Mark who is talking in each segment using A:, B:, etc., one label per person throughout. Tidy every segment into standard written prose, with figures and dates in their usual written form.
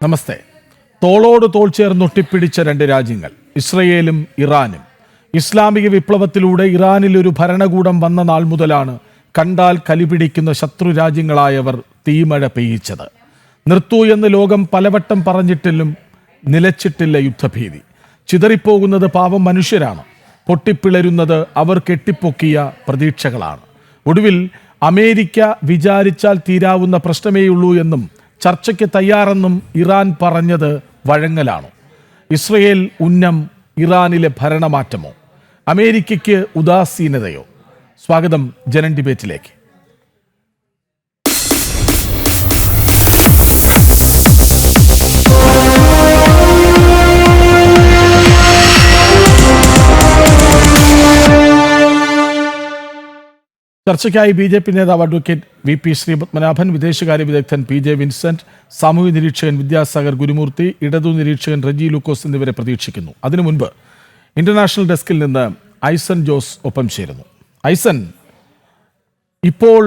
A: നമസ്തേ. തോളോട് തോൾ ചേർന്നൊട്ടിപ്പിടിച്ച രണ്ട് രാജ്യങ്ങൾ, ഇസ്രയേലും ഇറാനും. ഇസ്ലാമിക വിപ്ലവത്തിലൂടെ ഇറാനിൽ ഒരു ഭരണകൂടം വന്ന നാൾ മുതലാണ് കണ്ടാൽ കലിപിടിക്കുന്ന ശത്രു രാജ്യങ്ങളായവർ തീമഴ പെയ്യിച്ചത്. നിർത്തൂ എന്ന് ലോകം പലവട്ടം പറഞ്ഞിട്ടില്ലും നിലച്ചിട്ടില്ല യുദ്ധഭീതി. ചിതറിപ്പോകുന്നത് പാവം മനുഷ്യരാണ്, പൊട്ടിപ്പിളരുന്നത് അവർ കെട്ടിപ്പൊക്കിയ പ്രതീക്ഷകളാണ്. ഒടുവിൽ അമേരിക്ക വിചാരിച്ചാൽ തീരാവുന്ന പ്രശ്നമേയുള്ളൂ എന്നും ചർച്ചയ്ക്ക് തയ്യാറെന്നും ഇറാൻ പറഞ്ഞത് വഴങ്ങലാണോ? ഇസ്രയേൽ ഉന്നം ഇറാനിലെ ഭരണമാറ്റമോ? അമേരിക്കയ്ക്ക് ഉദാസീനതയോ? സ്വാഗതം ജനൻ ഡിബേറ്റിലേക്ക്. ചർച്ചയ്ക്കായി BJP നേതാവ് അഡ്വക്കേറ്റ് VP ശ്രീപത്മനാഭൻ, വിദേശകാര്യ വിദഗ്ധൻ PJ വിൻസെന്റ്, സാമൂഹ്യ നിരീക്ഷകൻ വിദ്യാസാഗർ ഗുരുമൂർത്തി, ഇടതു നിരീക്ഷകൻ റെജി ലൂക്കോസ് എന്നിവരെ പ്രതീക്ഷിക്കുന്നു. അതിനു മുൻപ് ഇന്റർനാഷണൽ ഡെസ്കിൽ നിന്ന് ഐസൻ ജോസ് ഒപ്പം ചേരുന്നു. ഐസൻ, ഇപ്പോൾ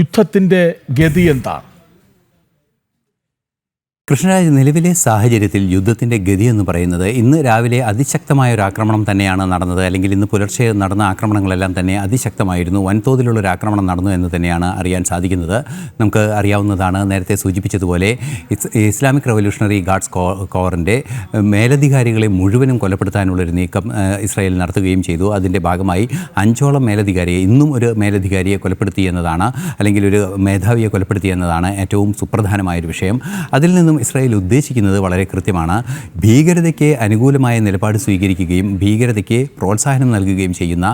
A: യുദ്ധത്തിന്റെ ഗതി എന്താണ്?
B: കൃഷ്ണരാജ്, നിലവിലെ സാഹചര്യത്തിൽ യുദ്ധത്തിൻ്റെ ഗതി എന്ന് പറയുന്നത് ഇന്ന് രാവിലെ അതിശക്തമായ ഒരു ആക്രമണം തന്നെയാണ് നടന്നത്. അല്ലെങ്കിൽ ഇന്ന് പുലർച്ചെ നടന്ന ആക്രമണങ്ങളെല്ലാം തന്നെ അതിശക്തമായിരുന്നു. വൻതോതിലുള്ളൊരു ആക്രമണം നടന്നു എന്ന് തന്നെയാണ് അറിയാൻ സാധിക്കുന്നത്. നമുക്ക് അറിയാവുന്നതാണ്, നേരത്തെ സൂചിപ്പിച്ചതുപോലെ ഇസ്ലാമിക് റവല്യൂഷണറി ഗാർഡ്സ് കോറിൻ്റെ മേലധികാരികളെ മുഴുവനും കൊലപ്പെടുത്താനുള്ളൊരു നീക്കം ഇസ്രായേൽ നടത്തുകയും ചെയ്തു. അതിൻ്റെ ഭാഗമായി 5ഓളം മേലധികാരിയെ, ഇന്നും ഒരു മേലധികാരിയെ കൊലപ്പെടുത്തി എന്നതാണ്, അല്ലെങ്കിൽ ഒരു മേധാവിയെ കൊലപ്പെടുത്തി എന്നതാണ് ഏറ്റവും സുപ്രധാനമായൊരു വിഷയം. അതിൽ നിന്നും ഇസ്രായേൽ ഉദ്ദേശിക്കുന്നത് വളരെ കൃത്യമാണ്. ഭീകരതയ്ക്ക് അനുകൂലമായ നിലപാട് സ്വീകരിക്കുകയും ഭീകരതയ്ക്ക് പ്രോത്സാഹനം നൽകുകയും ചെയ്യുന്ന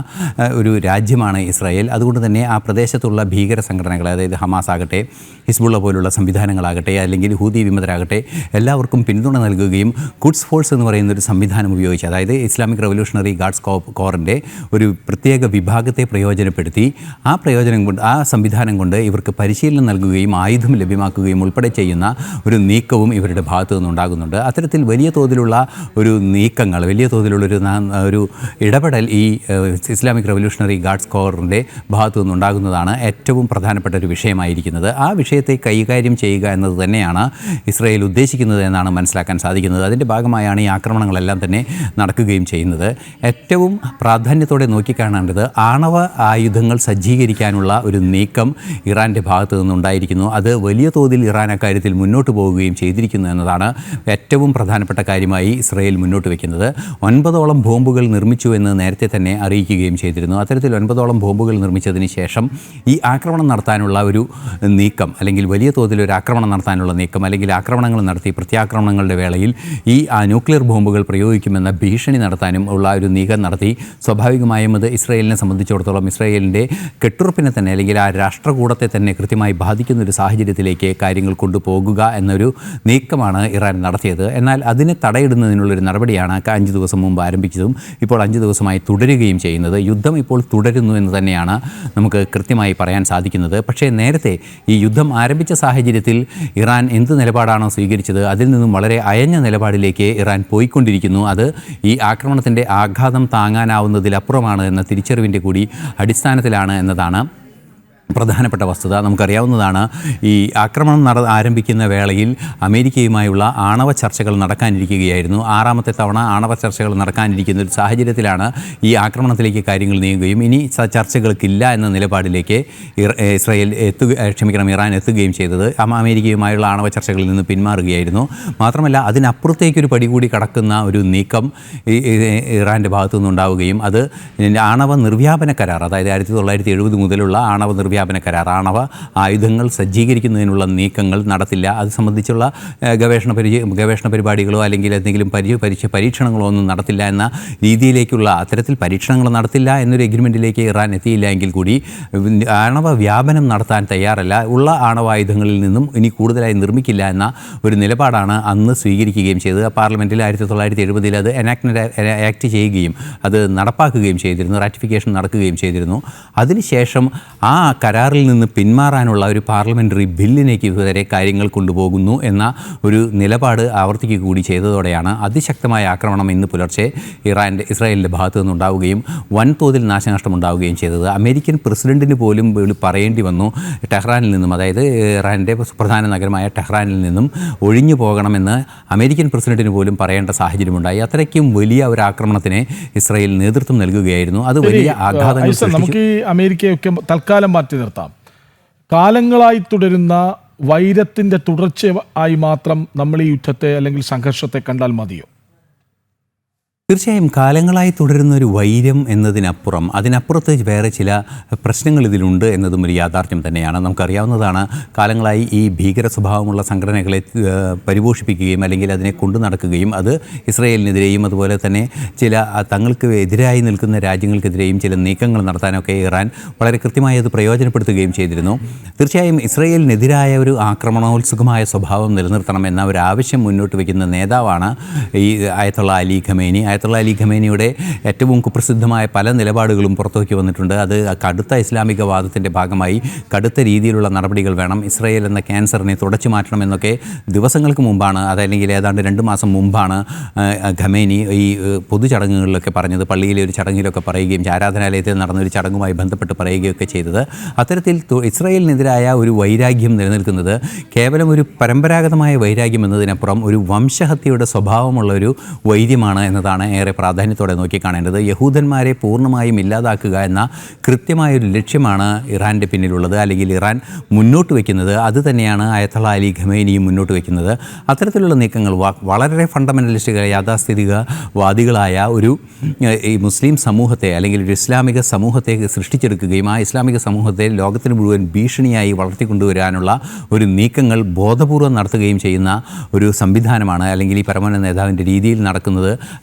B: ഒരു രാജ്യമാണ് ഇസ്രായേൽ. അതുകൊണ്ട് തന്നെ ആ പ്രദേശത്തുള്ള ഭീകര സംഘടനകൾ, അതായത് ഹമാസ് ആകട്ടെ, ഹിസ്ബുള്ള പോലുള്ള സംവിധാനങ്ങളാകട്ടെ, അല്ലെങ്കിൽ ഹൂതി വിമതരാകട്ടെ, എല്ലാവർക്കും പിന്തുണ നൽകുകയും ഖുദ്സ് ഫോഴ്സ് എന്ന് പറയുന്ന ഒരു സംവിധാനം ഉപയോഗിച്ച്, അതായത് ഇസ്ലാമിക് റവല്യൂഷണറി ഗാർഡ്സ് കോറിൻ്റെ ഒരു പ്രത്യേക വിഭാഗത്തെ പ്രയോജനപ്പെടുത്തി ആ സംവിധാനം കൊണ്ട് ഇവർക്ക് പരിശീലനം നൽകുകയും ആയുധം ലഭ്യമാക്കുകയും ഉൾപ്പെടെ ചെയ്യുന്ന ഒരു നീക്കവും ഇവരുടെ ഭാഗത്തു നിന്നുണ്ടാകുന്നുണ്ട്. അത്തരത്തിൽ വലിയ തോതിലുള്ള ഒരു നീക്കങ്ങൾ, വലിയ തോതിലുള്ളൊരു ഇടപെടൽ ഈ ഇസ്ലാമിക് റവല്യൂഷണറി ഗാർഡ്സ് കോറിൻ്റെ ഭാഗത്തു നിന്നുണ്ടാകുന്നതാണ് ഏറ്റവും പ്രധാനപ്പെട്ട ഒരു വിഷയമായിരിക്കുന്നത്. ആ വിഷയത്തെ കൈകാര്യം ചെയ്യുക എന്നത് തന്നെയാണ് ഇസ്രായേൽ ഉദ്ദേശിക്കുന്നത് എന്നാണ് മനസ്സിലാക്കാൻ സാധിക്കുന്നത്. അതിൻ്റെ ഭാഗമായാണ് ഈ ആക്രമണങ്ങളെല്ലാം തന്നെ നടക്കുകയും ചെയ്യുന്നത്. ഏറ്റവും പ്രാധാന്യത്തോടെ നോക്കിക്കാണേണ്ടത് ആണവ ആയുധങ്ങൾ സജ്ജീകരിക്കാനുള്ള ഒരു നീക്കം ഇറാൻ്റെ ഭാഗത്തു നിന്നുണ്ടായിരിക്കുന്നു. അത് വലിയ തോതിൽ ഇറാൻ അക്കാര്യത്തിൽ മുന്നോട്ട് പോവുകയും ചെയ്തിരിക്കുന്നു എന്നതാണ് ഏറ്റവും പ്രധാനപ്പെട്ട കാര്യമായി ഇസ്രായേൽ മുന്നോട്ട് വയ്ക്കുന്നത്. 9ഓളം ബോംബുകൾ നിർമ്മിച്ചു എന്ന് നേരത്തെ തന്നെ അറിയിക്കുകയും ചെയ്തിരുന്നു. അത്തരത്തിൽ 9ഓളം ബോംബുകൾ നിർമ്മിച്ചതിന് ശേഷം ഈ ആക്രമണം നടത്താനുള്ള ഒരു നീക്കം, അല്ലെങ്കിൽ വലിയ തോതിൽ ഒരു ആക്രമണം നടത്താനുള്ള നീക്കം, അല്ലെങ്കിൽ ആക്രമണങ്ങൾ നടത്തി പ്രത്യാക്രമണങ്ങളുടെ വേളയിൽ ഈ ന്യൂക്ലിയർ ബോംബുകൾ പ്രയോഗിക്കുമെന്ന ഭീഷണി നടത്താനും ഉള്ള ഒരു നീക്കം നടത്തി. സ്വാഭാവികമായും അത് ഇസ്രായേലിനെ സംബന്ധിച്ചിടത്തോളം ഇസ്രായേലിൻ്റെ കെട്ടുറപ്പിനെ തന്നെ, അല്ലെങ്കിൽ ആ രാഷ്ട്രകൂടത്തെ തന്നെ കൃത്യമായി ബാധിക്കുന്ന ഒരു സാഹചര്യത്തിലേക്ക് കാര്യങ്ങൾ കൊണ്ടുപോകുക എന്നൊരു നീക്കമാണ് ഇറാൻ നടത്തിയത്. എന്നാൽ അതിനെ തടയിടുന്നതിനുള്ളൊരു നടപടിയാണ് 5 ദിവസം മുമ്പ് ആരംഭിച്ചതും ഇപ്പോൾ 5 ദിവസമായി തുടരുകയും ചെയ്യുന്നത്. യുദ്ധം ഇപ്പോൾ തുടരുന്നു എന്ന് തന്നെയാണ് നമുക്ക് കൃത്യമായി പറയാൻ സാധിക്കുന്നത്. പക്ഷേ നേരത്തെ ഈ യുദ്ധം ആരംഭിച്ച സാഹചര്യത്തിൽ ഇറാൻ എന്ത് നിലപാടാണോ സ്വീകരിച്ചത്, അതിൽ നിന്നും വളരെ അയഞ്ഞ നിലപാടിലേക്ക് ഇറാൻ പോയിക്കൊണ്ടിരിക്കുന്നു. അത് ഈ ആക്രമണത്തിൻ്റെ ആഘാതം താങ്ങാനാവുന്നതിലപ്പുറമാണ് എന്ന തിരിച്ചറിവിൻ്റെ കൂടി അടിസ്ഥാനത്തിലാണ് എന്നതാണ് പ്രധാനപ്പെട്ട വസ്തുത. നമുക്കറിയാവുന്നതാണ്, ഈ ആക്രമണം ആരംഭിക്കുന്ന വേളയിൽ അമേരിക്കയുമായുള്ള ആണവ ചർച്ചകൾ നടക്കാനിരിക്കുകയായിരുന്നു. 6ാമത്തെ തവണ ആണവ ചർച്ചകൾ നടക്കാനിരിക്കുന്ന ഒരു സാഹചര്യത്തിലാണ് ഈ ആക്രമണത്തിലേക്ക് കാര്യങ്ങൾ നീങ്ങുകയും ഇനി ചർച്ചകൾക്കില്ല എന്ന നിലപാടിലേക്ക് ഇറാൻ എത്തുകയും ചെയ്തത്. അമേരിക്കയുമായുള്ള ആണവ ചർച്ചകളിൽ നിന്ന് പിന്മാറുകയായിരുന്നു. മാത്രമല്ല, അതിനപ്പുറത്തേക്കൊരു പടി കൂടി കടക്കുന്ന ഒരു നീക്കം ഇറാൻ്റെ ഭാഗത്തു നിന്നുണ്ടാവുകയും അത് ആണവ നിർവ്യാപന കരാർ, അതായത് 1970 മുതലുള്ള ആണവ നിർവ്യാപന കരാർ, ആണവ ആയുധങ്ങൾ സജ്ജീകരിക്കുന്നതിനുള്ള നീക്കങ്ങൾ നടത്തില്ല, അത് സംബന്ധിച്ചുള്ള ഗവേഷണ പരിപാടികളോ അല്ലെങ്കിൽ എന്തെങ്കിലും പരീക്ഷണങ്ങളോ ഒന്നും നടത്തില്ല എന്ന രീതിയിലേക്കുള്ള, അത്തരത്തിൽ പരീക്ഷണങ്ങൾ നടത്തില്ല എന്നൊരു എഗ്രിമെൻറ്റിലേക്ക് ഇറാൻ എത്തിയില്ല എങ്കിൽ കൂടി ആണവ വ്യാപനം നടത്താൻ തയ്യാറല്ല, ഉള്ള ആണവായുധങ്ങളിൽ നിന്നും ഇനി കൂടുതലായി നിർമ്മിക്കില്ല എന്ന ഒരു നിലപാടാണ് അന്ന് സ്വീകരിക്കുകയും ചെയ്തത്. പാർലമെൻറ്റിൽ 1970 അത് ആക്ട് ചെയ്യുകയും അത് നടപ്പാക്കുകയും ചെയ്തിരുന്നു, റാറ്റിഫിക്കേഷൻ നടക്കുകയും ചെയ്തിരുന്നു. അതിനുശേഷം ആ കരാറിൽ നിന്ന് പിന്മാറാനുള്ള ഒരു പാർലമെൻ്ററി ബില്ലിലേക്ക് വരെ കാര്യങ്ങൾ കൊണ്ടുപോകുന്നു എന്ന ഒരു നിലപാട് ആവർത്തിക്കുക കൂടി ചെയ്തതോടെയാണ് അതിശക്തമായ ആക്രമണം ഇന്ന് പുലർച്ചെ ഇസ്രായേലിൻ്റെ ഭാഗത്തു നിന്നുണ്ടാവുകയും വൻതോതിൽ നാശനഷ്ടമുണ്ടാവുകയും ചെയ്തത്. അമേരിക്കൻ പ്രസിഡന്റിന് പോലും പറയേണ്ടി വന്നു ടെഹ്റാനിൽ നിന്നും, അതായത് ഇറാൻ്റെ പ്രധാന നഗരമായ ടെഹ്റാനിൽ നിന്നും ഒഴിഞ്ഞു പോകണമെന്ന് അമേരിക്കൻ പ്രസിഡന്റിന് പോലും പറയേണ്ട സാഹചര്യമുണ്ടായി. അത്രയ്ക്കും വലിയ ഒരു ആക്രമണത്തിന് ഇസ്രായേൽ നേതൃത്വം നൽകുകയായിരുന്നു. അത് വലിയ ആഘാതങ്ങൾ സൃഷ്ടിച്ചു.
A: നമുക്ക് ഈ അമേരിക്കയൊക്കെ തൽക്കാലം മാറ്റി നിർത്താം. കാലങ്ങളായി തുടരുന്ന വൈരത്തിൻ്റെ തുടർച്ചയായി മാത്രം നമ്മൾ ഈ യുദ്ധത്തെ അല്ലെങ്കിൽ സംഘർഷത്തെ കണ്ടാൽ മതിയോ?
B: തീർച്ചയായും കാലങ്ങളായി തുടരുന്ന ഒരു വൈര്യം എന്നതിനപ്പുറം അതിനപ്പുറത്ത് വേറെ ചില പ്രശ്നങ്ങൾ ഇതിലുണ്ട് എന്നതും ഒരു യാഥാർത്ഥ്യം തന്നെയാണ്. നമുക്കറിയാവുന്നതാണ്, കാലങ്ങളായി ഈ ഭീകര സ്വഭാവമുള്ള സംഘടനകളെ പരിപോഷിപ്പിക്കുകയും അല്ലെങ്കിൽ അതിനെ കൊണ്ടു നടക്കുകയും അത് ഇസ്രായേലിനെതിരെയും അതുപോലെ തന്നെ ചില തങ്ങൾക്ക് എതിരായി നിൽക്കുന്ന രാജ്യങ്ങൾക്കെതിരെയും ചില നീക്കങ്ങൾ നടത്താനൊക്കെ ഇറാൻ വളരെ കൃത്യമായി അത് പ്രയോജനപ്പെടുത്തുകയും ചെയ്തിരുന്നു. തീർച്ചയായും ഇസ്രായേലിനെതിരായ ഒരു ആക്രമണോത്സുകമായ സ്വഭാവം നിലനിർത്തണം എന്ന ഒരു ആവശ്യം മുന്നോട്ട് വയ്ക്കുന്ന നേതാവാണ് ഈ അയത്തുള്ള അലി ഖമേനി. അയത്തുള്ള അലി ഖമേനിയുടെ ഏറ്റവും കുപ്രസിദ്ധമായ പല നിലപാടുകളും പുറത്തുവയ്ക്ക് വന്നിട്ടുണ്ട്. അത് കടുത്ത ഇസ്ലാമികവാദത്തിൻ്റെ ഭാഗമായി കടുത്ത രീതിയിലുള്ള നടപടികൾ വേണം, ഇസ്രായേൽ എന്ന ക്യാൻസറിനെ തുടച്ചു മാറ്റണമെന്നൊക്കെ ദിവസങ്ങൾക്ക് മുമ്പാണ്, അതല്ലെങ്കിൽ ഏതാണ്ട് 2 മാസം മുമ്പാണ് ഖമേനി ഈ പൊതുചടങ്ങുകളിലൊക്കെ പറഞ്ഞത്. പള്ളിയിലെ ഒരു ചടങ്ങിലൊക്കെ പറയുകയും ആരാധനാലയത്തിൽ നടന്ന ഒരു ചടങ്ങുമായി ബന്ധപ്പെട്ട് പറയുകയൊക്കെ ചെയ്തത്. അത്തരത്തിൽ ഇസ്രായേലിനെതിരായ ഒരു വൈരാഗ്യം നിലനിൽക്കുന്നത് കേവലം ഒരു പരമ്പരാഗതമായ വൈരാഗ്യം എന്നതിനപ്പുറം ഒരു വംശഹത്യയുടെ സ്വഭാവമുള്ള ഒരു വൈര്യമാണ് എന്നതാണ് ഏറെ പ്രാധാന്യത്തോടെ നോക്കിക്കാണേണ്ടത്. യഹൂദന്മാരെ പൂർണ്ണമായും ഇല്ലാതാക്കുക എന്ന കൃത്യമായൊരു ലക്ഷ്യമാണ് ഇറാൻ്റെ പിന്നിലുള്ളത്, അല്ലെങ്കിൽ ഇറാൻ മുന്നോട്ട് വയ്ക്കുന്നത്. അത് തന്നെയാണ് അയത്തുള്ള അലി ഖമേനിയും മുന്നോട്ട് വയ്ക്കുന്നത്. അത്തരത്തിലുള്ള നീക്കങ്ങൾ വളരെ ഫണ്ടമെൻ്റലിസ്റ്റുകൾ യാഥാസ്ഥിതികവാദികളായ ഒരു ഈ മുസ്ലിം സമൂഹത്തെ അല്ലെങ്കിൽ ഒരു ഇസ്ലാമിക സമൂഹത്തെ സൃഷ്ടിച്ചെടുക്കുകയും ആ ഇസ്ലാമിക സമൂഹത്തെ ലോകത്തിന് മുഴുവൻ ഭീഷണിയായി വളർത്തിക്കൊണ്ടുവരാനുള്ള ഒരു നീക്കങ്ങൾ ബോധപൂർവം നടത്തുകയും ചെയ്യുന്ന ഒരു സംവിധാനമാണ്, അല്ലെങ്കിൽ ഈ പരമോന്നത നേതാവിൻ്റെ രീതിയിൽ നടക്കുന്നത്.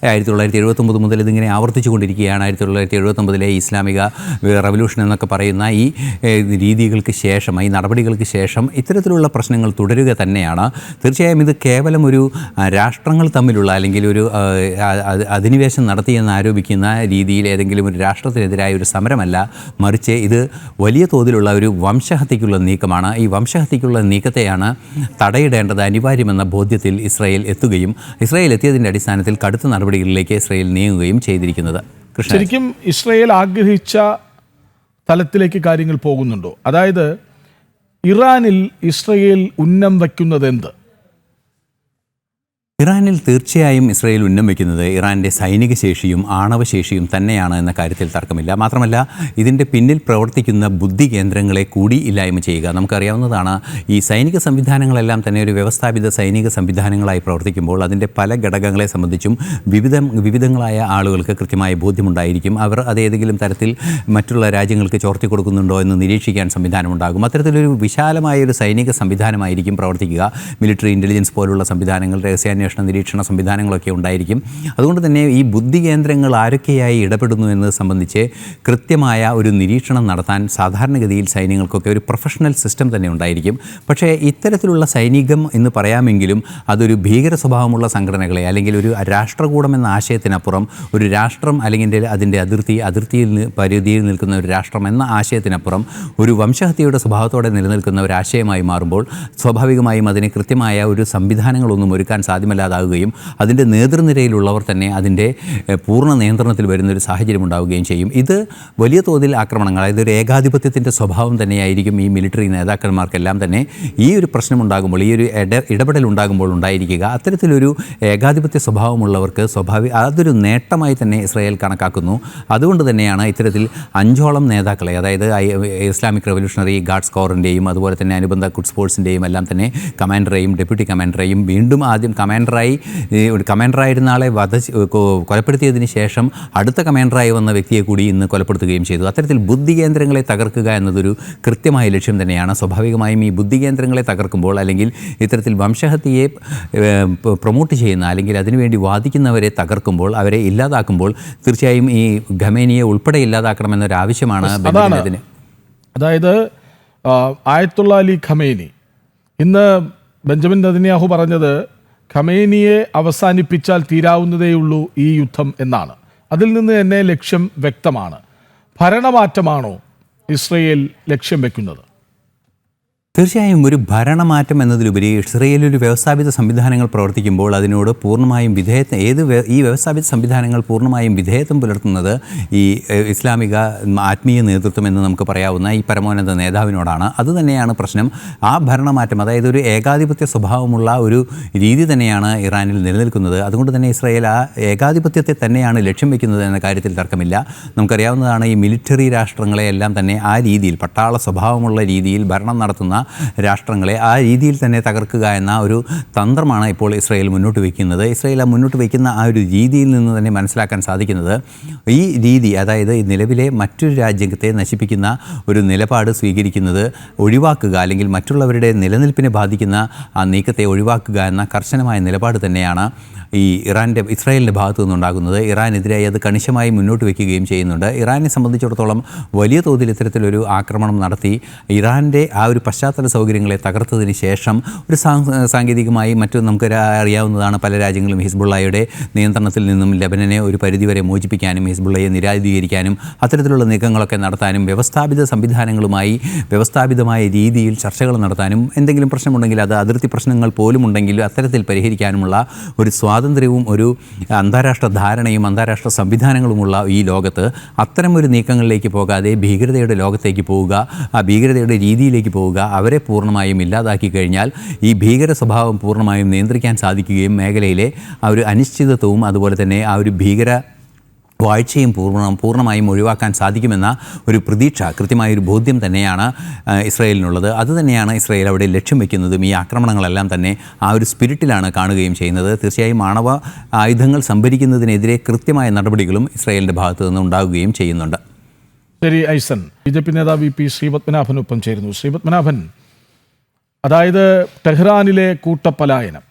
B: 1979 മുതൽ ഇതിങ്ങനെ ആവർത്തിച്ചു കൊണ്ടിരിക്കുകയാണ്. 1979 ഇസ്ലാമിക റവല്യൂഷൻ എന്നൊക്കെ പറയുന്ന ഈ രീതികൾക്ക് ശേഷം, ഈ നടപടികൾക്ക് ശേഷം ഇത്തരത്തിലുള്ള പ്രശ്നങ്ങൾ തുടരുക തന്നെയാണ്. തീർച്ചയായും ഇത് കേവലം ഒരു രാഷ്ട്രങ്ങൾ തമ്മിലുള്ള അല്ലെങ്കിൽ ഒരു അധിനിവേശം നടത്തിയെന്ന് ആരോപിക്കുന്ന രീതിയിൽ ഏതെങ്കിലും ഒരു രാഷ്ട്രത്തിനെതിരായ ഒരു സമരമല്ല, മറിച്ച് ഇത് വലിയ തോതിലുള്ള ഒരു വംശഹത്യക്കുള്ള നീക്കമാണ്. ഈ വംശഹത്യക്കുള്ള നീക്കത്തെയാണ് തടയിടേണ്ടത് അനിവാര്യമെന്ന ബോധ്യത്തിൽ ഇസ്രായേൽ എത്തുകയും ഇസ്രായേൽ എത്തിയതിൻ്റെ അടിസ്ഥാനത്തിൽ കടുത്ത നടപടികളിലേക്ക് ഇസ്രായേൽ നീങ്ങുകയും ചെയ്തിരിക്കുന്നത്.
A: ശരിക്കും ഇസ്രായേൽ ആഗ്രഹിച്ച തലത്തിലേക്ക് കാര്യങ്ങൾ പോകുന്നുണ്ടോ? അതായത് ഇറാനിൽ ഇസ്രായേൽ ഉന്നം വയ്ക്കുന്നത് എന്ത്?
B: ഇറാനിൽ തീർച്ചയായും ഇസ്രായേൽ ഉന്നം വയ്ക്കുന്നത് ഇറാൻ്റെ സൈനിക ശേഷിയും ആണവശേഷിയും തന്നെയാണ് എന്ന കാര്യത്തിൽ തർക്കമില്ല. മാത്രമല്ല, ഇതിൻ്റെ പിന്നിൽ പ്രവർത്തിക്കുന്ന ബുദ്ധി കേന്ദ്രങ്ങളെ കൂടി ഇല്ലായ്മ ചെയ്യുക. നമുക്കറിയാവുന്നതാണ്, ഈ സൈനിക സംവിധാനങ്ങളെല്ലാം തന്നെ ഒരു വ്യവസ്ഥാപിത സൈനിക സംവിധാനങ്ങളായി പ്രവർത്തിക്കുമ്പോൾ അതിൻ്റെ പല ഘടകങ്ങളെ സംബന്ധിച്ചും വിവിധങ്ങളായ ആളുകൾക്ക് കൃത്യമായ ബോധ്യമുണ്ടായിരിക്കും. അവർ അതേതെങ്കിലും തരത്തിൽ മറ്റുള്ള രാജ്യങ്ങൾക്ക് ചോർത്തി കൊടുക്കുന്നുണ്ടോ എന്ന് നിരീക്ഷിക്കാൻ സംവിധാനമുണ്ടാകും. അത്തരത്തിലൊരു വിശാലമായ ഒരു സൈനിക സംവിധാനമായിരിക്കും പ്രവർത്തിക്കുക. മിലിറ്ററി ഇൻ്റലിജൻസ് പോലുള്ള സംവിധാനങ്ങൾ, രഹസ്യാന്വേഷണ നിരീക്ഷണ സംവിധാനങ്ങളൊക്കെ ഉണ്ടായിരിക്കും. അതുകൊണ്ട് തന്നെ ഈ ബുദ്ധി കേന്ദ്രങ്ങൾ ആരൊക്കെയായി ഇടപെടുന്നു എന്നത് സംബന്ധിച്ച് കൃത്യമായ ഒരു നിരീക്ഷണം നടത്താൻ സാധാരണഗതിയിൽ സൈന്യങ്ങൾക്കൊക്കെ ഒരു പ്രൊഫഷണൽ സിസ്റ്റം തന്നെ ഉണ്ടായിരിക്കും. പക്ഷേ ഇത്തരത്തിലുള്ള സൈനികം എന്ന് പറയാമെങ്കിലും അതൊരു ഭീകര സ്വഭാവമുള്ള സംഘടനകളെ അല്ലെങ്കിൽ ഒരു രാഷ്ട്രകൂടം എന്ന ആശയത്തിനപ്പുറം ഒരു രാഷ്ട്രം അല്ലെങ്കിൽ അതിൻ്റെ പരിധിയിൽ നിൽക്കുന്ന ഒരു രാഷ്ട്രം എന്ന ആശയത്തിനപ്പുറം ഒരു വംശഹത്യയുടെ സ്വഭാവത്തോടെ നിലനിൽക്കുന്ന ഒരു ആശയമായി മാറുമ്പോൾ സ്വാഭാവികമായും അതിന് കൃത്യമായ ഒരു സംവിധാനങ്ങളൊന്നും ഒരുക്കാൻ സാധ്യമല്ലാതാകുകയും അതിൻ്റെ നേതൃനിരയിലുള്ളവർ തന്നെ അതിൻ്റെ പൂർണ്ണ നിയന്ത്രണത്തിൽ വരുന്നൊരു സാഹചര്യം ഉണ്ടാവുകയും ചെയ്യും. ഇത് വലിയ തോതിൽ ആക്രമണങ്ങൾ, അതായത് ഒരു ഏകാധിപത്യത്തിൻ്റെ സ്വഭാവം തന്നെയായിരിക്കും ഈ മിലിറ്ററി നേതാക്കന്മാർക്കെല്ലാം തന്നെ ഈ ഒരു പ്രശ്നമുണ്ടാകുമ്പോൾ, ഈ ഒരു ഇടപെടൽ ഉണ്ടാകുമ്പോൾ ഉണ്ടായിരിക്കുക. അത്തരത്തിലൊരു ഏകാധിപത്യ സ്വഭാവമുള്ളവർക്ക് അതൊരു നേട്ടമായി തന്നെ ഇസ്രായേൽ കണക്കാക്കുന്നു. അതുകൊണ്ട് തന്നെയാണ് ഇത്തരത്തിൽ 5ഓളം നേതാക്കളെ, അതായത് ഇസ്ലാമിക് റവല്യൂഷണറി ഗാർഡ്സ് കോറിൻ്റെയും അതുപോലെ തന്നെ അനുബന്ധ കുഡ്സ് ഫോഴ്സിൻ്റെയും എല്ലാം തന്നെ കമാൻഡറേയും ഡെപ്യൂട്ടി കമാൻഡറേയും വീണ്ടും ആദ്യം കമാൻഡറായിരുന്ന ആളെ കൊലപ്പെടുത്തിയതിന് ശേഷം അടുത്ത കമാൻഡറായി വന്ന വ്യക്തിയെ കൂടി ഇന്ന് കൊലപ്പെടുത്തുകയും ചെയ്തു. അത്തരത്തിൽ ബുദ്ധി കേന്ദ്രങ്ങളെ തകർക്കുക എന്നതൊരു കൃത്യമായ ലക്ഷ്യം തന്നെയാണ്. സ്വാഭാവികമായും ഈ ബുദ്ധി കേന്ദ്രങ്ങളെ തകർക്കുമ്പോൾ അല്ലെങ്കിൽ ഇത്തരത്തിൽ വംശഹത്യയെ പ്രൊമോട്ട് ചെയ്യുന്ന അല്ലെങ്കിൽ അതിനുവേണ്ടി വാദിക്കുന്നവരെ തകർക്കുമ്പോൾ, അവരെ ഇല്ലാതാക്കുമ്പോൾ തീർച്ചയായും ഈ ഖമേനിയെ ഉൾപ്പെടെ ഇല്ലാതാക്കണമെന്നൊരാവശ്യമാണ് ബെഞ്ചമിന്.
A: അതായത് ആയത്തുള്ള അലി ഖമേനി, ഇന്ന് ബെഞ്ചമിൻ നെതന്യാഹു പറഞ്ഞത് ഖമേനിയെ അവസാനിപ്പിച്ചാൽ തീരാവുന്നതേയുള്ളൂ ഈ യുദ്ധം എന്നാണ്. അതിൽ നിന്ന് തന്നെ ലക്ഷ്യം വ്യക്തമാണ്. ഭരണമാറ്റമാണോ ഇസ്രയേൽ ലക്ഷ്യം വെക്കുന്നത്?
B: തീർച്ചയായും ഒരു ഭരണമാറ്റം എന്നതിലുപരി ഇസ്രയേലിൽ ഒരു വ്യവസ്ഥാപിത സംവിധാനങ്ങൾ പ്രവർത്തിക്കുമ്പോൾ അതിനോട് പൂർണ്ണമായും ഈ വ്യവസ്ഥാപിത സംവിധാനങ്ങൾ പൂർണ്ണമായും വിധേയത്വം പുലർത്തുന്നത് ഈ ഇസ്ലാമിക ആത്മീയ നേതൃത്വം എന്ന് നമുക്ക് പറയാവുന്ന ഈ പരമോന്നത നേതാവിനോടാണ്. അതുതന്നെയാണ് പ്രശ്നം. ആ ഭരണമാറ്റം, അതായത് ഒരു ഏകാധിപത്യ സ്വഭാവമുള്ള ഒരു രീതി തന്നെയാണ് ഇറാനിൽ നിലനിൽക്കുന്നത്. അതുകൊണ്ട് തന്നെ ഇസ്രായേൽ ആ ഏകാധിപത്യത്തെ തന്നെയാണ് ലക്ഷ്യം വയ്ക്കുന്നത് എന്ന കാര്യത്തിൽ തർക്കമില്ല. നമുക്കറിയാവുന്നതാണ്, ഈ മിലിറ്ററി രാഷ്ട്രങ്ങളെയെല്ലാം തന്നെ ആ രീതിയിൽ പട്ടാള സ്വഭാവമുള്ള രീതിയിൽ ഭരണം നടത്തുന്ന രാഷ്ട്രങ്ങളെ ആ രീതിയിൽ തന്നെ തകർക്കുക എന്ന ഒരു തന്ത്രമാണ് ഇപ്പോൾ ഇസ്രായേൽ മുന്നോട്ട് വയ്ക്കുന്നത്. ഇസ്രായേൽ മുന്നോട്ട് വയ്ക്കുന്ന ആ ഒരു രീതിയിൽ നിന്ന് തന്നെ മനസ്സിലാക്കാൻ സാധിക്കുന്നത്, ഈ രീതി, അതായത് ഈ നിലവിലെ മറ്റൊരു രാജ്യത്തെ നശിപ്പിക്കുന്ന ഒരു നിലപാട് സ്വീകരിക്കുന്നത് ഒഴിവാക്കുക, അല്ലെങ്കിൽ മറ്റുള്ളവരുടെ നിലനിൽപ്പിനെ ബാധിക്കുന്ന ആ നീക്കത്തെ ഒഴിവാക്കുക എന്ന കർശനമായ നിലപാട് തന്നെയാണ് ഈ ഇസ്രായേലിൻ്റെ ഭാഗത്തു നിന്നുണ്ടാകുന്നത്. ഇറാനെതിരായി അത് കണിശമായി മുന്നോട്ട് വയ്ക്കുകയും ചെയ്യുന്നുണ്ട്. ഇറാനെ സംബന്ധിച്ചിടത്തോളം വലിയ തോതിൽ ഇത്തരത്തിലൊരു ആക്രമണം നടത്തി ഇറാൻ്റെ ആ ഒരു പശ്ചാത്തല സൗകര്യങ്ങളെ തകർത്തതിന് ശേഷം ഒരു സാങ്കേതികമായി നമുക്ക് അറിയാവുന്നതാണ്, പല രാജ്യങ്ങളും ഹിസ്ബുള്ളയുടെ നിയന്ത്രണത്തിൽ നിന്നും ലെബനനെ ഒരു പരിധിവരെ മോചിപ്പിക്കാനും ഹിസ്ബുള്ളയെ നിരാധീകരിക്കാനും അത്തരത്തിലുള്ള നീക്കങ്ങളൊക്കെ നടത്താനും വ്യവസ്ഥാപിത സംവിധാനങ്ങളുമായി വ്യവസ്ഥാപിതമായ രീതിയിൽ ചർച്ചകൾ നടത്താനും എന്തെങ്കിലും പ്രശ്നമുണ്ടെങ്കിൽ അത് അതിർത്തി പ്രശ്നങ്ങൾ പോലും ഉണ്ടെങ്കിൽ അത്തരത്തിൽ പരിഹരിക്കാനുമുള്ള ഒരു സ്വാതന്ത്ര്യവും ഒരു അന്താരാഷ്ട്ര ധാരണയും അന്താരാഷ്ട്ര സംവിധാനങ്ങളുമുള്ള ഈ ലോകത്ത് അത്തരമൊരു നീക്കങ്ങളിലേക്ക് പോകാതെ ഭീകരതയുടെ ലോകത്തേക്ക് പോവുക, ആ ഭീകരതയുടെ രീതിയിലേക്ക് പോവുക, അവരെ പൂർണ്ണമായും ഇല്ലാതാക്കി കഴിഞ്ഞാൽ ഈ ഭീകര സ്വഭാവം പൂർണ്ണമായും നിയന്ത്രിക്കാൻ സാധിക്കുകയും മേഖലയിലെ ആ ഒരു അനിശ്ചിതത്വവും അതുപോലെ തന്നെ ആ ഒരു ഭീകര വാഴ്ചയും പൂർണ്ണമായും ഒഴിവാക്കാൻ സാധിക്കുമെന്ന ഒരു പ്രതീക്ഷ, കൃത്യമായൊരു ബോധ്യം തന്നെയാണ് ഇസ്രായേലിനുള്ളത്. അതുതന്നെയാണ് ഇസ്രായേൽ അവിടെ ലക്ഷ്യം വയ്ക്കുന്നതും. ഈ ആക്രമണങ്ങളെല്ലാം തന്നെ ആ ഒരു സ്പിരിറ്റിലാണ് കാണുകയും ചെയ്യുന്നത്. തീർച്ചയായും ആണവ ആയുധങ്ങൾ സംഭരിക്കുന്നതിനെതിരെ കൃത്യമായ നടപടികളും ഇസ്രായേലിൻ്റെ ഭാഗത്തു നിന്ന് ഉണ്ടാകുകയും ചെയ്യുന്നുണ്ട്.
A: ശരി ഐസൻ, BJP നേതാവ് VP ശ്രീപത്മനാഭനൊപ്പം ചേരുന്നു. ശ്രീപത്മനാഭൻ, അതായത് ടെഹ്റാനിലെ കൂട്ടപ്പലായനം,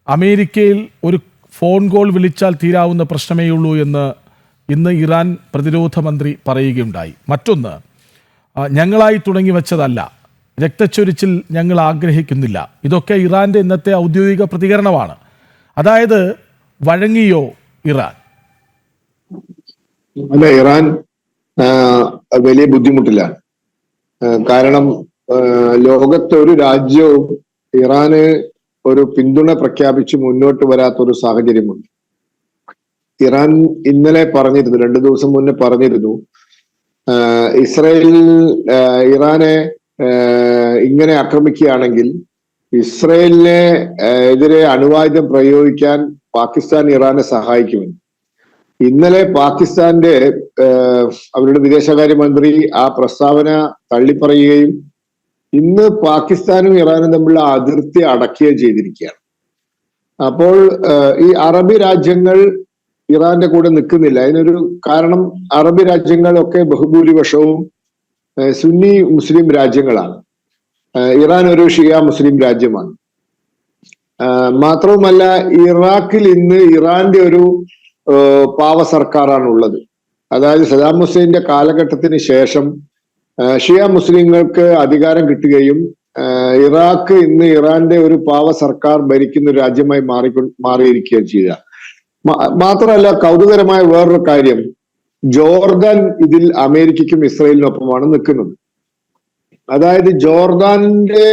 A: അമേരിക്കയിൽ ഒരു ഫോൺ കോൾ വിളിച്ചാൽ തീരാവുന്ന പ്രശ്നമേയുള്ളൂ എന്ന് ഇന്ന് ഇറാൻ പ്രതിരോധ മന്ത്രി പറയുകയുണ്ടായി. മറ്റൊന്ന്, ഞങ്ങളായി തുടങ്ങി വെച്ചതല്ല, രക്തച്ചൊരിച്ചിൽ ഞങ്ങൾ ആഗ്രഹിക്കുന്നില്ല. ഇതൊക്കെ ഇറാൻ്റെ ഇന്നത്തെ ഔദ്യോഗിക പ്രതികരണമാണ്. അതായത് വഴങ്ങിയോ ഇറാൻ?
C: അല്ല, ഇറാൻ വലിയ ബുദ്ധിമുട്ടിലാണ്. കാരണം ലോകത്തെ ഒരു രാജ്യവും ഇറാന് ഒരു പിന്തുണ പ്രഖ്യാപിച്ച് മുന്നോട്ട് വരാത്തൊരു സാഹചര്യമുണ്ട്. ഇറാൻ ഇന്നലെ പറഞ്ഞിരുന്നു, 2 ദിവസം മുന്നേ പറഞ്ഞിരുന്നു, ഇസ്രായേൽ ഇറാനെ ഇങ്ങനെ ആക്രമിക്കുകയാണെങ്കിൽ ഇസ്രായേലിനെ എതിരെ അണുവായുധം പ്രയോഗിക്കാൻ പാകിസ്ഥാൻ ഇറാനെ സഹായിക്കുമെന്ന്. ഇന്നലെ പാകിസ്ഥാന്റെ അവരുടെ വിദേശകാര്യമന്ത്രി ആ പ്രസ്താവന തള്ളിപ്പറയുകയും ഇന്ന് പാകിസ്ഥാനും ഇറാനും തമ്മിലുള്ള അതിർത്തി അടക്കുകയും ചെയ്തിരിക്കുകയാണ്. അപ്പോൾ ഈ അറബി രാജ്യങ്ങൾ ഇറാന്റെ കൂടെ നിൽക്കുന്നില്ല. അതിനൊരു കാരണം, അറബി രാജ്യങ്ങളൊക്കെ ബഹുഭൂരിപക്ഷവും സുന്നി മുസ്ലിം രാജ്യങ്ങളാണ്. ഇറാൻ ഒരു ഷിയ മുസ്ലിം രാജ്യമാണ്. മാത്രവുമല്ല, ഇറാഖിൽ ഇന്ന് ഇറാന്റെ ഒരു പാവ സർക്കാരാണ് ഉള്ളത്. അതായത് സദാം ഹുസൈന്റെ കാലഘട്ടത്തിന് ശേഷം ഷിയ മുസ്ലിങ്ങൾക്ക് അധികാരം കിട്ടുകയും ഇറാഖ് ഇന്ന് ഇറാന്റെ ഒരു പാവ സർക്കാർ ഭരിക്കുന്ന ഒരു രാജ്യമായി മാറിയിരിക്കുകയും ചെയ്ത. മാത്രമല്ല, കൗതുകരമായ വേറൊരു കാര്യം, ജോർദാൻ ഇതിൽ അമേരിക്കയ്ക്കും ഇസ്രായേലിനൊപ്പമാണ് നിൽക്കുന്നത്. അതായത് ജോർദാനിന്റെ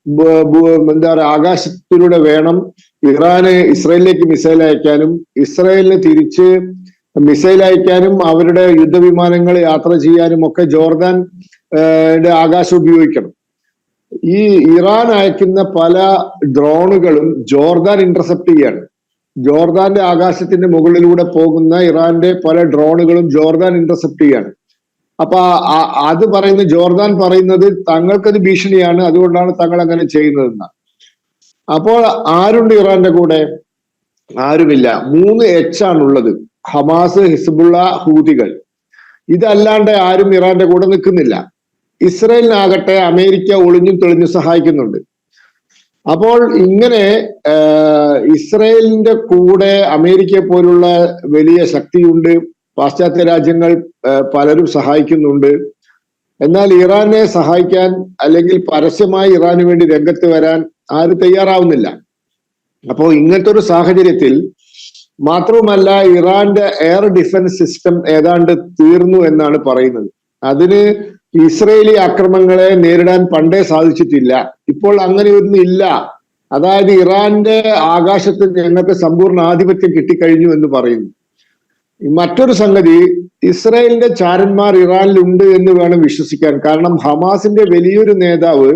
C: എന്താ പറയുക, ആകാശത്തിലൂടെ വേണം ഇറാന് ഇസ്രായേലിലേക്ക് മിസൈൽ അയക്കാനും ഇസ്രായേലിന് തിരിച്ച് മിസൈൽ അയക്കാനും അവരുടെ യുദ്ധവിമാനങ്ങൾ യാത്ര ചെയ്യാനും ഒക്കെ ജോർദാൻ ആകാശം ഉപയോഗിക്കണം. ഈ ഇറാൻ അയക്കുന്ന പല ഡ്രോണുകളും ജോർദാൻ ഇന്റർസെപ്റ്റ് ചെയ്യാണ്. ജോർദാന്റെ ആകാശത്തിന്റെ മുകളിലൂടെ പോകുന്ന ഇറാന്റെ പല ഡ്രോണുകളും ജോർദാൻ ഇന്റർസെപ്റ്റ് ചെയ്യാണ്. അപ്പൊ അത് പറയുന്ന ജോർദാൻ പറയുന്നത് തങ്ങൾക്കത് ഭീഷണിയാണ്, അതുകൊണ്ടാണ് തങ്ങൾ അങ്ങനെ ചെയ്യുന്നതെന്നാണ്. അപ്പോൾ ആരുണ്ട് ഇറാന്റെ കൂടെ? ആരുമില്ല. 3 H ആണുള്ളത്: ഹമാസ്, ഹിസ്ബുള്ള, ഹൂതികൾ. ഇതല്ലാണ്ട് ആരും ഇറാന്റെ കൂടെ നിൽക്കുന്നില്ല. ഇസ്രായേലിനാകട്ടെ അമേരിക്ക ഒളിഞ്ഞും തെളിഞ്ഞും സഹായിക്കുന്നുണ്ട്. അപ്പോൾ ഇങ്ങനെ ഇസ്രായേലിന്റെ കൂടെ അമേരിക്കയെ പോലുള്ള വലിയ ശക്തിയുണ്ട്, പാശ്ചാത്യ രാജ്യങ്ങൾ പലരും സഹായിക്കുന്നുണ്ട്. എന്നാൽ ഇറാനെ സഹായിക്കാൻ അല്ലെങ്കിൽ പരസ്യമായി ഇറാന് വേണ്ടി രംഗത്ത് വരാൻ ആരും തയ്യാറാവുന്നില്ല. അപ്പോൾ ഇങ്ങനത്തെ ഒരു സാഹചര്യത്തിൽ, മാത്രവുമല്ല, ഇറാന്റെ എയർ ഡിഫൻസ് സിസ്റ്റം ഏതാണ്ട് തീർന്നു എന്നാണ് പറയുന്നത്. അതിന് ഇസ്രയേലി ആക്രമണങ്ങളെ നേരിടാൻ പണ്ടേ സാധിച്ചിട്ടില്ല. ഇപ്പോൾ അങ്ങനെയൊന്നും ഇല്ല. അതായത് ഇറാന്റെ ആകാശത്ത് ഞങ്ങൾക്ക് സമ്പൂർണ്ണ ആധിപത്യം കിട്ടിക്കഴിഞ്ഞു എന്ന് പറയുന്നു. മറ്റൊരു സംഗതി, ഇസ്രായേലിന്റെ ചാരന്മാർ ഇറാനിലുണ്ട് എന്ന് വേണം വിശ്വസിക്കാൻ. കാരണം ഹമാസിന്റെ വലിയൊരു നേതാവ്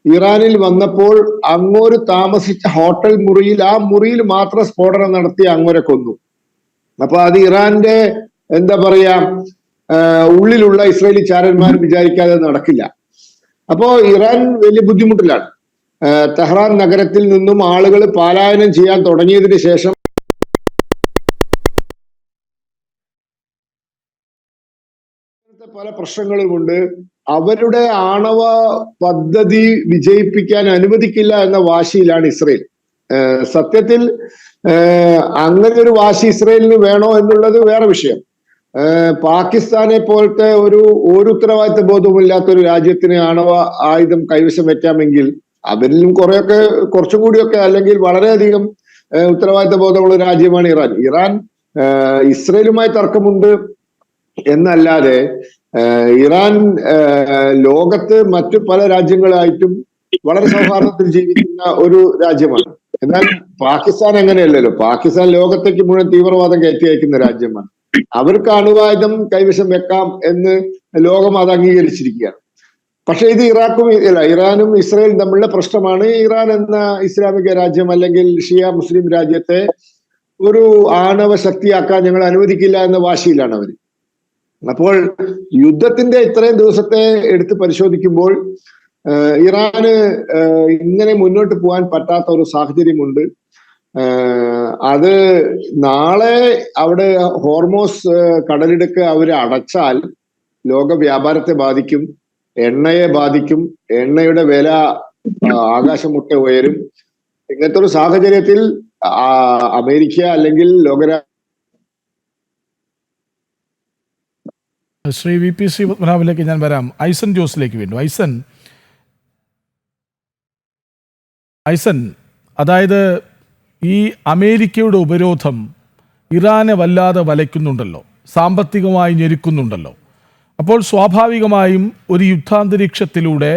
C: ഇറാനിൽ വന്നപ്പോൾ അങ്ങോട്ട് താമസിച്ച ഹോട്ടൽ മുറിയിൽ, ആ മുറിയിൽ മാത്രം സ്ഫോടനം നടത്തി അങ്ങോരെ കൊന്നു. അപ്പൊ അത് ഇറാന്റെ എന്താ പറയാ ഉള്ളിലുള്ള ഇസ്രായേലി ചാരന്മാർ വിചാരിക്കാതെ നടക്കില്ല. അപ്പോ ഇറാൻ വലിയ ബുദ്ധിമുട്ടിലാണ്. തെഹ്റാൻ നഗരത്തിൽ നിന്നും ആളുകൾ പലായനം ചെയ്യാൻ തുടങ്ങിയതിന് ശേഷം പല പ്രശ്നങ്ങളുമുണ്ട്. അവരുടെ ആണവ പദ്ധതി വിജയിപ്പിക്കാൻ അനുവദിക്കില്ല എന്ന വാശിയിലാണ് ഇസ്രയേൽ. സത്യത്തിൽ അങ്ങനെ ഒരു വാശി ഇസ്രയേലിന് വേണോ എന്നുള്ളത് വേറെ വിഷയം. പാകിസ്ഥാനെ പോലത്തെ ഒരു ഉത്തരവാദിത്ത ബോധവുമില്ലാത്ത ഒരു രാജ്യത്തിന് ആണവ ആയുധം കൈവശം വെക്കാമെങ്കിൽ അവരിലും കുറച്ചും കൂടിയൊക്കെ അല്ലെങ്കിൽ വളരെയധികം ഉത്തരവാദിത്ത ബോധമുള്ള രാജ്യമാണ് ഇറാൻ. ഇറാൻ ഇസ്രയേലുമായി തർക്കമുണ്ട് എന്നല്ലാതെ ഇറാൻ ലോകത്ത് മറ്റു പല രാജ്യങ്ങളായിട്ടും വളരെ സൗഹാർദ്ദത്തിൽ ജീവിക്കുന്ന ഒരു രാജ്യമാണ്. എന്നാൽ പാകിസ്ഥാൻ അങ്ങനെയല്ലല്ലോ. പാകിസ്ഥാൻ ലോകത്തേക്ക് മുഴുവൻ തീവ്രവാദം കയറ്റി അയക്കുന്ന രാജ്യമാണ്. അവർക്ക് അണുവായുധം കൈവശം വെക്കാം എന്ന് ലോകം അത് അംഗീകരിച്ചിരിക്കുകയാണ്. പക്ഷെ ഇത് ഇറാനും ഇസ്രായേലും തമ്മിലുള്ള പ്രശ്നമാണ്. ഇറാൻ എന്ന ഇസ്ലാമിക രാജ്യം അല്ലെങ്കിൽ ഷിയ മുസ്ലിം രാജ്യത്തെ ഒരു ആണവ ശക്തിയാക്കാൻ ഞങ്ങൾ അനുവദിക്കില്ല എന്ന വാശിയിലാണ് അവർ. അപ്പോൾ യുദ്ധത്തിന്റെ ഇത്രയും ദിവസത്തെ എടുത്ത് പരിശോധിക്കുമ്പോൾ ഇറാന് ഇങ്ങനെ മുന്നോട്ട് പോകാൻ പറ്റാത്ത ഒരു സാഹചര്യമുണ്ട്. അത് നാളെ അവിടെ ഹോർമോസ് കടലിടുക്ക് അവർ അടച്ചാൽ ലോക വ്യാപാരത്തെ ബാധിക്കും, എണ്ണയെ ബാധിക്കും, എണ്ണയുടെ വില ആകാശം മുട്ട ഉയരും. ഇങ്ങനത്തെ ഒരു സാഹചര്യത്തിൽ അമേരിക്ക അല്ലെങ്കിൽ
A: ശ്രീ വി പി ശ്രീപത്മനാഭനിലേക്ക് ഞാൻ വരാം. ഐസൻ ജോസിലേക്ക് വീണ്ടും. ഐസൻ, അതായത് ഈ അമേരിക്കയുടെ ഉപരോധം ഇറാനെ വല്ലാതെ വലയ്ക്കുന്നുണ്ടല്ലോ, സാമ്പത്തികമായി ഞെരുക്കുന്നുണ്ടല്ലോ. അപ്പോൾ സ്വാഭാവികമായും ഒരു യുദ്ധാന്തരീക്ഷത്തിലൂടെ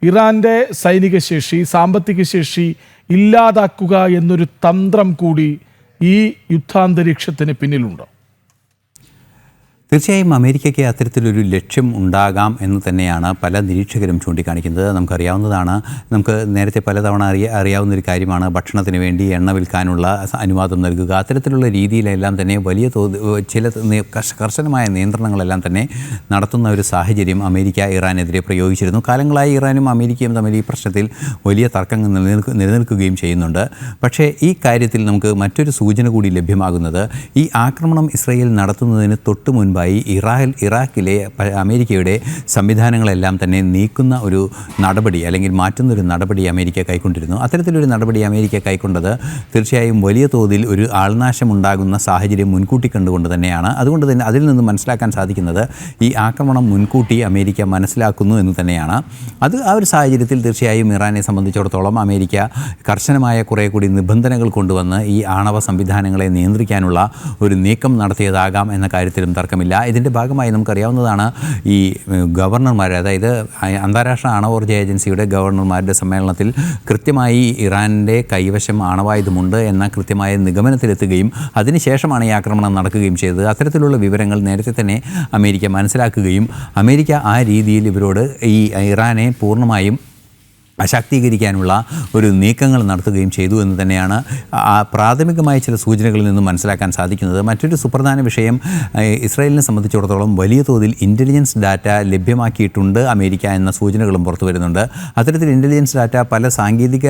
A: ഇറാൻ്റെ സൈനിക ശേഷി, സാമ്പത്തിക ശേഷി ഇല്ലാതാക്കുക എന്നൊരു തന്ത്രം കൂടി ഈ യുദ്ധാന്തരീക്ഷത്തിന് പിന്നിലുണ്ടോ?
B: തീർച്ചയായും അമേരിക്കയ്ക്ക് അത്തരത്തിലൊരു ലക്ഷ്യം ഉണ്ടാകാം എന്ന് തന്നെയാണ് പല നിരീക്ഷകരും ചൂണ്ടിക്കാണിക്കുന്നത്. നമുക്കറിയാവുന്നതാണ്, നമുക്ക് നേരത്തെ പലതവണ അറിയാവുന്ന ഒരു കാര്യമാണ് ഭക്ഷണത്തിന് വേണ്ടി എണ്ണ വിൽക്കാനുള്ള അനുവാദം നൽകുക. അത്തരത്തിലുള്ള രീതിയിലെല്ലാം തന്നെ വലിയ ചില കർശനമായ നിയന്ത്രണങ്ങളെല്ലാം തന്നെ നടത്തുന്ന ഒരു സാഹചര്യം അമേരിക്ക ഇറാനെതിരെ പ്രയോഗിച്ചിരുന്നു. കാലങ്ങളായി ഇറാനും അമേരിക്കയും തമ്മിൽ ഈ പ്രശ്നത്തിൽ വലിയ തർക്കങ്ങൾ നിലനിൽക്കുകയും ചെയ്യുന്നുണ്ട്. പക്ഷേ ഈ കാര്യത്തിൽ നമുക്ക് മറ്റൊരു സൂചന കൂടി ലഭ്യമാകുന്നത്, ഈ ആക്രമണം ഇസ്രായേൽ നടത്തുന്നതിന് തൊട്ട് മുൻപ് ഇറാഖിലെ അമേരിക്കയുടെ സംവിധാനങ്ങളെല്ലാം തന്നെ നീക്കുന്ന ഒരു നടപടി അല്ലെങ്കിൽ മാറ്റുന്നൊരു നടപടി അമേരിക്ക കൈക്കൊണ്ടിരുന്നു. അത്തരത്തിലൊരു നടപടി അമേരിക്ക കൈക്കൊണ്ടത് തീർച്ചയായും വലിയ തോതിൽ ഒരു ആൾനാശമുണ്ടാകുന്ന സാഹചര്യം മുൻകൂട്ടി കണ്ടുകൊണ്ട് തന്നെയാണ്. അതുകൊണ്ട് തന്നെ അതിൽ നിന്ന് മനസ്സിലാക്കാൻ സാധിക്കുന്നത് ഈ ആക്രമണം മുൻകൂട്ടി അമേരിക്ക മനസ്സിലാക്കുന്നു എന്ന് തന്നെയാണ്. ആ ഒരു സാഹചര്യത്തിൽ തീർച്ചയായും ഇറാനെ സംബന്ധിച്ചിടത്തോളം അമേരിക്ക കർശനമായ കുറേ കൂടി നിബന്ധനകൾ കൊണ്ടുവന്ന് ഈ ആണവ സംവിധാനങ്ങളെ നിയന്ത്രിക്കാനുള്ള ഒരു നീക്കം നടത്തിയതാകാം എന്ന കാര്യത്തിലും തർക്കമില്ല. ഇതിൻ്റെ ഭാഗമായി നമുക്കറിയാവുന്നതാണ്, ഈ ഗവർണർമാർ, അതായത് അന്താരാഷ്ട്ര ആണവോർജ്ജ ഏജൻസിയുടെ ഗവർണർമാരുടെ സമ്മേളനത്തിൽ കൃത്യമായി ഇറാൻ്റെ കൈവശം ആണവായുധമുണ്ട് എന്ന കൃത്യമായ നിഗമനത്തിലെത്തുകയും അതിനുശേഷമാണ് ഈ ആക്രമണം നടക്കുകയും ചെയ്തത്. അത്തരത്തിലുള്ള വിവരങ്ങൾ നേരത്തെ തന്നെ അമേരിക്ക മനസ്സിലാക്കുകയും അമേരിക്ക ആ രീതിയിൽ ഇവരോട് ഈ ഇറാനെ പൂർണ്ണമായും അശാക്തീകരിക്കാനുള്ള ഒരു നീക്കങ്ങൾ നടത്തുകയും ചെയ്തു എന്ന് തന്നെയാണ് പ്രാഥമികമായ ചില സൂചനകളിൽ നിന്നും മനസ്സിലാക്കാൻ സാധിക്കുന്നത്. മറ്റൊരു സുപ്രധാന വിഷയം, ഇസ്രായേലിനെ സംബന്ധിച്ചിടത്തോളം വലിയ തോതിൽ ഇൻ്റലിജൻസ് ഡാറ്റ ലഭ്യമാക്കിയിട്ടുണ്ട് അമേരിക്ക എന്ന സൂചനകളും പുറത്തു വരുന്നുണ്ട്. അത്തരത്തിൽ ഇൻ്റലിജൻസ് ഡാറ്റ പല സാങ്കേതിക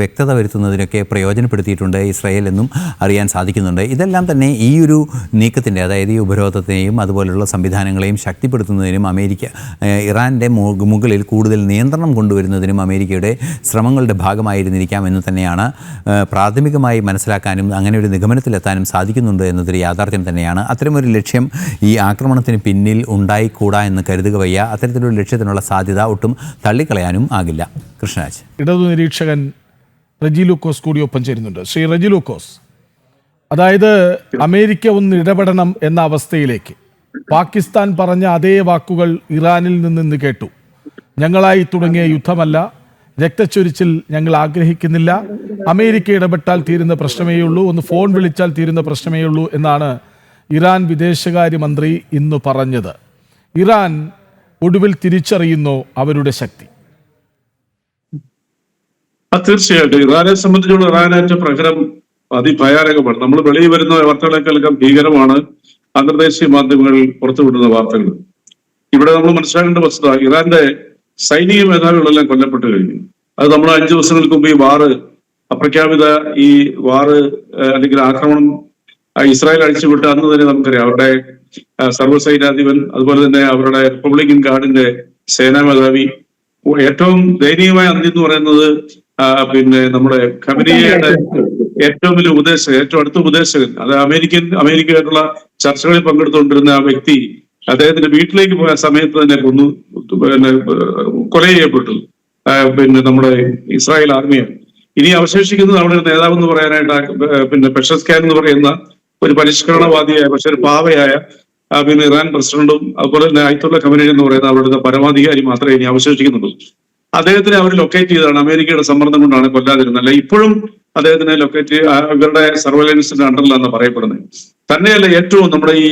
B: വ്യക്തത വരുത്തുന്നതിനൊക്കെ പ്രയോജനപ്പെടുത്തിയിട്ടുണ്ട് ഇസ്രായേൽ എന്നും അറിയാൻ സാധിക്കുന്നുണ്ട്. ഇതെല്ലാം തന്നെ ഈ ഒരു നീക്കത്തിൻ്റെ, അതായത് ഈ ഉപരോധത്തെയും അതുപോലുള്ള സംവിധാനങ്ങളെയും ശക്തിപ്പെടുത്തുന്നതിനും ഇറാൻ്റെ മുകളിൽ കൂടുതൽ നിയന്ത്രണം കൊണ്ടുവരുന്നതിനും അമേരിക്കയുടെ ശ്രമങ്ങളുടെ ഭാഗമായിരുന്നിരിക്കാം എന്ന് തന്നെയാണ് പ്രാഥമികമായി മനസ്സിലാക്കാനും അങ്ങനെ ഒരു നിഗമനത്തിലെത്താനും സാധിക്കുന്നുണ്ട് എന്നതൊരു യാഥാർത്ഥ്യം തന്നെയാണ്. അത്തരമൊരു ലക്ഷ്യം ഈ ആക്രമണത്തിന് പിന്നിൽ ഉണ്ടായിക്കൂടാ എന്ന് കരുതുക വയ്യ. അത്തരത്തിലൊരു ലക്ഷ്യത്തിനുള്ള സാധ്യത ഒട്ടും തള്ളിക്കളയാനും ആകില്ല. കൃഷ്ണരാജ്,
A: ഇടതു നിരീക്ഷകൻ റജി ലൂക്കോസ് കൂടി ഒപ്പം ചേരുന്നുണ്ട്. ശ്രീ റജി ലൂക്കോസ്, അതായത് അമേരിക്ക ഒന്ന് ഇടപെടണം എന്ന അവസ്ഥയിലേക്ക് പാകിസ്ഥാൻ പറഞ്ഞ അതേ വാക്കുകൾ ഇറാനിൽ നിന്ന് കേട്ടു. ഞങ്ങളായി തുടങ്ങിയ യുദ്ധമല്ല, രക്തച്ചൊരിച്ചിൽ ഞങ്ങൾ ആഗ്രഹിക്കുന്നില്ല, അമേരിക്ക ഇടപെട്ടാൽ തീരുന്ന പ്രശ്നമേയുള്ളൂ, ഒന്ന് ഫോൺ വിളിച്ചാൽ തീരുന്ന പ്രശ്നമേയുള്ളൂ എന്നാണ് ഇറാൻ വിദേശകാര്യമന്ത്രി ഇന്ന് പറഞ്ഞത്. ഇറാൻ ഒടുവിൽ തിരിച്ചറിയുന്നു അവരുടെ ശക്തി.
D: തീർച്ചയായിട്ടും ഇറാനെ സംബന്ധിച്ചുള്ള ഇറാനേറ്റ പ്രഹരം അതിഭയാനകമാണ്. നമ്മൾ വെളിയിൽ വരുന്ന വാർത്തകളെക്കാൾ ഭീകരമാണ് അന്തർദേശീയ മാധ്യമങ്ങളിൽ പുറത്തുവിടുന്ന വാർത്തകൾ. ഇവിടെ നമ്മൾ മനസ്സിലാക്കേണ്ട വസ്തുത, ഇറാന്റെ സൈനിക മേധാവികളെല്ലാം കൊല്ലപ്പെട്ടു കഴിഞ്ഞു. അത് നമ്മൾ 5 ദിവസങ്ങൾക്ക് മുമ്പ് ഈ വാറ് അപ്രഖ്യാപിത ഈ വാറ് അല്ലെങ്കിൽ ആക്രമണം ഇസ്രായേൽ അഴിച്ചുവിട്ട് അന്ന് തന്നെ നമുക്കറിയാം അവരുടെ സർവ്വസൈന്യാധിപൻ, അതുപോലെ തന്നെ അവരുടെ റിപ്പബ്ലിക്കൻ ഗാർഡിന്റെ സേനാ മേധാവി, ഏറ്റവും ദയനീയമായ അന്ത്യം എന്ന് പറയുന്നത് നമ്മുടെ ഖമനേയിയുടെ ഏറ്റവും വലിയ ഉപദേശകൻ, ഏറ്റവും അടുത്ത ഉപദേശകൻ, അത് അമേരിക്കയായിട്ടുള്ള ചർച്ചകളിൽ പങ്കെടുത്തുകൊണ്ടിരുന്ന ആ വ്യക്തി അദ്ദേഹത്തിന്റെ വീട്ടിലേക്ക് പോയ സമയത്ത് തന്നെ കൊല ചെയ്യപ്പെട്ടു നമ്മുടെ ഇസ്രായേൽ ആർമിയാണ്. ഇനി അവശേഷിക്കുന്നത് അവിടെ ഒരു നേതാവ് എന്ന് പറയാനായിട്ട് പെഷസ്കാൻ എന്ന് പറയുന്ന ഒരു പരിഷ്കരണവാദിയായ പക്ഷെ ഒരു പാവയായ ഇറാൻ പ്രസിഡന്റും അതുപോലെ തന്നെ ആയത്തുള്ള ഖമനേയി എന്ന് പറയുന്ന അവരുടെ പരമാധികാരി മാത്രമേ ഇനി അവശേഷിക്കുന്നുള്ളൂ. അദ്ദേഹത്തിനെ അവർ ലൊക്കേറ്റ് ചെയ്തതാണ്. അമേരിക്കയുടെ സമ്മർദ്ദം കൊണ്ടാണ് കൊല്ലാതിരുന്നല്ല. ഇപ്പോഴും അദ്ദേഹത്തിനെ ലൊക്കേറ്റ് ഇവരുടെ സർവൈലൻസിന്റെ അണ്ടറിലാണ് പറയപ്പെടുന്നത്. തന്നെയല്ല, ഏറ്റവും നമ്മുടെ ഈ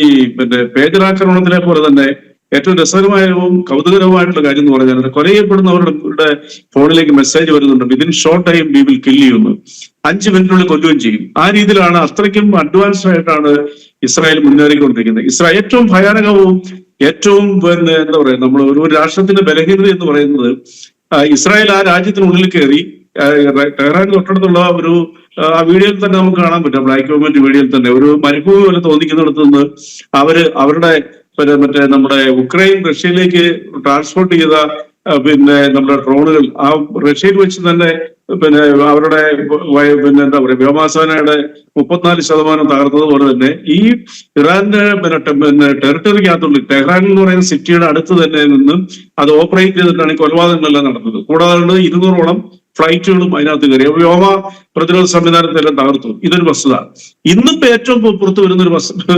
D: പേജറാക്രമണത്തിനെ പോലെ തന്നെ ഏറ്റവും രസകരമായവും കൗതുകരവുമായിട്ടുള്ള കാര്യം എന്ന് പറഞ്ഞാൽ കൊല ചെയ്യപ്പെടുന്നവരുടെ ഫോണിലേക്ക് മെസ്സേജ് വരുന്നുണ്ട്, within short time we will kill you എന്ന്. 5 മിനിറ്റിനുള്ളിൽ കൊല്ലുകയും ചെയ്യും. ആ രീതിയിലാണ്, അത്രയ്ക്കും അഡ്വാൻസ്ഡ് ആയിട്ടാണ് ഇസ്രായേൽ മുന്നേറിക്കൊണ്ടിരിക്കുന്നത്. ഇസ്രായേൽ ഏറ്റവും ഭയാനകവും ഏറ്റവും എന്താ പറയുക, നമ്മൾ ഒരു രാഷ്ട്രത്തിന്റെ ബലഹീനത എന്ന് പറയുന്നത് ഇസ്രായേൽ ആ രാജ്യത്തിനുള്ളിൽ കയറി ടെഹ്റാൻ തൊട്ടടുത്തുള്ള ഒരു ആ വീഡിയോയിൽ തന്നെ നമുക്ക് കാണാൻ പറ്റും, ബ്ലാക്ക് ഗവൺമെന്റ് വീഡിയോയിൽ തന്നെ ഒരു മരുഭൂമി പോലെ തോന്നിക്കുന്നിടത്ത് നിന്ന് അവരുടെ നമ്മുടെ ഉക്രൈൻ റഷ്യയിലേക്ക് ട്രാൻസ്പോർട്ട് ചെയ്ത നമ്മുടെ ഡ്രോണുകൾ ആ റഷ്യയിൽ വെച്ച് തന്നെ അവരുടെ എന്താ പറയുക വ്യോമസേനയുടെ 34% തകർത്തതുപോലെ തന്നെ ഈ ഇറാന്റെ ടെറിട്ടറിക്കകത്തുള്ള ടെഹ്റാൻ എന്ന് പറയുന്ന സിറ്റിയുടെ അടുത്ത് തന്നെ നിന്ന് അത് ഓപ്പറേറ്റ് ചെയ്തിട്ടാണ് ഈ കൊലപാതകങ്ങളെല്ലാം നടന്നത്. കൂടാതെ 200ഓളം ഫ്ലൈറ്റുകളും അതിനകത്ത് കയറി വ്യോമ പ്രതിരോധ സംവിധാനത്തെല്ലാം തകർത്തു. ഇതൊരു വസ്തുത. ഇന്നിപ്പോ ഏറ്റവും പുറത്തു വരുന്ന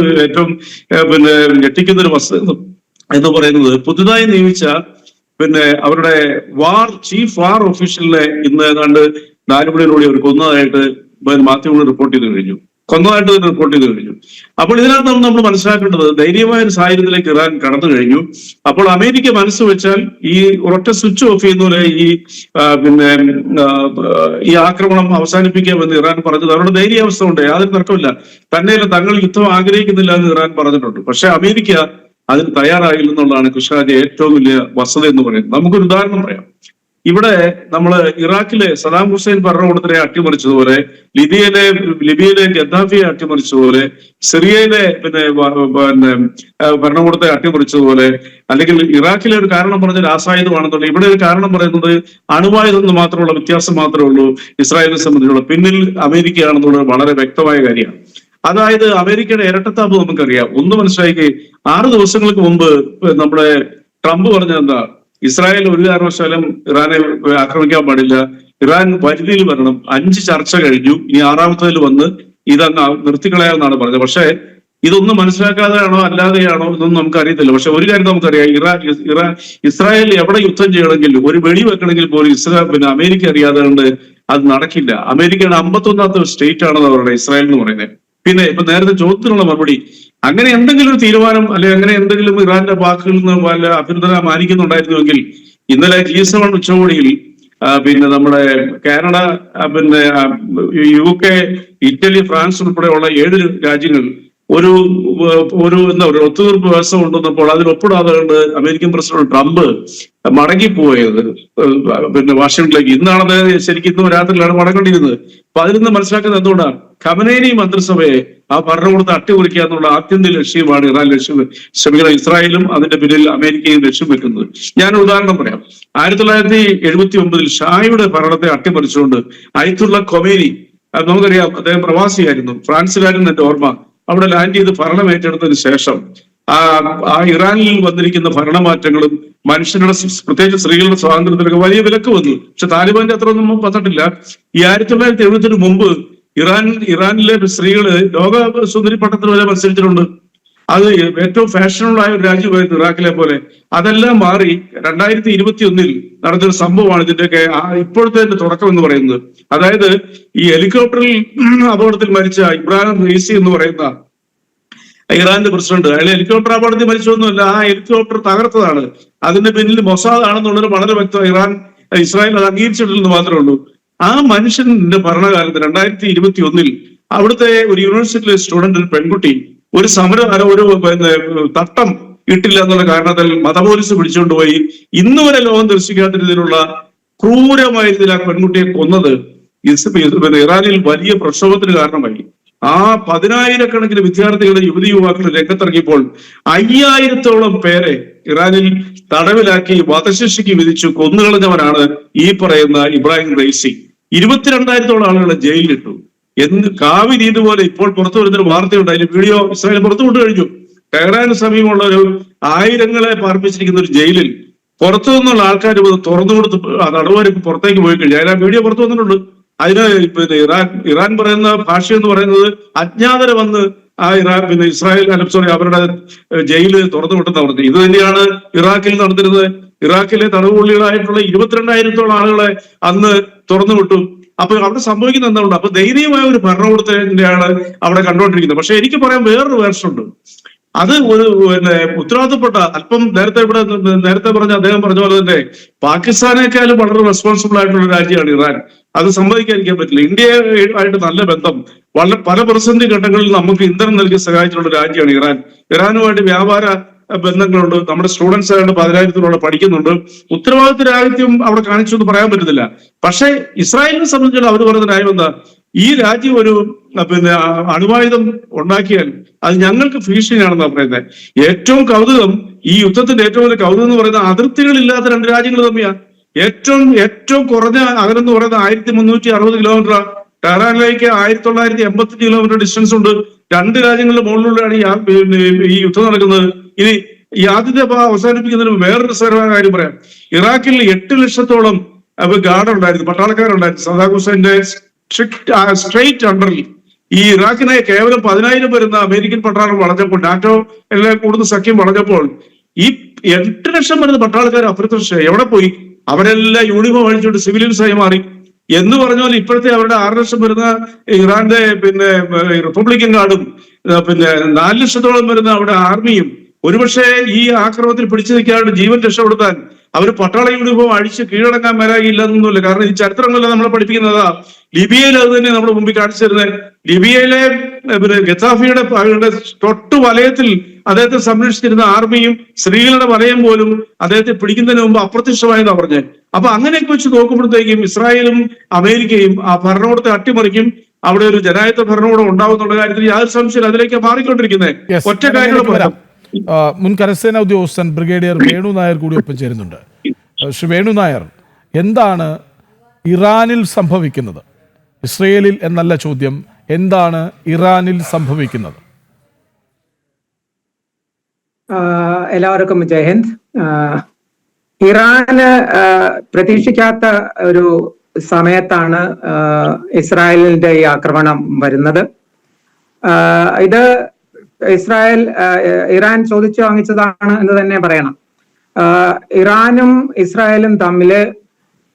D: ഒരു ഏറ്റവും ഞെട്ടിക്കുന്ന ഒരു വസ്തു എന്ന് പറയുന്നത് പുതുതായി നിയമിച്ച അവരുടെ ചീഫ് വാർ ഒഫീഷ്യലിനെ ഇന്ന് ഏതാണ്ട് 4 മണിയോടുകൂടി അവർ കൊന്നതായിട്ട് മാധ്യമങ്ങൾ റിപ്പോർട്ട് ചെയ്ത് കഴിഞ്ഞു. അപ്പോൾ ഇതിനകത്ത് നമ്മൾ മനസ്സിലാക്കേണ്ടത് ധൈര്യമായ ഒരു സാഹചര്യത്തിലേക്ക് ഇറാൻ കടന്നു കഴിഞ്ഞു. അപ്പോൾ അമേരിക്ക മനസ്സ് വെച്ചാൽ ഈ ഒരൊറ്റ സ്വിച്ച് ഓഫ് ചെയ്യുന്ന പോലെ ഈ ആക്രമണം അവസാനിപ്പിക്കാമെന്ന് ഇറാൻ പറഞ്ഞത് അവരുടെ ധൈര്യാവസ്ഥ ഉണ്ട്, യാതൊരു തർക്കമില്ല. തന്നെയല്ല, തങ്ങൾ യുദ്ധം ആഗ്രഹിക്കുന്നില്ല എന്ന് ഇറാൻ പറഞ്ഞിട്ടുണ്ട്. പക്ഷെ അമേരിക്ക അതിന് തയ്യാറായില്ലെന്നുള്ളതാണ് കൃഷ്ണാജി ഏറ്റവും വലിയ വസ്തുത എന്ന് പറയുന്നത്. നമുക്കൊരു ഉദാഹരണം പറയാം. ഇവിടെ നമ്മള് ഇറാഖിലെ സദാം ഹുസൈൻ ഭരണകൂടത്തിനെ അട്ടിമറിച്ചതുപോലെ, ലിബിയയിലെ ഗദ്ദാഫിയെ അട്ടിമറിച്ചതുപോലെ, സിറിയയിലെ ഭരണകൂടത്തെ അട്ടിമറിച്ചതുപോലെ, അല്ലെങ്കിൽ ഇറാഖിലെ ഒരു കാരണം പറഞ്ഞാൽ ആസായുധമാണെന്നുള്ളത്, ഇവിടെ ഒരു കാരണം പറയുന്നത് അണുവായുധം എന്ന് മാത്രമുള്ള വ്യത്യാസം മാത്രമേ ഉള്ളൂ ഇസ്രായേലിനെ സംബന്ധിച്ചുള്ള. പിന്നിൽ അമേരിക്കയാണെന്നുള്ളത് വളരെ വ്യക്തമായ കാര്യമാണ്. അതായത് അമേരിക്കയുടെ ഇരട്ടത്താപ്പ് നമുക്കറിയാം. ഒന്ന് മനസ്സിലാക്കി, 6 ദിവസങ്ങൾക്ക് മുമ്പ് നമ്മുടെ ട്രംപ് പറഞ്ഞത് എന്താ, ഇസ്രായേൽ ഒരു കാരണവശാലും ഇറാനെ ആക്രമിക്കാൻ പാടില്ല, ഇറാൻ പരിധിയിൽ വരണം. 5 ചർച്ച കഴിഞ്ഞു, ഇനി 6ാമത്തേതിൽ വന്ന് ഇതങ്ങ് നിർത്തിക്കളയാമെന്നാണ് പറഞ്ഞത്. പക്ഷേ ഇതൊന്നും മനസ്സിലാക്കാതെയാണോ അല്ലാതെയാണോ ഇതൊന്നും നമുക്ക് അറിയത്തില്ല. പക്ഷെ ഒരു കാര്യം നമുക്കറിയാം, ഇസ്രായേൽ എവിടെ യുദ്ധം ചെയ്യണമെങ്കിൽ ഒരു വെടി വെക്കണമെങ്കിൽ പോലും അമേരിക്ക അറിയാതെ കൊണ്ട് അത് നടക്കില്ല. അമേരിക്കയുടെ 51ാമത്തെ സ്റ്റേറ്റ് ആണെന്ന് അവരുടെ ഇസ്രായേൽ എന്ന് പറയുന്നത്. പിന്നെ ഇപ്പൊ നേരത്തെ ചോദ്യത്തിനുള്ള മറുപടി, അങ്ങനെ എന്തെങ്കിലും ഒരു തീരുമാനം അല്ലെങ്കിൽ അങ്ങനെ എന്തെങ്കിലും ഇറാന്റെ വാക്കുകളിൽ നിന്ന് വല്ല അഭ്യർത്ഥന മാനിക്കുന്നുണ്ടായിരുന്നുവെങ്കിൽ ഇന്നലെ G7 ഉച്ചകോടിയിൽ നമ്മുടെ കാനഡ, UK, ഇറ്റലി, ഫ്രാൻസ് ഉൾപ്പെടെയുള്ള 7 രാജ്യങ്ങൾ ഒരു എന്താ പറയുക ഒത്തുതീർപ്പ് വ്യവസ്ഥ കൊണ്ടുവന്നപ്പോൾ അതിൽ ഒപ്പിടാതെ കൊണ്ട് അമേരിക്കൻ പ്രസിഡന്റ് ട്രംപ് മടങ്ങിപ്പോയത് വാഷിംഗ്ടണിലേക്ക്. ഇന്നാണത് ശരിക്കും ഇന്ന് രാത്രിയിലാണ് മടങ്ങേണ്ടിയിരുന്നത്. അപ്പൊ അതിൽ നിന്ന് മനസ്സിലാക്കുന്നത് എന്തുകൊണ്ടാണ്, ഖമനേയി മന്ത്രിസഭയെ ആ ഭരണകൂടത്തെ അട്ടിമറിക്കുക എന്നുള്ള ആത്യന്തിക ലക്ഷ്യമാണ് ഇറാൻ ഇസ്രായേലും അതിന്റെ പിന്നിൽ അമേരിക്കയും ലക്ഷ്യം വെക്കുന്നത്. ഞാനൊരു ഉദാഹരണം പറയാം. 1979 ഷായുടെ ഭരണത്തെ അട്ടിമറിച്ചുകൊണ്ട് അയത്തുള്ള ഖൊമേനി, നമുക്കറിയാം അദ്ദേഹം പ്രവാസിയായിരുന്നു, ഫ്രാൻസുകാരൻ എന്റെ ഓർമ്മ, അവിടെ ലാൻഡ് ചെയ്ത് ഭരണം ഏറ്റെടുത്തതിന് ശേഷം ആ ഇറാനിൽ വന്നിരിക്കുന്ന ഭരണമാറ്റങ്ങളും മനുഷ്യരുടെ പ്രത്യേകിച്ച് സ്ത്രീകളുടെ സ്വാതന്ത്ര്യത്തിലൊക്കെ വലിയ വിലക്ക് വന്നു. പക്ഷെ താലിബാന്റെ അത്ര ഒന്നും വന്നിട്ടില്ല. ഈ 1970 മുമ്പ് ഇറാനിലെ സ്ത്രീകള് ലോക സുന്ദരി പട്ടത്തിന് വരെ മത്സരിച്ചിട്ടുണ്ട്. അത് ഏറ്റവും ഫാഷനബിൾ ആയ ഒരു രാജ്യമായിരുന്നു ഇറാഖിലെ പോലെ. അതെല്ലാം മാറി 2021 നടന്നൊരു സംഭവമാണ് ഇതിന്റെയൊക്കെ ഇപ്പോഴത്തെ തുടക്കം എന്ന് പറയുന്നത്. അതായത് ഈ ഹെലികോപ്റ്ററിൽ അപകടത്തിൽ മരിച്ച ഇബ്രാഹിം റൈസി എന്ന് പറയുന്ന ഇറാന്റെ പ്രസിഡന്റ്, അയാൾ ഹെലികോപ്റ്റർ അപകടത്തിൽ മരിച്ചൊന്നുമല്ല, ആ ഹെലികോപ്റ്റർ തകർത്തതാണ്. അതിന്റെ പിന്നിൽ മൊസാദ് ആണെന്നുള്ളത് വളരെ വ്യക്തം. ഇസ്രായേൽ അത് അംഗീകരിച്ചിട്ടില്ലെന്ന് മാത്രമേ ഉള്ളൂ. ആ മനുഷ്യന്റെ ഭരണകാലത്ത് 2021 അവിടുത്തെ ഒരു യൂണിവേഴ്സിറ്റിയിലെ സ്റ്റുഡന്റ്, ഒരു പെൺകുട്ടി, ഒരു തട്ടം ഇട്ടില്ല എന്നുള്ള കാരണത്താൽ മതപോലീസ് പിടിച്ചുകൊണ്ടുപോയി ഇന്ന് വരെ ലോകം ദർശിക്കാത്ത രീതിയിലുള്ള ക്രൂരമായ രീതിയിൽ ആ പെൺകുട്ടിയെ കൊന്നത് ഇറാനിൽ വലിയ പ്രക്ഷോഭത്തിന് കാരണമായി. ആ 10,000-കണക്കിന് വിദ്യാർത്ഥികളുടെ യുവതി യുവാക്കൾ രംഗത്തിറങ്ങിയപ്പോൾ 5,000-ഓളം പേരെ ഇറാനിൽ തടവിലാക്കി വധശിക്ഷയ്ക്ക് വിധിച്ചു കൊന്നുകളഞ്ഞവനാണ് ഈ പറയുന്ന ഇബ്രാഹിം റൈസി. 22,000-ഓളം ആളുകളെ ജയിലിലിട്ടു. കാവി രീതി പോലെ ഇപ്പോൾ പുറത്തു വരുന്നൊരു വാർത്തയുണ്ട്. അതിന് വീഡിയോ ഇസ്രായേൽ പുറത്തു വിട്ടു കഴിഞ്ഞു. ടെഹ്റാന് സമീപമുള്ള ഒരു 1000-ങ്ങളെ പാർപ്പിച്ചിരിക്കുന്ന ഒരു ജയിലിൽ പുറത്തു നിന്നുള്ള ആൾക്കാർ തുറന്നു കൊടുത്ത് തടവുകാർക്ക് പുറത്തേക്ക് പോയി കഴിഞ്ഞു. അതിന് ആ വീഡിയോ പുറത്തു വന്നിട്ടുണ്ട്. അതിന് ഇറാൻ പറയുന്ന ഭാഷ എന്ന് പറയുന്നത് അജ്ഞാതര വന്ന് ആ ഇസ്രായേൽ അവരുടെ ജയില് തുറന്നു വിട്ടെന്ന് പറഞ്ഞു. ഇത് തന്നെയാണ് ഇറാഖിൽ നടന്നിരുന്നത്. ഇറാഖിലെ തടവുപുള്ളികളായിട്ടുള്ള 22,000-ഓളം ആളുകളെ അന്ന് തുറന്നു വിട്ടു. അപ്പൊ അവിടെ സംഭവിക്കുന്ന എന്തുകൊണ്ട്? അപ്പൊ ദയനീയമായ ഒരു ഭരണകൂടത്തിന്റെയാണ് അവിടെ കണ്ടുകൊണ്ടിരിക്കുന്നത്. പക്ഷെ എനിക്ക് പറയാൻ വേറൊരു വേർഷനുണ്ട്. അത് ഒരു ഉത്തരവാദിത്തപ്പെട്ട അല്പം നേരത്തെ പറഞ്ഞ അദ്ദേഹം പറഞ്ഞ പോലെ തന്നെ പാകിസ്ഥാനേക്കാളും വളരെ റെസ്പോൺസിബിൾ ആയിട്ടുള്ള രാജ്യമാണ് ഇറാൻ. അത് സമ്മതിക്കാതിരിക്കാൻ പറ്റില്ല. ഇന്ത്യയായിട്ട് നല്ല ബന്ധം, വളരെ പല പ്രതിസന്ധി ഘട്ടങ്ങളിൽ നമുക്ക് ഇന്ധനം നൽകി സഹായിച്ചിട്ടുള്ള രാജ്യമാണ് ഇറാൻ. ഇറാനുമായിട്ട് വ്യാപാര ബന്ധങ്ങളുണ്ട്. നമ്മുടെ സ്റ്റുഡൻസ് ആയിട്ട് 10,000-ഓളം പഠിക്കുന്നുണ്ട്. ഉത്തരവാദിത്വ രാഹിത്യം അവിടെ കാണിച്ചു എന്ന് പറയാൻ പറ്റത്തില്ല. പക്ഷേ ഇസ്രായേലിനെ സംബന്ധിച്ചിടത്തോളം അവർ പറയുന്ന ന്യായം എന്താ? ഈ രാജ്യം ഒരു അണുവായുധം ഉണ്ടാക്കിയാൽ അത് ഞങ്ങൾക്ക് ഭീഷണിയാണെന്നാണ് പറയുന്നത്. ഏറ്റവും കൗതുകം, ഈ യുദ്ധത്തിന്റെ ഏറ്റവും വലിയ കൗതുകം എന്ന് പറയുന്നത് അതിർത്തികളില്ലാത്ത രണ്ട് രാജ്യങ്ങൾ തമ്മിലാണ്. ഏറ്റവും കുറഞ്ഞ അകലെന്ന് പറയുന്നത് 1,360 കിലോമീറ്റർ. ടെഹ്റാനിലേക്ക് 1,985 കിലോമീറ്റർ ഡിസ്റ്റൻസ് ഉണ്ട്. രണ്ട് രാജ്യങ്ങളുടെ മുകളിലൂടെയാണ് ഈ യുദ്ധം നടക്കുന്നത്. ഇനി ഈ ആദ്യത്തെ അവസാനിപ്പിക്കുന്നതിന് വേറൊരു രസകരമായ കാര്യം പറയാം. ഇറാഖിൽ 8 ലക്ഷത്തോളം ഗാർഡ് ഉണ്ടായിരുന്നു, പട്ടാളക്കാരുണ്ടായിരുന്നു. സദാം ഹുസൈന്റെ സ്ട്രെയിറ്റ് അണ്ടറിൽ ഈ ഇറാഖിനെ കേവലം 10,000 വരുന്ന അമേരിക്കൻ പട്ടാളം വളഞ്ഞപ്പോൾ, നാറ്റോ എല്ലാം കൂടുതൽ സഖ്യം വളഞ്ഞപ്പോൾ ഈ 8 ലക്ഷം വരുന്ന പട്ടാളക്കാർ അപ്രത്യക്ഷമായി. എവിടെ പോയി? അവരെല്ലാം യൂണിഫോം അഴിച്ചുകൊണ്ട് സിവിലിയൻസായി മാറി. എന്ന് പറഞ്ഞാൽ ഇപ്പോഴത്തെ അവരുടെ 6 ലക്ഷം വരുന്ന ഇറാന്റെ റിപ്പബ്ലിക്കൻ ഗാർഡും 4 ലക്ഷത്തോളം വരുന്ന അവിടെ ആർമിയും ഒരുപക്ഷെ ഈ ആക്രമണത്തിൽ പിടിച്ചു നിൽക്കാണ്ട് ജീവൻ രക്ഷപ്പെടുത്താൻ അവർ പട്ടാള യൂണിഫോം അഴിച്ച് കീഴടങ്ങാൻ മേലാകില്ല എന്നൊന്നുമില്ല. കാരണം ഈ ചരിത്രങ്ങളെല്ലാം നമ്മളെ പഠിപ്പിക്കുന്നതാ. ലിബിയയിൽ അത് തന്നെ നമ്മുടെ മുമ്പിൽ കാണിച്ചു തരുന്നത്. ലിബിയയിലെ ഗദ്ദാഫിയുടെ തൊട്ടു വലയത്തിൽ അദ്ദേഹത്തെ സംരക്ഷിച്ചിരുന്ന ആർമിയും സ്ത്രീകളുടെ വലയം പോലും അദ്ദേഹത്തെ പിടിക്കുന്നതിന് മുമ്പ് അപ്രത്യക്ഷമായെന്നാണ് പറഞ്ഞത്. അപ്പൊ അങ്ങനെയൊക്കെ വെച്ച് നോക്കുമ്പോഴത്തേക്കും ഇസ്രായേലും അമേരിക്കയും ആ ഭരണകൂടത്തെ അട്ടിമറിക്കും. അവിടെ ഒരു ജനാധിപത്യ ഭരണകൂടം ഉണ്ടാവും എന്നുള്ള കാര്യത്തിൽ യാതൊരു സംശയം അതിലേക്ക് മാറിക്കൊണ്ടിരിക്കുന്നത്. ഒറ്റ കാര്യം പറയാം.
A: മുൻ കരസേനാ ഉദ്യോഗസ്ഥൻ ബ്രിഗേഡിയർ വേണു നായർ കൂടി ഒപ്പം ചേരുന്നുണ്ട്. ശ്രീ വേണു നായർ, എന്താണ് ഇറാനിൽ സംഭവിക്കുന്നത്? ഇസ്രയേലിൽ എന്നല്ല ചോദ്യം, എന്താണ് ഇറാനിൽ സംഭവിക്കുന്നത്?
E: എല്ലാവർക്കും ജയ് ഹിന്ദ്. ഇറാന് പ്രതീക്ഷിക്കാത്ത ഒരു സമയത്താണ് ഇസ്രായേലിന്റെ ഈ ആക്രമണം വരുന്നത്. ഇത് ഇറാൻ ചോദിച്ചു വാങ്ങിച്ചതാണ് എന്ന് തന്നെ പറയണം. ഇറാനും ഇസ്രായേലും തമ്മില്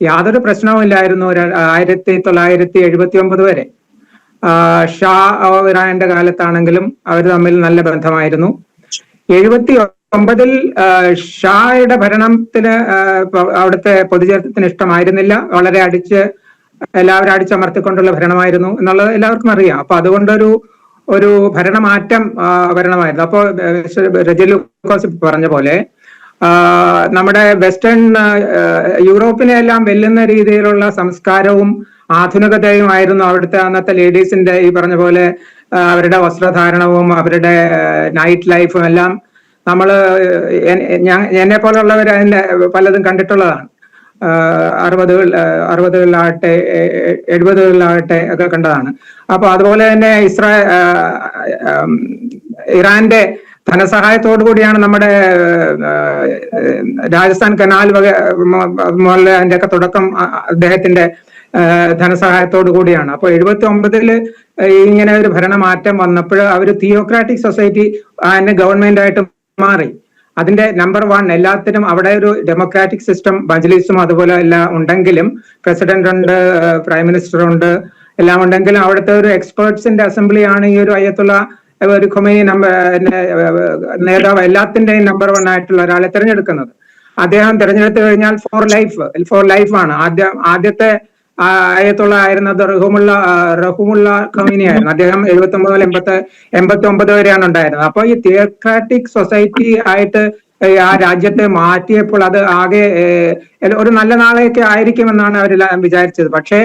E: യാതൊരു പ്രശ്നവുമില്ലായിരുന്നു 1979 വരെ. ഷാ ഇറാന്റെ കാലത്താണെങ്കിലും അവർ തമ്മിൽ നല്ല ബന്ധമായിരുന്നു. 79 ഷായുടെ ഭരണത്തിന് അവിടുത്തെ പൊതുജനത്തിന് ഇഷ്ടമായിരുന്നില്ല. വളരെ എല്ലാവരും അടിച്ചമർത്തിക്കൊണ്ടുള്ള ഭരണമായിരുന്നു എന്നുള്ളത് എല്ലാവർക്കും അറിയാം. അപ്പൊ അതുകൊണ്ടൊരു ഭരണമാറ്റം വരണമായിരുന്നു. അപ്പോൾ റജൽ ലൂക്കോസ് പറഞ്ഞ പോലെ നമ്മുടെ വെസ്റ്റേൺ യൂറോപ്പിനെ എല്ലാം വെല്ലുന്ന രീതിയിലുള്ള സംസ്കാരവും ആധുനികതയുമായിരുന്നു അവിടുത്തെ അന്നത്തെ ലേഡീസിന്റെ ഈ പറഞ്ഞ പോലെ അവരുടെ വസ്ത്രധാരണവും അവരുടെ നൈറ്റ് ലൈഫും എല്ലാം എന്നെ പോലുള്ളവർ അതിന്റെ പലതും കണ്ടിട്ടുള്ളതാണ്. 60-കളിലാകട്ടെ 70-കളിലാകട്ടെ ഒക്കെ കണ്ടതാണ്. അപ്പൊ അതുപോലെ തന്നെ ഇറാന്റെ ധനസഹായത്തോടു കൂടിയാണ് നമ്മുടെ രാജസ്ഥാൻ കനാൽ അതിന്റെ ഒക്കെ തുടക്കം അദ്ദേഹത്തിന്റെ ധനസഹായത്തോടു കൂടിയാണ്. അപ്പൊ 79-ല് ഇങ്ങനെ ഒരു ഭരണമാറ്റം വന്നപ്പോൾ അവർ തിയോക്രാറ്റിക് സൊസൈറ്റി ഗവൺമെന്റ് ആയിട്ട് മാറി. അതിന്റെ നമ്പർ 1 എല്ലാത്തിനും അവിടെ ഒരു ഡെമോക്രാറ്റിക് സിസ്റ്റം, മജ്ലിസും അതുപോലെ എല്ലാം ഉണ്ടെങ്കിലും, പ്രസിഡന്റ് ഉണ്ട്, പ്രൈം മിനിസ്റ്റർ ഉണ്ട്, എല്ലാം ഉണ്ടെങ്കിലും അവിടുത്തെ ഒരു എക്സ്പേർട്സിന്റെ അസംബ്ലിയാണ് ഈ ഒരു അയത്തുള്ള ഒരു ഖൊമൈനി നേതാവ് എല്ലാത്തിന്റെയും നമ്പർ 1 ആയിട്ടുള്ള ഒരാളെ തിരഞ്ഞെടുക്കുന്നത്. അദ്ദേഹം തിരഞ്ഞെടുത്തു കഴിഞ്ഞാൽ ഫോർ ലൈഫ് ആണ്. ആദ്യത്തെ അയത്തുള്ള ആയിരുന്നത് റഹൂമുള്ള ഖൊമൈനി ആയിരുന്നു. അദ്ദേഹം 79 മുതൽ 89 വരെയാണ് ഉണ്ടായിരുന്നത്. അപ്പൊ ഈ തിയോക്രാറ്റിക് സൊസൈറ്റി ആയിട്ട് ആ രാജ്യത്തെ മാറ്റിയപ്പോൾ അത് ആകെ ഒരു നല്ല നാളെയൊക്കെ ആയിരിക്കുമെന്നാണ് അവരെല്ലാം വിചാരിച്ചത്. പക്ഷേ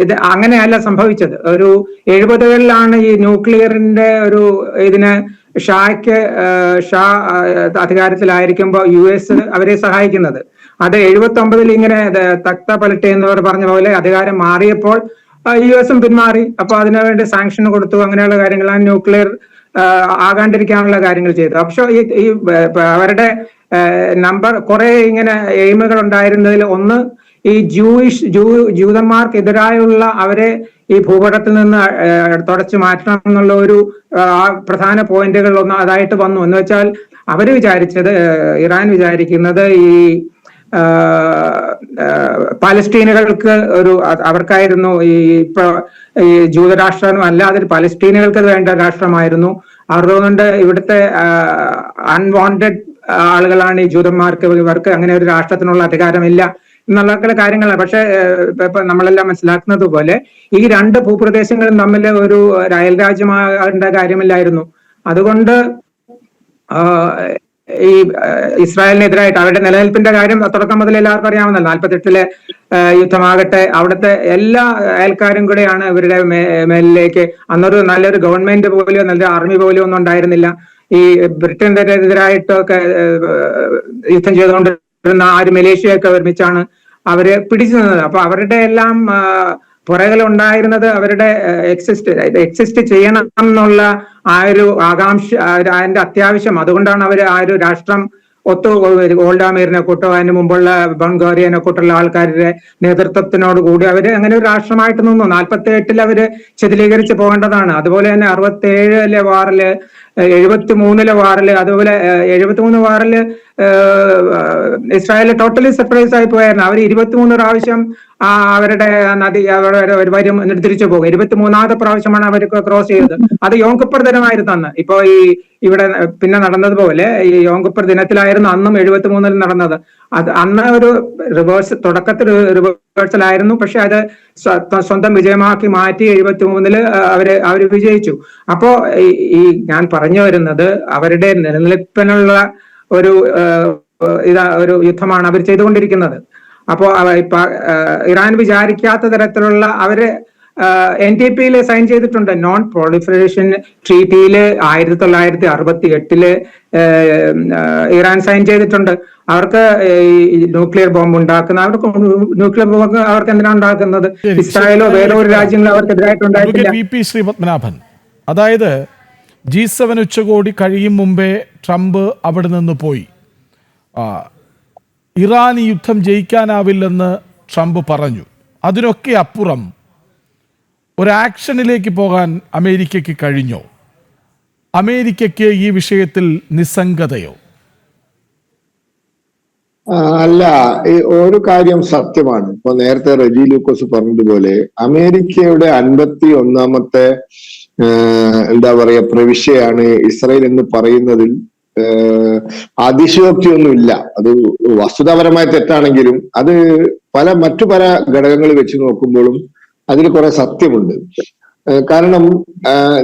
E: ഇത് അങ്ങനെയല്ല സംഭവിച്ചത്. ഒരു 70-കളിലാണ് ഈ ന്യൂക്ലിയറിന്റെ ഒരു ഇതിന് ഷാ അധികാരത്തിലായിരിക്കുമ്പോൾ US അവരെ സഹായിക്കുന്നത്. അത് 79-ൽ ഇങ്ങനെ തക്ത പലട്ടെ എന്നവർ പറഞ്ഞ പോലെ അധികാരം മാറിയപ്പോൾ US പിന്മാറി. അപ്പൊ അതിനുവേണ്ടി സാങ്ഷൻ കൊടുത്തു. അങ്ങനെയുള്ള കാര്യങ്ങളാണ് ന്യൂക്ലിയർ ആകാണ്ടിരിക്കാനുള്ള കാര്യങ്ങൾ ചെയ്തു. പക്ഷെ ഈ അവരുടെ നമ്പർ കുറെ ഇങ്ങനെ എയിമുകൾ ഉണ്ടായിരുന്നതിൽ ഒന്ന് ഈ ജൂതന്മാർക്കെതിരായുള്ള അവരെ ഈ ഭൂപടത്തിൽ നിന്ന് തുടച്ചു മാറ്റണം എന്നുള്ള ഒരു പ്രധാന പോയിന്റുകൾ ഒന്ന് അതായിട്ട് വന്നു. എന്ന് വെച്ചാൽ അവര് വിചാരിച്ചത്, ഇറാൻ വിചാരിക്കുന്നത് ഈ പാലസ്തീനുകൾക്ക് അവർക്കായിരുന്നു ഈ ജൂതരാഷ്ട്രം അല്ലാതെ പലസ്തീനുകൾക്ക് വേണ്ട രാഷ്ട്രമായിരുന്നു. അതുകൊണ്ട് ഇവിടുത്തെ അൺവാണ്ടഡ് ആളുകളാണ് ഈ ജൂതന്മാർക്ക്, ഇവർക്ക് അങ്ങനെ ഒരു രാഷ്ട്രത്തിനുള്ള അധികാരമില്ല എന്നുള്ള കാര്യങ്ങളാണ്. പക്ഷെ ഇപ്പൊ നമ്മളെല്ലാം മനസ്സിലാക്കുന്നത് പോലെ ഈ രണ്ട് ഭൂപ്രദേശങ്ങളും തമ്മിൽ ഒരു അയൽ രാജ്യമാകേണ്ട കാര്യമില്ലായിരുന്നു. അതുകൊണ്ട് ഈ ഇസ്രായേലിനെതിരായിട്ട് അവരുടെ നിലനിൽപ്പിന്റെ കാര്യം തുടക്കം മുതൽ എല്ലാവർക്കും അറിയാവുന്നല്ലോ. 48-ലെ യുദ്ധമാകട്ടെ, അവിടുത്തെ എല്ലാ അയൽക്കാരും കൂടെയാണ് ഇവരുടെ മേലിലേക്ക്. അന്നൊരു നല്ലൊരു ഗവൺമെന്റ് പോലെയോ നല്ലൊരു ആർമി പോലെയോ ഒന്നും ഉണ്ടായിരുന്നില്ല. ഈ ബ്രിട്ടനെതിരായിട്ടൊക്കെ യുദ്ധം ചെയ്തുകൊണ്ടിരുന്ന ആ ഒരു മലേഷ്യയൊക്കെ ഒരുമിച്ചാണ് അവര് പിടിച്ചു നിന്നത്. അപ്പൊ അവരുടെ എല്ലാം പുറകിലുണ്ടായിരുന്നത് അവരുടെ എക്സിസ്റ്റ് ചെയ്യണം എന്നുള്ള ആ ഒരു ആകാംക്ഷ, അതിന്റെ അത്യാവശ്യം. അതുകൊണ്ടാണ് അവർ ആ ഒരു രാഷ്ട്രം ഓൾഡാമീറിനെ കൂട്ടോ അതിന് മുമ്പുള്ള ബംഗാറിയനെ കൂട്ടുള്ള ആൾക്കാരുടെ നേതൃത്വത്തിനോട് കൂടി അവര് അങ്ങനെ ഒരു രാഷ്ട്രമായിട്ട് നിന്നു. 48-ൽ അവര് ശിഥിലീകരിച്ച് പോകേണ്ടതാണ്. അതുപോലെ തന്നെ 67-ലെ വാറില്, 73-ലെ വാറില്, അതുപോലെ 73 വാറില് ഇസ്രായേൽ ടോട്ടലി സർപ്രൈസ് ആയി പോയായിരുന്നു. അവർ 23 പ്രാവശ്യം അവരുടെ നദി വരും എന്നിട്ട് തിരിച്ചു പോകും. 23ാമത്തെ പ്രാവശ്യമാണ് അവർ ക്രോസ് ചെയ്തത്. അത് യോം കിപ്പർ ദിനമായിരുന്നു അന്ന്. ഇപ്പൊ ഇവിടെ പിന്നെ നടന്നതുപോലെ ഈ യോം കിപ്പർ ദിനത്തിലായിരുന്നു അന്നും 73-ൽ നടന്നത്. അത് അന്ന് ഒരു തുടക്കത്തിൽ റിവേഴ്സലായിരുന്നു. പക്ഷെ അത് സ്വന്തം വിജയമാക്കി മാറ്റി 73-ല് അവര് വിജയിച്ചു. അപ്പോ ഈ ഞാൻ പറഞ്ഞു വരുന്നത് അവരുടെ നിലനിൽപ്പിനുള്ള ഒരു യുദ്ധമാണ് അവർ ചെയ്തുകൊണ്ടിരിക്കുന്നത്. അപ്പോ ഇറാൻ വിചാരിക്കാത്ത തരത്തിലുള്ള അവര് NPT സൈൻ ചെയ്തിട്ടുണ്ട്. നോൺ പ്രൊളിഫറേഷൻ ട്രീറ്റിയില് 1968-ല് ഇറാൻ സൈൻ ചെയ്തിട്ടുണ്ട്. അവർക്ക് ന്യൂക്ലിയർ ബോംബ് ഉണ്ടാക്കുന്ന, ന്യൂക്ലിയർ ബോംബ് അവർക്ക് എന്തിനാണ് ഉണ്ടാക്കുന്നത്? ഇസ്രായേലോ വേറെ ഒരു രാജ്യങ്ങളോ അവർക്കെതിരായിട്ടുണ്ടായിട്ടില്ല.
A: VP ശ്രീ പത്മനാഭൻ, അതായത് G7 ഉച്ചകോടി കഴിയും മുമ്പേ ട്രംപ് അവിടെ നിന്ന് പോയി. ഇറാൻ ഈ യുദ്ധം ജയിക്കാനാവില്ലെന്ന് ട്രംപ് പറഞ്ഞു. അതിനൊക്കെ അപ്പുറം ഒരു ആക്ഷനിലേക്ക് പോകാൻ അമേരിക്കയ്ക്ക് കഴിഞ്ഞോ? അമേരിക്കയ്ക്ക് ഈ വിഷയത്തിൽ നിസ്സംഗതയോ?
C: അല്ല, ഒരു കാര്യം സത്യമാണ്. ഇപ്പൊ നേരത്തെ റെജി ലൂക്കോസ് പറഞ്ഞതുപോലെ അമേരിക്കയുടെ 51ാമത്തെ എന്താ പറയാ പ്രവിശ്യയാണ് ഇസ്രായേൽ എന്ന് പറയുന്നതിൽ അതിശയോക്തിയൊന്നുമില്ല. അത് വസ്തുതാപരമായ തെറ്റാണെങ്കിലും അത് മറ്റു പല ഘടകങ്ങൾ വെച്ച് നോക്കുമ്പോഴും അതിൽ കുറെ സത്യമുണ്ട്. കാരണം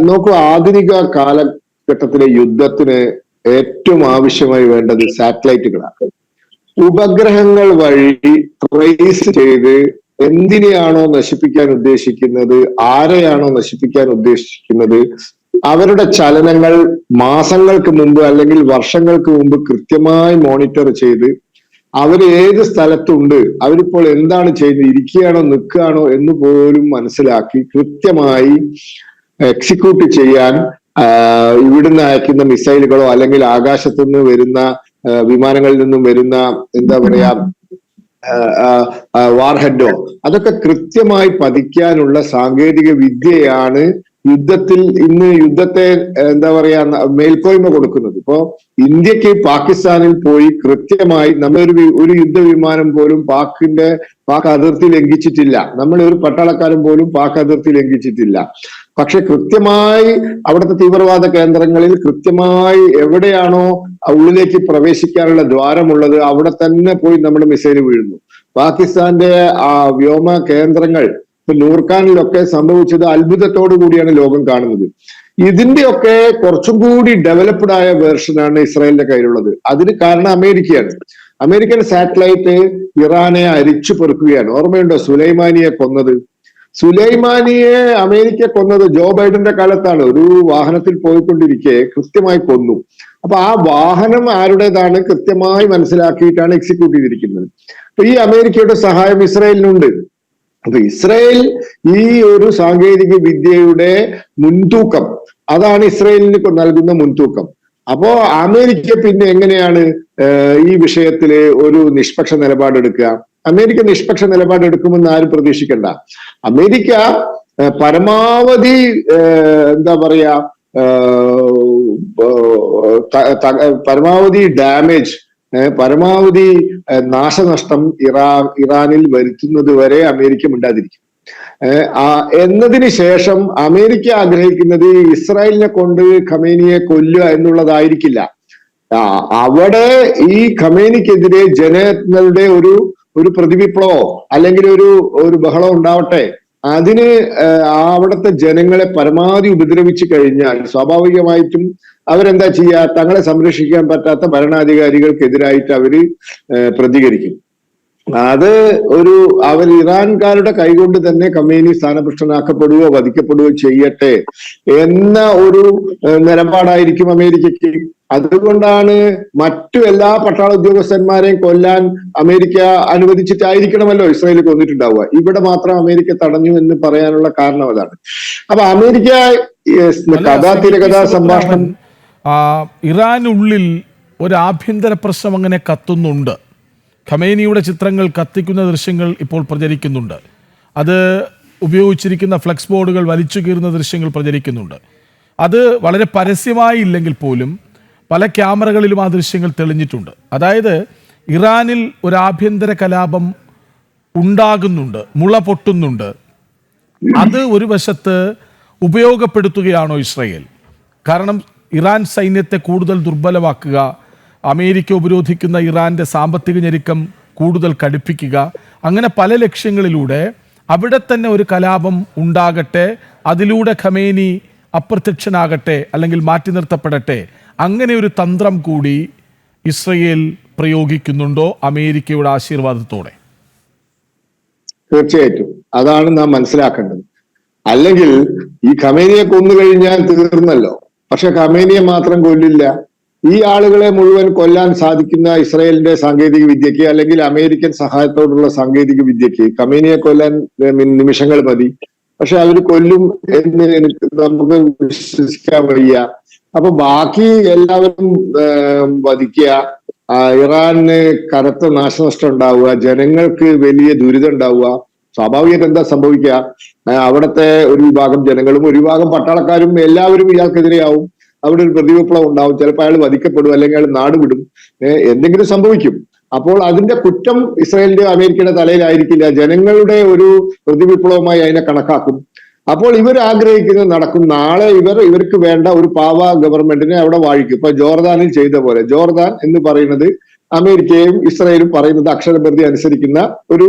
C: നോക്കൂ, ആധുനിക കാലഘട്ടത്തിലെ യുദ്ധത്തിന് ഏറ്റവും ആവശ്യമായി വേണ്ടത് സാറ്റലൈറ്റുകളാണ്. ഉപഗ്രഹങ്ങൾ വഴി ട്രേസ് ചെയ്ത് എന്തിനെയാണോ നശിപ്പിക്കാൻ ഉദ്ദേശിക്കുന്നത്, ആരെയാണോ നശിപ്പിക്കാൻ ഉദ്ദേശിക്കുന്നത്, അവരുടെ ചലനങ്ങൾ മാസങ്ങൾക്ക് മുമ്പ് അല്ലെങ്കിൽ വർഷങ്ങൾക്ക് മുമ്പ് കൃത്യമായി മോണിറ്റർ ചെയ്ത് അവര് ഏത് സ്ഥലത്തുണ്ട്, അവരിപ്പോൾ എന്താണ് ചെയ്യുന്നത്, ഇരിക്കുകയാണോ നിൽക്കുകയാണോ എന്ന് പോലും മനസ്സിലാക്കി കൃത്യമായി എക്സിക്യൂട്ട് ചെയ്യാൻ ഇവിടുന്ന് അയക്കുന്ന മിസൈലുകളോ അല്ലെങ്കിൽ ആകാശത്തു നിന്ന് വരുന്ന വിമാനങ്ങളിൽ നിന്നും വരുന്ന എന്താ പറയാ വാർഹെഡോ, അതൊക്കെ കൃത്യമായി പതിക്കാനുള്ള സാങ്കേതിക വിദ്യയാണ് ഇന്ന് യുദ്ധത്തെ എന്താ പറയാ മേൽക്കോയ്മ കൊടുക്കുന്നത്. ഇപ്പോ ഇന്ത്യക്ക് പാകിസ്ഥാനിൽ പോയി കൃത്യമായി ഒരു യുദ്ധവിമാനം പോലും പാക് അതിർത്തി ലംഘിച്ചിട്ടില്ല. ഒരു പട്ടാളക്കാരൻ പോലും പാക് അതിർത്തി ലംഘിച്ചിട്ടില്ല. പക്ഷെ കൃത്യമായി അവിടുത്തെ തീവ്രവാദ കേന്ദ്രങ്ങളിൽ കൃത്യമായി എവിടെയാണോ ഉള്ളിലേക്ക് പ്രവേശിക്കാനുള്ള ദ്വാരമുള്ളത് അവിടെ തന്നെ പോയി നമ്മുടെ മിസൈൽ വീഴുന്നു. പാകിസ്ഥാന്റെ വ്യോമ കേന്ദ്രങ്ങൾ ഇപ്പൊ നൂർഖാനിലൊക്കെ സംഭവിച്ചത് അത്ഭുതത്തോടു കൂടിയാണ് ലോകം കാണുന്നത്. ഇതിന്റെയൊക്കെ കുറച്ചും കൂടി ഡെവലപ്ഡ് ആയ വേർഷനാണ് ഇസ്രായേലിന്റെ കയ്യിലുള്ളത്. അതിന് കാരണം അമേരിക്കയാണ്. അമേരിക്കൻ സാറ്റലൈറ്റ് ഇറാനെ അരിച്ചു പെറുക്കുകയാണ്. ഓർമ്മയുണ്ടോ സുലൈമാനിയെ കൊന്നത്? സുലൈമാനിയെ അമേരിക്ക കൊന്നത് ജോ ബൈഡന്റെ കാലത്താണ്. ഒരു വാഹനത്തിൽ പോയിക്കൊണ്ടിരിക്കെ കൃത്യമായി കൊന്നു. അപ്പൊ ആ വാഹനം ആരുടേതാണ് കൃത്യമായി മനസ്സിലാക്കിയിട്ടാണ് എക്സിക്യൂട്ട് ചെയ്തിരിക്കുന്നത്. അപ്പൊ ഈ അമേരിക്കയുടെ സഹായം ഇസ്രായേലിനുണ്ട്. അപ്പൊ ഇസ്രായേൽ ഈ ഒരു സാങ്കേതിക വിദ്യയുടെ മുൻതൂക്കം, അതാണ് ഇസ്രായേലിന് നൽകുന്ന മുൻതൂക്കം. അപ്പോ അമേരിക്ക പിന്നെ എങ്ങനെയാണ് ഈ വിഷയത്തില് ഒരു നിഷ്പക്ഷ നിലപാടെടുക്കുക? അമേരിക്ക നിഷ്പക്ഷ നിലപാടെടുക്കുമെന്ന് ആരും പ്രതീക്ഷിക്കണ്ട. അമേരിക്ക പരമാവധി എന്താ പറയാ പരമാവധി ഡാമേജ്, പരമാവധി നാശനഷ്ടം ഇറാനിൽ വരുത്തുന്നത് വരെ അമേരിക്ക മിണ്ടാതിരിക്കും. എന്നതിന് ശേഷം അമേരിക്ക ആഗ്രഹിക്കുന്നത് ഇസ്രായേലിനെ കൊണ്ട് ഖമേനിയെ കൊല്ലുക എന്നുള്ളതായിരിക്കില്ല. അവിടെ ഈ ഖമേനിക്കെതിരെ ജനങ്ങളുടെ ഒരു പ്രതിവിപ്ലവോ അല്ലെങ്കിൽ ഒരു ബഹളം ഉണ്ടാവട്ടെ. അതിന് അവിടുത്തെ ജനങ്ങളെ പരമാവധി ഉപദ്രവിച്ചു കഴിഞ്ഞാൽ സ്വാഭാവികമായിട്ടും അവരെന്താ ചെയ്യുക? തങ്ങളെ സംരക്ഷിക്കാൻ പറ്റാത്ത ഭരണാധികാരികൾക്കെതിരായിട്ട് അവര് പ്രതികരിക്കും. അത് അവർ ഇറാൻകാരുടെ കൈകൊണ്ട് തന്നെ ഖമേനി സ്ഥാനഭ്രഷ്ടനാക്കപ്പെടുകയോ വധിക്കപ്പെടുകയോ ചെയ്യട്ടെ എന്ന ഒരു നിലപാടായിരിക്കും അമേരിക്കയ്ക്ക്. അതുകൊണ്ടാണ് മറ്റു എല്ലാ പട്ടാള ഉദ്യോഗസ്ഥന്മാരെയും കൊല്ലാൻ അമേരിക്ക അനുവദിച്ചിട്ടായിരിക്കണമല്ലോ ഇസ്രായേൽ കൊന്നിട്ടുണ്ടാവുക. ഇവിടെ മാത്രം അമേരിക്ക തടഞ്ഞു എന്ന് പറയാനുള്ള കാരണം അതാണ്. അപ്പൊ അമേരിക്ക തിരകഥാ സംഭാഷണം
A: ഇറാനുള്ളിൽ ഒരു ആഭ്യന്തര പ്രശ്നം അങ്ങനെ കത്തുന്നുണ്ട്. ഖമേനിയുടെ ചിത്രങ്ങൾ കത്തിക്കുന്ന ദൃശ്യങ്ങൾ ഇപ്പോൾ പ്രചരിക്കുന്നുണ്ട്. അത് ഉപയോഗിച്ചിരിക്കുന്ന ഫ്ലെക്സ് ബോർഡുകൾ വലിച്ചു കീറുന്ന ദൃശ്യങ്ങൾ പ്രചരിക്കുന്നുണ്ട്. അത് വളരെ പരസ്യമായി ഇല്ലെങ്കിൽ പോലും പല ക്യാമറകളിലും ആ ദൃശ്യങ്ങൾ തെളിഞ്ഞിട്ടുണ്ട്. അതായത് ഇറാനിൽ ഒരു ആഭ്യന്തര കലാപം ഉണ്ടാകുന്നുണ്ട്, മുള പൊട്ടുന്നുണ്ട്. അത് ഒരു വശത്ത് ഉപയോഗപ്പെടുത്തുകയാണോ ഇസ്രായേൽ? കാരണം ഇറാൻ സൈന്യത്തെ കൂടുതൽ ദുർബലമാക്കുക, അമേരിക്ക ഉപരോധിക്കുന്ന ഇറാന്റെ സാമ്പത്തിക ഞെരുക്കം കൂടുതൽ കടുപ്പിക്കുക, അങ്ങനെ പല ലക്ഷ്യങ്ങളിലൂടെ അവിടെ തന്നെ ഒരു കലാപം ഉണ്ടാകട്ടെ, അതിലൂടെ ഖമേനി അപ്രത്യക്ഷനാകട്ടെ അല്ലെങ്കിൽ മാറ്റി നിർത്തപ്പെടട്ടെ, അങ്ങനെ ഒരു തന്ത്രം കൂടി ഇസ്രയേൽ പ്രയോഗിക്കുന്നുണ്ടോ അമേരിക്കയുടെ ആശീർവാദത്തോടെ?
C: തീർച്ചയായിട്ടും അതാണ് നാം മനസ്സിലാക്കേണ്ടത്. അല്ലെങ്കിൽ ഈ ഖമേനിയെ കൊന്നു കഴിഞ്ഞാൽ തീർന്നല്ലോ. പക്ഷെ ഖമേനിയെ മാത്രം കൊല്ലില്ല. ഈ ആളുകളെ മുഴുവൻ കൊല്ലാൻ സാധിക്കുന്ന ഇസ്രായേലിന്റെ സാങ്കേതിക വിദ്യക്ക് അല്ലെങ്കിൽ അമേരിക്കൻ സഹായത്തോടുള്ള സാങ്കേതിക വിദ്യക്ക് ഖമേനിയെ കൊല്ലാൻ നിമിഷങ്ങൾ മതി. പക്ഷെ അവർ കൊല്ലും എന്ന് നമുക്ക് വിശ്വസിക്കാൻ വയ്യ. അപ്പൊ ബാക്കി എല്ലാവരും വധിക്കുക, ഇറാന് കനത്ത നാശനഷ്ടം ഉണ്ടാവുക, ജനങ്ങൾക്ക് വലിയ ദുരിതം ഉണ്ടാവുക. സ്വാഭാവികമായിട്ട് എന്താ സംഭവിക്കുക? അവിടുത്തെ ഒരു വിഭാഗം ജനങ്ങളും ഒരു വിഭാഗം പട്ടാളക്കാരും എല്ലാവരും ഇയാൾക്കെതിരെയാവും. അവിടെ ഒരു പ്രതിവിപ്ലവം ഉണ്ടാവും. ചിലപ്പോൾ അയാൾ വധിക്കപ്പെടും, അല്ലെങ്കിൽ അയാൾ നാടുവിടും, എന്തെങ്കിലും സംഭവിക്കും. അപ്പോൾ അതിന്റെ കുറ്റം ഇസ്രായേലിന്റെ അമേരിക്കയുടെ തലയിലായിരിക്കില്ല. ജനങ്ങളുടെ ഒരു പ്രതിവിപ്ലവമായി അതിനെ കണക്കാക്കും. അപ്പോൾ ഇവർ ആഗ്രഹിക്കുന്നത് നടക്കും. നാളെ ഇവർക്ക് വേണ്ട ഒരു പാവ ഗവൺമെന്റിനെ അവിടെ വാഴിക്കും. ഇപ്പൊ ജോർദാനിൽ ചെയ്ത പോലെ. ജോർദാൻ എന്ന് പറയുന്നത് അമേരിക്കയും ഇസ്രായേലും പറയുന്നത് അക്ഷരപ്രതി അനുസരിക്കുന്ന ഒരു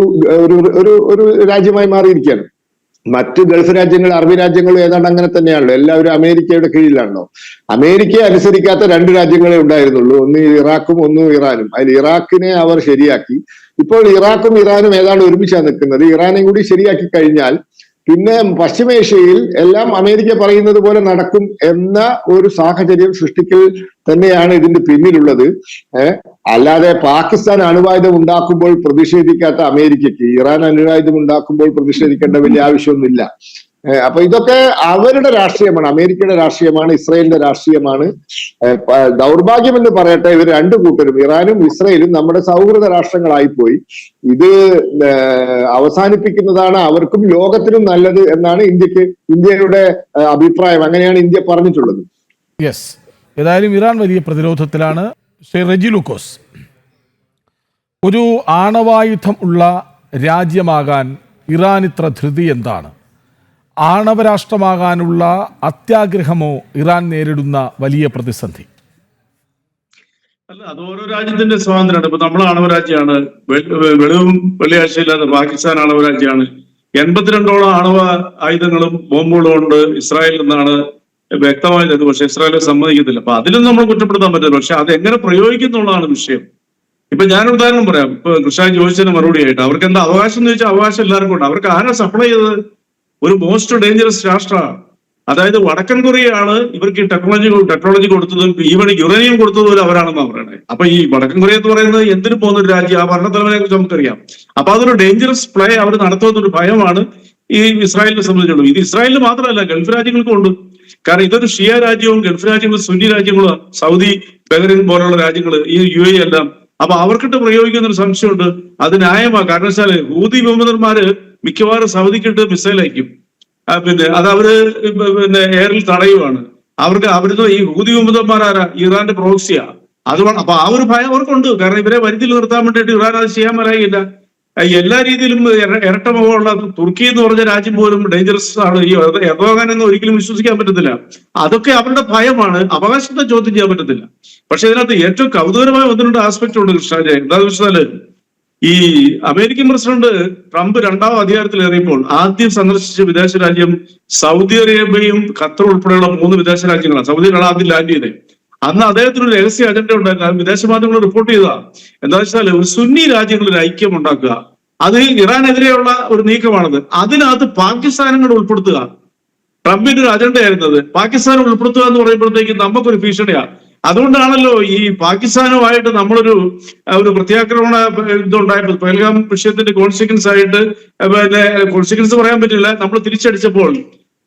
C: രാജ്യമായി മാറിയിരിക്കുകയാണ്. മറ്റ് ഗൾഫ് രാജ്യങ്ങൾ, അറബി രാജ്യങ്ങളും ഏതാണ്ട് അങ്ങനെ തന്നെയാണല്ലോ. എല്ലാവരും അമേരിക്കയുടെ കീഴിലാണല്ലോ. അമേരിക്കയെ അനുസരിക്കാത്ത രണ്ട് രാജ്യങ്ങളെ ഉണ്ടായിരുന്നുള്ളൂ, ഒന്ന് ഇറാഖും ഒന്ന് ഇറാനും. അതിൽ ഇറാഖിനെ അവർ ശരിയാക്കി. ഇപ്പോൾ ഇറാഖും ഇറാനും ഏതാണ്ട് ഒരുമിച്ചാണ് നിൽക്കുന്നത്. ഇറാനെയും കൂടി ശരിയാക്കി കഴിഞ്ഞാൽ പിന്നെ പശ്ചിമേഷ്യയിൽ എല്ലാം അമേരിക്ക പറയുന്നത് പോലെ നടക്കും എന്ന ഒരു സാഹചര്യം സൃഷ്ടിക്കൽ തന്നെയാണ് ഇതിന്റെ പിന്നിലുള്ളത്. അല്ലാതെ പാകിസ്ഥാൻ അണുവായുധം ഉണ്ടാക്കുമ്പോൾ പ്രതിഷേധിക്കാത്ത അമേരിക്കയ്ക്ക് ഇറാൻ അണുവായുധം ഉണ്ടാക്കുമ്പോൾ പ്രതിഷേധിക്കേണ്ട വലിയ ആവശ്യമൊന്നുമില്ല. അപ്പൊ ഇതൊക്കെ അവരുടെ രാഷ്ട്രീയമാണ്, അമേരിക്കയുടെ രാഷ്ട്രീയമാണ്, ഇസ്രായേലിന്റെ രാഷ്ട്രീയമാണ്. ദൗർഭാഗ്യം എന്ന് പറയട്ടെ, ഇവർ രണ്ടു കൂട്ടരും, ഇറാനും ഇസ്രായേലും നമ്മുടെ സൗഹൃദ രാഷ്ട്രങ്ങളായിപ്പോയി. ഇത് അവസാനിപ്പിക്കുന്നതാണ് അവർക്കും ലോകത്തിനും നല്ലത് എന്നാണ് ഇന്ത്യയുടെ അഭിപ്രായം. അങ്ങനെയാണ് ഇന്ത്യ പറഞ്ഞിട്ടുള്ളത്.
A: യെസ്, ഏതായാലും ഇറാൻ വലിയ പ്രതിരോധത്തിലാണ്. ശ്രീ റെജി ലൂക്കോസ്, ഒരു ആണവായുധം ഉള്ള രാജ്യമാകാൻ ഇറാൻ ഇത്ര ധൃതി എന്താണ്? ആണവരാഷ്ട്രമാകാനുള്ള അത്യാഗ്രഹമോ ഇറാൻ നേരിടുന്ന വലിയ പ്രതിസന്ധി?
D: അല്ല, അത് ഓരോ രാജ്യത്തിന്റെ സ്വാതന്ത്ര്യമാണ്. ഇപ്പൊ നമ്മൾ ആണവരാജ്യമാണ്, വെളിവും വെള്ളിയാഴ്ചയില്ലാതെ പാകിസ്ഥാൻ ആണവരാജ്യമാണ്. 82ഓളം ആണവ ആയുധങ്ങളും ബോംബുകളും ഉണ്ട് ഇസ്രായേലിൽ നിന്നാണ് വ്യക്തമായത്. പക്ഷെ ഇസ്രായേൽ സമ്മതിക്കത്തില്ല. അപ്പൊ അതിലും നമ്മൾ കുറ്റപ്പെടുത്താൻ പറ്റില്ല. പക്ഷെ അത് എങ്ങനെ പ്രയോഗിക്കുന്നുള്ളതാണ് വിഷയം. ഇപ്പൊ ഞാനൊരു ഉദാഹരണം പറയാം. ഇപ്പൊ കൃഷ്ണ ചോദിച്ചതിന് മറുപടിയായിട്ട് അവർക്ക് എന്താ അവകാശം എന്ന് ചോദിച്ചാൽ അവകാശം എല്ലാവർക്കും ഉണ്ട്. അവർക്ക് ആരാ സപ്ലൈ ചെയ്തത്? ഒരു മോസ്റ്റ് ഡേഞ്ചറസ് രാഷ്ട്രമാണ്. അതായത് വടക്കൻ കൊറിയയാണ് ഇവർക്ക് ടെക്നോളജി കൊടുത്തതും ഈവൻ യുറേനിയം കൊടുത്തതും അവരാണെന്നാണ് പറയുന്നത്. അപ്പൊ ഈ വടക്കൻ കൊറിയ എന്ന് പറയുന്നത് എന്തിനു പോകുന്ന ഒരു രാജ്യം, ആ ഭരണത്തലവനെ കുറിച്ച് നമുക്കറിയാം. അപ്പൊ അതൊരു ഡേഞ്ചറസ് പ്ലേ അവർ നടത്തുന്നൊരു ഭയമാണ് ഈ ഇസ്രായേലിനെ സംബന്ധിച്ചുള്ളൂ. ഇത് ഇസ്രായേലിന് മാത്രമല്ല, ഗൾഫ് രാജ്യങ്ങൾക്കും ഉണ്ട്. കാരണം ഇതൊരു ഷിയ രാജ്യവും ഗൾഫ് രാജ്യങ്ങളും സുന്നി രാജ്യങ്ങളും, സൗദി, ബഹ്റൈൻ പോലുള്ള രാജ്യങ്ങൾ, ഈ UAE എല്ലാം. അപ്പൊ അവർക്കിട്ട് പ്രയോഗിക്കുന്ന ഒരു സംശയമുണ്ട്. അത് ന്യായമാണ്. കാരണം വെച്ചാല് ഹൂതി വിമതന്മാര് മിക്കവാറും സൗദിക്കിട്ട് മിസൈൽ അയക്കും. പിന്നെ അത് അവര് എയറിൽ തടയുവാണ്. അവർക്ക് ഈ ഹൂതി വിമതന്മാരാരാ? ഇറാന്റെ പ്രോക്സിയാ. അതുകൊണ്ട് അപ്പൊ ആ ഒരു ഭയം അവർക്കുണ്ട്. കാരണം ഇവരെ വരുതിയിൽ നിർത്താൻ വേണ്ടിയിട്ട് ഇറാൻ അത് ചെയ്യാൻ വരായില്ല. എല്ലാ രീതിയിലും ഇരട്ട മുഖമുള്ള തുർക്കി എന്ന് പറഞ്ഞ രാജ്യം പോലും ഡേഞ്ചറസ് ആണ്. ഈ എർദോഗാൻ എന്ന് ഒരിക്കലും വിശ്വസിക്കാൻ പറ്റത്തില്ല. അതൊക്കെ അവരുടെ ഭയമാണ്. അവകാശത്തെ ചോദ്യം ചെയ്യാൻ പറ്റത്തില്ല. പക്ഷെ ഇതിനകത്ത് ഏറ്റവും കൗതുകരമായ ഒന്ന് രണ്ട് ആസ്പെക്ട് ഉണ്ട് കൃഷ്ണാജയ. എന്താണെന്ന് വെച്ചാല്, ഈ അമേരിക്കൻ പ്രസിഡന്റ് ട്രംപ് രണ്ടാം അധികാരത്തിലേറിയപ്പോൾ ആദ്യം സന്ദർശിച്ച വിദേശ രാജ്യം സൗദി അറേബ്യയും ഖത്തർ ഉൾപ്പെടെയുള്ള 3 വിദേശ രാജ്യങ്ങളാണ്. സൗദിയിലാണ് ആദ്യം ലാൻഡ് ചെയ്തത്. അന്ന് അദ്ദേഹത്തിന് ഒരു രഹസ്യ അജണ്ട ഉണ്ടായിരുന്നു. വിദേശ മാധ്യമങ്ങൾ റിപ്പോർട്ട് ചെയ്തതാ. എന്താ വെച്ചാൽ ഒരു സുന്നി രാജ്യങ്ങളിൽ ഒരു ഐക്യം ഉണ്ടാക്കുക. അത് ഇറാനെതിരെയുള്ള ഒരു നീക്കമാണത്. അതിനകത്ത് പാകിസ്ഥാനും കൂടെ ഉൾപ്പെടുത്തുക. ട്രംപിന്റെ ഒരു അജണ്ടയായിരുന്നത്. പാകിസ്ഥാനെ ഉൾപ്പെടുത്തുക എന്ന് പറയുമ്പോഴത്തേക്കും നമുക്കൊരു ഭീഷണിയാണ്. അതുകൊണ്ടാണല്ലോ ഈ പാകിസ്ഥാനുമായിട്ട് നമ്മളൊരു പ്രത്യാക്രമണ ഇതുണ്ടായപ്പോൾ പഹൽഗാം വിഷയത്തിന്റെ കോൺസിക്വൻസ് ആയിട്ട്, പിന്നെ കോൺസിക്വൻസ് പറയാൻ പറ്റില്ല, നമ്മൾ തിരിച്ചടിച്ചപ്പോൾ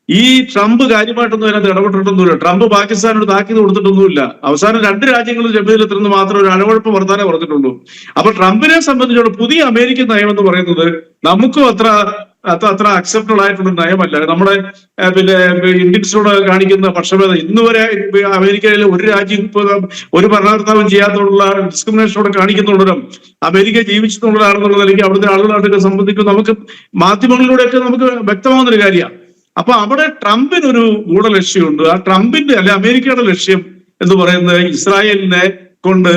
D: ഈ ട്രംപ് കാര്യമായിട്ടൊന്നും അതിനകത്ത് ഇടപെട്ടിട്ടൊന്നുമില്ല. ട്രംപ് പാകിസ്ഥാനോട് താക്കീത് കൊടുത്തിട്ടൊന്നുമില്ല. അവസാനം 2 രാജ്യങ്ങളും ജബീലെത്തുന്നത് മാത്രം ഒരു അണുകുഴപ്പം വർത്താനേ പറഞ്ഞിട്ടുള്ളൂ. അപ്പൊ ട്രംപിനെ സംബന്ധിച്ചോളം പുതിയ അമേരിക്കൻ നയം എന്ന് പറയുന്നത് നമുക്കും അത്ര അക്സെപ്റ്റബിൾ ആയിട്ടുള്ള നയമല്ല. നമ്മുടെ പിന്നെ ഇന്ത്യൻസിനോട് കാണിക്കുന്ന പക്ഷഭേദം ഇന്ന് വരെ അമേരിക്കയിലെ ഒരു രാജ്യം ഒരു ഭരണകർത്താവും ചെയ്യാത്തുള്ള ഡിസ്ക്രിമിനേഷനോട് കാണിക്കുന്നുള്ളവരും അമേരിക്ക ജീവിച്ചിട്ടുള്ളതാണെന്നുള്ള നിലയ്ക്ക് അവിടുത്തെ ആളുകളായിട്ടൊക്കെ സംബന്ധിക്കും നമുക്ക് മാധ്യമങ്ങളിലൂടെയൊക്കെ നമുക്ക് വ്യക്തമാകുന്നൊരു കാര്യമാണ്. അപ്പൊ അവിടെ ട്രംപിനൊരു ഗൂഢലക്ഷ്യമുണ്ട്. ആ ട്രംപിന്റെ അല്ലെ അമേരിക്കയുടെ ലക്ഷ്യം എന്ന് പറയുന്നത് ഇസ്രായേലിനെ കൊണ്ട്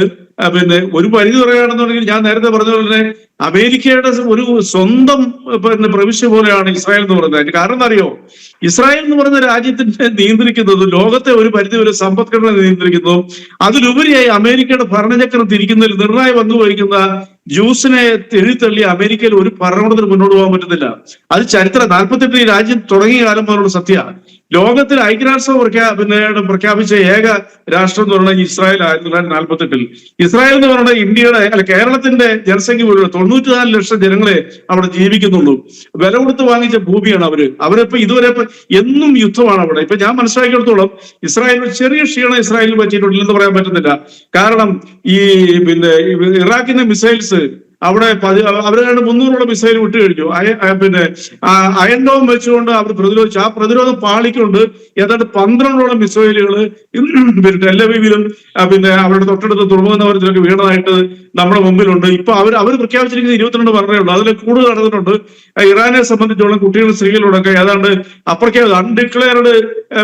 D: പിന്നെ ഒരു പരിധി പറയുകയാണെന്നുണ്ടെങ്കിൽ ഞാൻ നേരത്തെ പറഞ്ഞ പോലെ തന്നെ അമേരിക്കയുടെ ഒരു സ്വന്തം പിന്നെ പ്രവിശ്യ പോലെയാണ് ഇസ്രായേൽ എന്ന് പറയുന്നത്. കാരണം എന്താ അറിയോ? ഇസ്രായേൽ എന്ന് പറയുന്ന രാജ്യത്തിനെ നിയന്ത്രിക്കുന്നത്, ലോകത്തെ ഒരു പരിധി വരെ സമ്പദ്ഘടന നിയന്ത്രിക്കുന്നു. അതിലുപരിയായി അമേരിക്കയുടെ ഭരണചക്രം തിരിക്കുന്നതിൽ നിർണായക പങ്ക് വഹിക്കുന്ന ജ്യൂസിനെ എഴുത്തള്ളി അമേരിക്കയിൽ ഒരു ഭരണകൂടത്തിന് മുന്നോട്ട് പോകാൻ പറ്റുന്നില്ല. അത് ചരിത്രം 48 ഈ രാജ്യം തുടങ്ങിയ കാലം പോലുള്ള സത്യമാണ്. ലോകത്തിൽ ഐക്യരാഷ്ട്രം പ്രഖ്യാപിച്ച ഏക രാഷ്ട്രം എന്ന് പറയുന്നത് ഇസ്രായേൽ 1948. ഇസ്രായേൽ എന്ന് പറയുന്നത് ഇന്ത്യയുടെ കേരളത്തിന്റെ ജനസംഖ്യ പോലുള്ള 94 ലക്ഷം ജനങ്ങളെ അവിടെ ജീവിക്കുന്നുള്ളൂ. വില കൊടുത്ത് വാങ്ങിച്ച ഭൂമിയാണ് അവരിപ്പോ ഇതുവരെ എന്നും യുദ്ധമാണ് അവിടെ. ഇപ്പൊ ഞാൻ മനസ്സിലാക്കിയെടുത്തോളം ഇസ്രായേൽ ചെറിയ ക്ഷീണം ഇസ്രായേലിന് പറ്റിയിട്ടുണ്ടെന്ന് പറയാൻ പറ്റുന്നില്ല. കാരണം ഈ ഇറാഖിന്റെ മിസൈൽസ് അവിടെ അവരാണ് 300ഓളം മിസൈൽ വിട്ടു കഴിഞ്ഞു. പിന്നെ അയൺ ഡോം വെച്ചുകൊണ്ട് അവർ പ്രതിരോധിച്ചു. ആ പ്രതിരോധം പാളിക്കൊണ്ട് ഏതാണ്ട് 12ഓളം മിസൈലുകൾ ടെലവീവിലും പിന്നെ അവരുടെ തൊട്ടടുത്ത് തുറമുഖ നഗരത്തിലൊക്കെ വീണതായിട്ട് നമ്മുടെ മുമ്പിലുണ്ട്. ഇപ്പൊ അവർ പ്രഖ്യാപിച്ചിരിക്കുന്ന 22 പറഞ്ഞേ ഉള്ളൂ. അതിൽ കൂടുതൽ നടന്നിട്ടുണ്ട്. ഇറാനെ സംബന്ധിച്ചോളം കുട്ടികളും സ്ത്രീകളോടൊക്കെ ഏതാണ്ട് അൺഡിക്ലെയർഡ്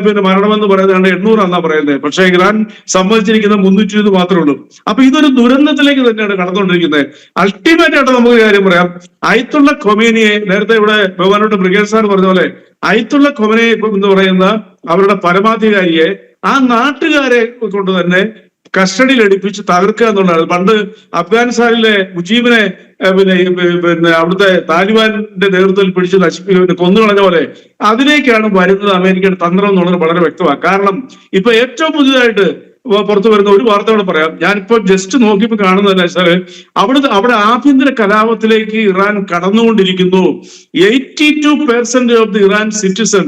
D: പിന്നെ മരണമെന്ന് പറയുന്നത് 800 എന്നാ പറയുന്നത്. പക്ഷെ ഇറാൻ സമ്മതിച്ചിരിക്കുന്ന 320 മാത്രമേ ഉള്ളൂ. അപ്പൊ ഇതൊരു ദുരന്തത്തിലേക്ക് തന്നെയാണ് കടന്നുകൊണ്ടിരിക്കുന്നത്. അൾട്ടിമേറ്റ് ആയിട്ട് നമുക്ക് കാര്യം പറയാം. അയത്തുള്ള ഖൊമേനിയെ നേരത്തെ ഇവിടെ ബഹുമാനോട്ട് ബ്രിഗേഡ് സാർ പറഞ്ഞ പോലെ അയത്തുള്ള ഖൊമേനിയെ എന്ന് പറയുന്ന അവരുടെ പരമാധികാരിയെ ആ നാട്ടുകാരെ കൊണ്ട് തന്നെ കസ്റ്റഡിയിൽ എടുപ്പിച്ച് തകർക്കുക എന്നുള്ളതാണ്. പണ്ട് അഫ്ഗാനിസ്ഥാനിലെ മുജീബിനെ പിന്നെ അവിടുത്തെ താലിബാന്റെ നേതൃത്വത്തിൽ പിടിച്ച് കൊന്നുകളഞ്ഞ പോലെ അതിലേക്കാണ് വരുന്നത് അമേരിക്കയുടെ തന്ത്രം എന്നുള്ളത് വളരെ വ്യക്തമാണ്. കാരണം ഇപ്പൊ ഏറ്റവും പുതിയതായിട്ട് പുറത്തു വരുന്ന ഒരു വാർത്തകൾ പറയാം. ഞാനിപ്പോ ജസ്റ്റ് നോക്കിയപ്പോൾ കാണുന്നതല്ല സാറ്, അവിടെ ആഭ്യന്തര കലാപത്തിലേക്ക് ഇറാൻ കടന്നുകൊണ്ടിരിക്കുന്നു. 82% ഓഫ് ദി ഇറാൻ സിറ്റിസൺ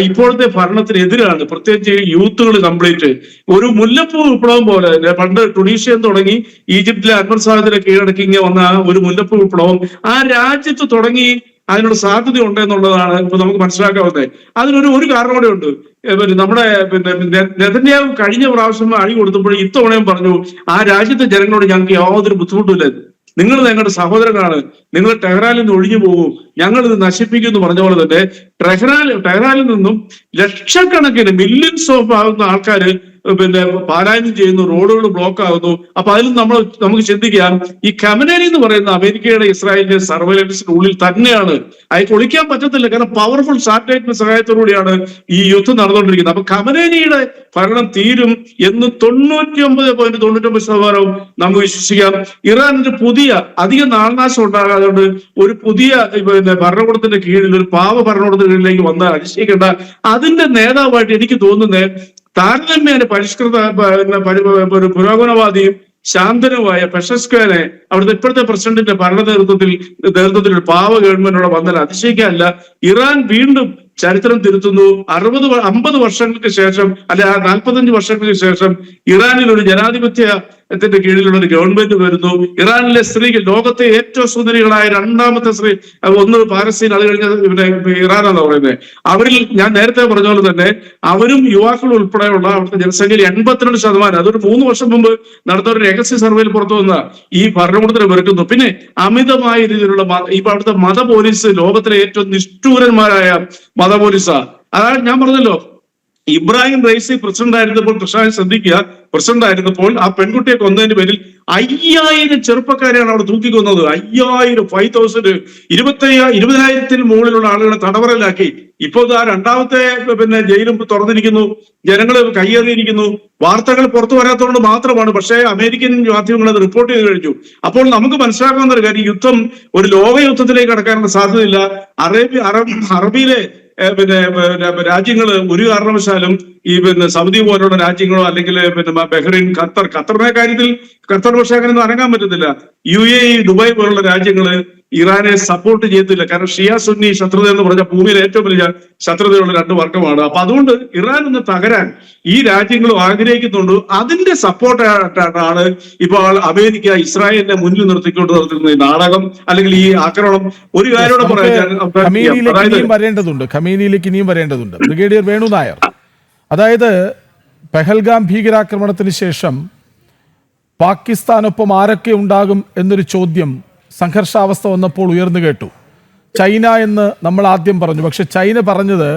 D: ഇപ്പോഴത്തെ ഭരണത്തിനെതിരാണ്, പ്രത്യേകിച്ച് യൂത്തുകൾ കംപ്ലീറ്റ്. ഒരു മുല്ലപ്പൂ വിപ്ലവം പോലെ പണ്ട് ടുണീഷ്യ തുടങ്ങി ഈജിപ്തിലെ അൻവർ സാദിനെ കീഴടക്കി ഇങ്ങനെ വന്ന ഒരു മുല്ലപ്പൂ വിപ്ലവം ആ രാജ്യത്ത് തുടങ്ങി അതിനുള്ള സാധ്യത ഉണ്ട് എന്നുള്ളതാണ് ഇപ്പൊ നമുക്ക് മനസ്സിലാക്കാവുന്നത്. അതിനൊരു കാരണം കൂടെ ഉണ്ട്. നമ്മുടെ നെതന്യാഹു കഴിഞ്ഞ പ്രാവശ്യം അഴി കൊടുത്തപ്പോൾ ഇത്തവണയും പറഞ്ഞു ആ രാജ്യത്തെ ജനങ്ങളോട് ഞങ്ങൾക്ക് യാതൊരു ബുദ്ധിമുട്ടില്ല, നിങ്ങൾ ഞങ്ങളുടെ സഹോദരനാണ്, നിങ്ങൾ ടെഹ്റാനിൽ നിന്ന് ഒഴിഞ്ഞു പോകും, ഞങ്ങൾ ഇത് നശിപ്പിക്കും എന്ന് പറഞ്ഞ പോലെ തന്നെ ടെഹ്റാനിൽ നിന്നും ലക്ഷക്കണക്കിന് മില്യൺസ് ഓഫ് ആകുന്ന ആൾക്കാർ പാലായനം ചെയ്യുന്നു, റോഡുകൾ ബ്ലോക്ക് ആകുന്നു. അപ്പൊ അതിൽ നമുക്ക് ചിന്തിക്കാം, ഈ ഖമനേനി എന്ന് പറയുന്ന അമേരിക്കയുടെ ഇസ്രായേലിന്റെ സർവൈലൻസിന്റെ ഉള്ളിൽ തന്നെയാണ്. അയക്ക് ഒളിക്കാൻ പറ്റത്തില്ല, കാരണം പവർഫുൾ സാറ്റലൈറ്റിന്റെ സഹായത്തോടുകൂടിയാണ് ഈ യുദ്ധം നടന്നുകൊണ്ടിരിക്കുന്നത്. അപ്പൊ ഖമനേനിയുടെ ഭരണം തീരും എന്ന് 99.99% നമുക്ക് വിശ്വസിക്കാം. ഇറാനിന്റെ അധികം നാൾനാശം ഉണ്ടാകാതെ ഒരു പുതിയ ഭരണകൂടത്തിന്റെ കീഴിൽ, ഒരു പാവ ഭരണകൂടത്തിന്റെ കീഴിലേക്ക് വന്നാൽ അതിശയിക്കേണ്ട. അതിന്റെ നേതാവായിട്ട് എനിക്ക് തോന്നുന്നത് താരതമ്യേന പരിഷ്കൃത ഒരു പുരോഗമനവാദിയും ശാന്തനുമായ പെഷസ്കോനെ അവിടുത്തെ ഇപ്പോഴത്തെ പ്രസിഡന്റിന്റെ നേതൃത്വത്തിൽ ഒരു പാവ ഗവൺമെന്റോടെ വന്നാൽ അതിശയിക്കാനില്ല. ഇറാൻ വീണ്ടും ചരിത്രം തിരുത്തുന്നു. 50 വർഷങ്ങൾക്ക് ശേഷം, അല്ലെ 45 വർഷങ്ങൾക്ക് ശേഷം ഇറാനിൽ ഒരു ജനാധിപത്യത്തിന്റെ കീഴിലുള്ള ഒരു ഗവൺമെന്റ് വരുന്നു. ഇറാനിലെ സ്ത്രീകൾ ലോകത്തെ ഏറ്റവും സുന്ദരികളായ രണ്ടാമത്തെ സ്ത്രീ, ഒന്ന് പാലസ്തീൻ, അത് കഴിഞ്ഞ ഇറാനാണ് പറയുന്നത്. അവരിൽ ഞാൻ നേരത്തെ പറഞ്ഞ പോലെ തന്നെ അവരും യുവാക്കൾ ഉൾപ്പെടെയുള്ള അവിടുത്തെ ജനസംഖ്യയിൽ 82%, അതൊരു 3 വർഷം മുമ്പ് നടന്ന ഒരു രഹസ്യ സർവേയിൽ പുറത്തു വന്ന ഈ ഭരണകൂടത്തിന് വെറുക്കുന്നു. പിന്നെ അമിതമായ രീതിയിലുള്ള അവിടുത്തെ മത പോലീസ് ലോകത്തിലെ ഏറ്റവും നിഷ്ഠൂരന്മാരായ മത പോലീസാ. അതാണ് ഞാൻ പറഞ്ഞല്ലോ, ഇബ്രാഹിം റൈസി പ്രസിഡന്റ് ആയിരുന്നപ്പോൾ, ശ്രദ്ധിക്കുക, പ്രസിഡന്റ് ആയിരുന്നപ്പോൾ ആ പെൺകുട്ടിയെ കൊന്നതിന്റെ പേരിൽ 5000 ചെറുപ്പക്കാരെയാണ് അവിടെ തൂക്കിക്കൊന്നത്. 5000 20,000 മുകളിലുള്ള ആളുകളെ തടവറയിലാക്കി. ഇപ്പോൾ ആ രണ്ടാമത്തെ ജയിലും തുറന്നിരിക്കുന്നു, ജനങ്ങൾ കയ്യേറിയിരിക്കുന്നു. വാർത്തകൾ പുറത്തു വരാത്തതുകൊണ്ട് മാത്രമാണ്, പക്ഷേ അമേരിക്കൻ മാധ്യമങ്ങൾ അത് റിപ്പോർട്ട് ചെയ്ത് കഴിഞ്ഞു. അപ്പോൾ നമുക്ക് മനസ്സിലാക്കാവുന്ന ഒരു കാര്യം, യുദ്ധം ഒരു ലോക യുദ്ധത്തിലേക്ക് കടക്കാനുള്ള സാധ്യതയില്ല. അറബിയിലെ രാജ്യങ്ങള് ഒരു കാരണവശാലും ഈ സൗദി പോലുള്ള രാജ്യങ്ങളോ അല്ലെങ്കിൽ ബഹ്റൈൻ, ഖത്തറിന്റെ കാര്യത്തിൽ ഖത്തർ പക്ഷേ അങ്ങനെ ഒന്നും അനങ്ങാൻ പറ്റത്തില്ല. UAE, ദുബായ് പോലുള്ള രാജ്യങ്ങള് ഇറാനെ സപ്പോർട്ട് ചെയ്യത്തില്ല. കാരണം ഷിയ സുന്നി ശത്രുത എന്ന് പറഞ്ഞ ഭൂമിയിൽ ഏറ്റവും വലിയ ശത്രുതയുള്ള 2 വർഗമാണ്. അപ്പൊ അതുകൊണ്ട് ഇറാൻ ഒന്ന് തകരാൻ ഈ രാജ്യങ്ങളും ആഗ്രഹിക്കുന്നുണ്ട്. അതിന്റെ സപ്പോർട്ടായിട്ടാണ് ഇപ്പോൾ അമേരിക്ക ഇസ്രായേലിനെ മുന്നിൽ നടത്തുന്ന ഈ നാടകം, അല്ലെങ്കിൽ ഈ ആക്രമണം. ഒരു കാര്യം
A: ഖമീനിയിലേക്ക് ഇനിയും വരേണ്ടതുണ്ട്. ബ്രിഗേഡിയർ വേണു നായർ, അതായത് പെഹൽഗാം ഭീകരാക്രമണത്തിന് ശേഷം പാകിസ്ഥാനൊപ്പം ആരൊക്കെ ഉണ്ടാകും എന്നൊരു ചോദ്യം സംഘർഷാവസ്ഥ വന്നപ്പോൾ ഉയർന്നു കേട്ടു. ചൈന എന്ന് നമ്മൾ ആദ്യം പറഞ്ഞു, പക്ഷെ ചൈന പറഞ്ഞത്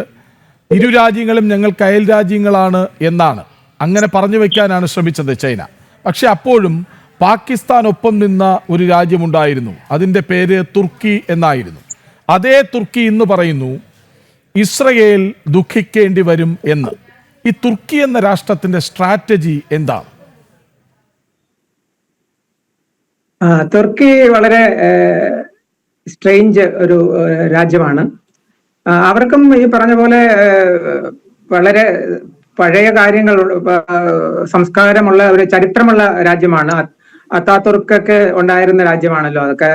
A: ഇരു രാജ്യങ്ങളും ഞങ്ങൾക്ക് അയൽ രാജ്യങ്ങളാണ് എന്നാണ്. അങ്ങനെ പറഞ്ഞു വയ്ക്കാനാണ് ശ്രമിച്ചത് ചൈന. പക്ഷെ അപ്പോഴും പാകിസ്ഥാനൊപ്പം നിന്ന ഒരു രാജ്യമുണ്ടായിരുന്നു, അതിൻ്റെ പേര് തുർക്കി എന്നായിരുന്നു. അതേ തുർക്കി ഇന്ന് പറയുന്നു ഇസ്രയേൽ ദുഃഖിക്കേണ്ടി വരും എന്ന്. ഈ തുർക്കി എന്ന രാഷ്ട്രത്തിന്റെ സ്ട്രാറ്റജി എന്താണ്?
E: തുർക്കി വളരെ സ്ട്രേഞ്ച് ഒരു രാജ്യമാണ്. അവർക്കും ഈ പറഞ്ഞ പോലെ വളരെ പഴയ കാര്യങ്ങൾ, സംസ്കാരമുള്ള ഒരു ചരിത്രമുള്ള രാജ്യമാണ്. അത്താതുർക്കൊക്കെ ഉണ്ടായിരുന്ന രാജ്യമാണല്ലോ അതൊക്കെ.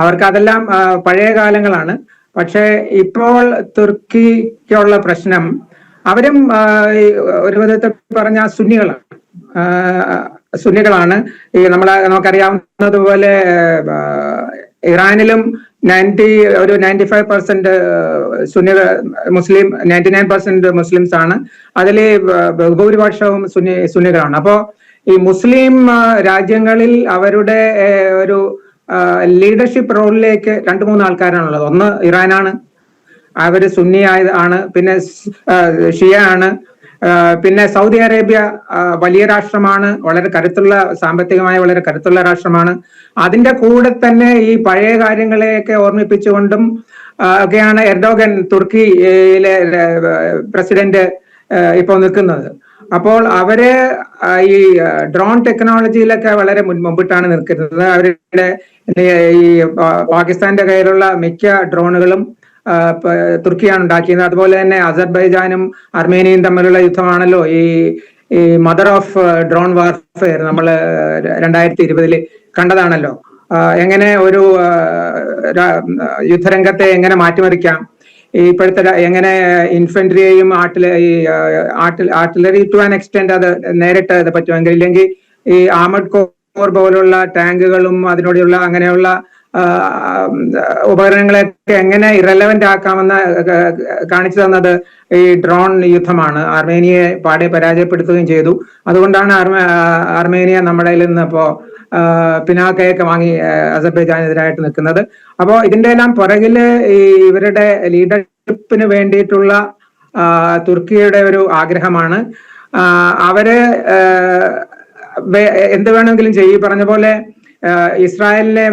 E: അവർക്ക് അതെല്ലാം പഴയ കാലങ്ങളാണ്. പക്ഷെ ഇപ്പോൾ തുർക്കിക്കുള്ള പ്രശ്നം, അവരും ഒരു വിധത്തിൽ പറഞ്ഞ സുന്നികളാണ്. ഈ നമുക്കറിയാവുന്നതുപോലെ ഇറാനിലും 95% മുസ്ലിം, 99% മുസ്ലിംസ് ആണ്. അതിൽ ഭൂരിപക്ഷവും സുന്നികളാണ്. അപ്പോ ഈ മുസ്ലിം രാജ്യങ്ങളിൽ അവരുടെ ഒരു ലീഡർഷിപ്പ് റോളിലേക്ക് 2-3 ആൾക്കാരാണുള്ളത്. ഒന്ന് ഇറാനാണ്, അവര് സുന്നി ആണ്, പിന്നെ ഷിയ ആണ്, പിന്നെ സൗദി അറേബ്യ വലിയ രാഷ്ട്രമാണ്, വളരെ കരുത്തുള്ള, സാമ്പത്തികമായി വളരെ കരുത്തുള്ള രാഷ്ട്രമാണ്. അതിന്റെ കൂടെ തന്നെ ഈ പഴയ കാര്യങ്ങളെയൊക്കെ ഓർമ്മിപ്പിച്ചുകൊണ്ടും ഒക്കെയാണ് എർഡോഗൻ, തുർക്കിയിലെ പ്രസിഡന്റ്, ഇപ്പോൾ നിൽക്കുന്നത്. അപ്പോൾ അവര് ഈ ഡ്രോൺ ടെക്നോളജിയിലൊക്കെ വളരെ മുമ്പിട്ടാണ് നിൽക്കുന്നത്. അവരുടെ ഈ പാകിസ്ഥാന്റെ കയ്യിലുള്ള മിക്ക ഡ്രോണുകളും തുർക്കിയാണ് ഉണ്ടാക്കിയത്. അതുപോലെ തന്നെ അസർബൈജാനും അർമേനിയയും തമ്മിലുള്ള യുദ്ധമാണല്ലോ ഈ ഈ മദർ ഓഫ് ഡ്രോൺ വാർഫെയർ നമ്മൾ 2020 കണ്ടതാണല്ലോ. എങ്ങനെ ഒരു യുദ്ധരംഗത്തെ എങ്ങനെ മാറ്റിമറിക്കാം, ഇപ്പോഴത്തെ എങ്ങനെ ഇൻഫൻട്രിയെയും ആർട്ടിലറി ടു ആൻ എക്സ്റ്റെന്റ് അത് നേരിട്ട് അത് പറ്റുമെങ്കിൽ, ഇല്ലെങ്കിൽ ഈ ആർമഡ് കോർ പോലുള്ള ടാങ്കുകളും അതിനോടുള്ള അങ്ങനെയുള്ള ഉപകരണങ്ങളെയൊക്കെ എങ്ങനെ ഇറലവന്റ് ആക്കാമെന്ന് കാണിച്ചു തന്നത് ഈ ഡ്രോൺ യുദ്ധമാണ്. ആർമേനിയയെ പാടെ പരാജയപ്പെടുത്തുകയും ചെയ്തു. അതുകൊണ്ടാണ് ആർമേനിയ നമ്മുടെ നിന്ന് ഇപ്പോ പിനാക്കയൊക്കെ വാങ്ങി അസർബൈജാനെതിരായിട്ട് നിൽക്കുന്നത്. അപ്പോൾ ഇതിന്റെ എല്ലാം പുറകില് ഈ ഇവരുടെ ലീഡർഷിപ്പിന് വേണ്ടിയിട്ടുള്ള തുർക്കിയുടെ ഒരു ആഗ്രഹമാണ്. അവര് എന്ത് വേണമെങ്കിലും ചെയ്യും. പറഞ്ഞ പോലെ ഇസ്രായേലിനെ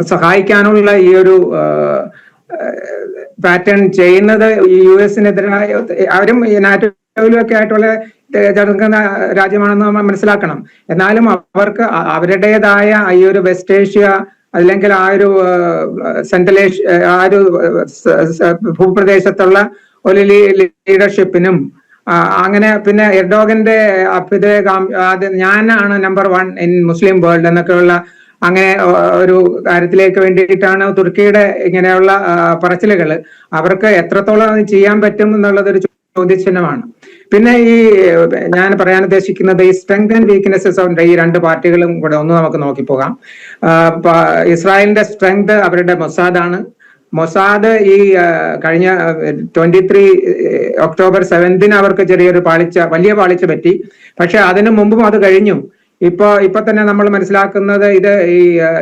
E: സഹായിക്കാനുള്ള ഈ ഒരു പാറ്റേൺ ചെയ്യുന്നത് ഈ US-നെതിരായ, അവരും നാറ്റോയിലും ഒക്കെ ആയിട്ടുള്ള ചേർക്കുന്ന രാജ്യമാണെന്ന് നമ്മൾ മനസ്സിലാക്കണം. എന്നാലും അവർക്ക് അവരുടേതായ ഈ ഒരു വെസ്റ്റ് ഏഷ്യ അല്ലെങ്കിൽ ആ ഒരു സെൻട്രൽ ഏഷ്യ, ആ ഒരു ഭൂപ്രദേശത്തുള്ള ഒരു ലീഡർഷിപ്പിനും അങ്ങനെ പിന്നെ എർഡോഗന്റെ ഞാനാണ് നമ്പർ 1 ഇൻ മുസ്ലിം വേൾഡ് എന്നൊക്കെയുള്ള അങ്ങനെ ഒരു കാര്യത്തിലേക്ക് വേണ്ടിയിട്ടാണ് തുർക്കിയുടെ ഇങ്ങനെയുള്ള പറച്ചിലുകൾ. അവർക്ക് എത്രത്തോളം അത് ചെയ്യാൻ പറ്റും എന്നുള്ളതൊരു ചോദ്യചിഹ്നമാണ്. പിന്നെ ഈ ഞാൻ പറയാൻ ഉദ്ദേശിക്കുന്നത് ഈ സ്ട്രെങ്ത് ആൻഡ് വീക്ക്നെസ്സസ് ഓഫ് ഈ രണ്ട് പാർട്ടികളും കൂടെ ഒന്ന് നമുക്ക് നോക്കിപ്പോകാം. ഇസ്രായേലിന്റെ സ്ട്രെങ്ത് അവരുടെ മൊസാദാണ്. മൊസാദ് ഈ കഴിഞ്ഞ 23 ഒക്ടോബർ 7 അവർക്ക് ചെറിയൊരു വലിയ പാളിച്ച പറ്റി. പക്ഷെ അതിനു മുമ്പും അത് കഴിഞ്ഞു. ഇപ്പൊ തന്നെ നമ്മൾ മനസ്സിലാക്കുന്നത് ഇത് ഈ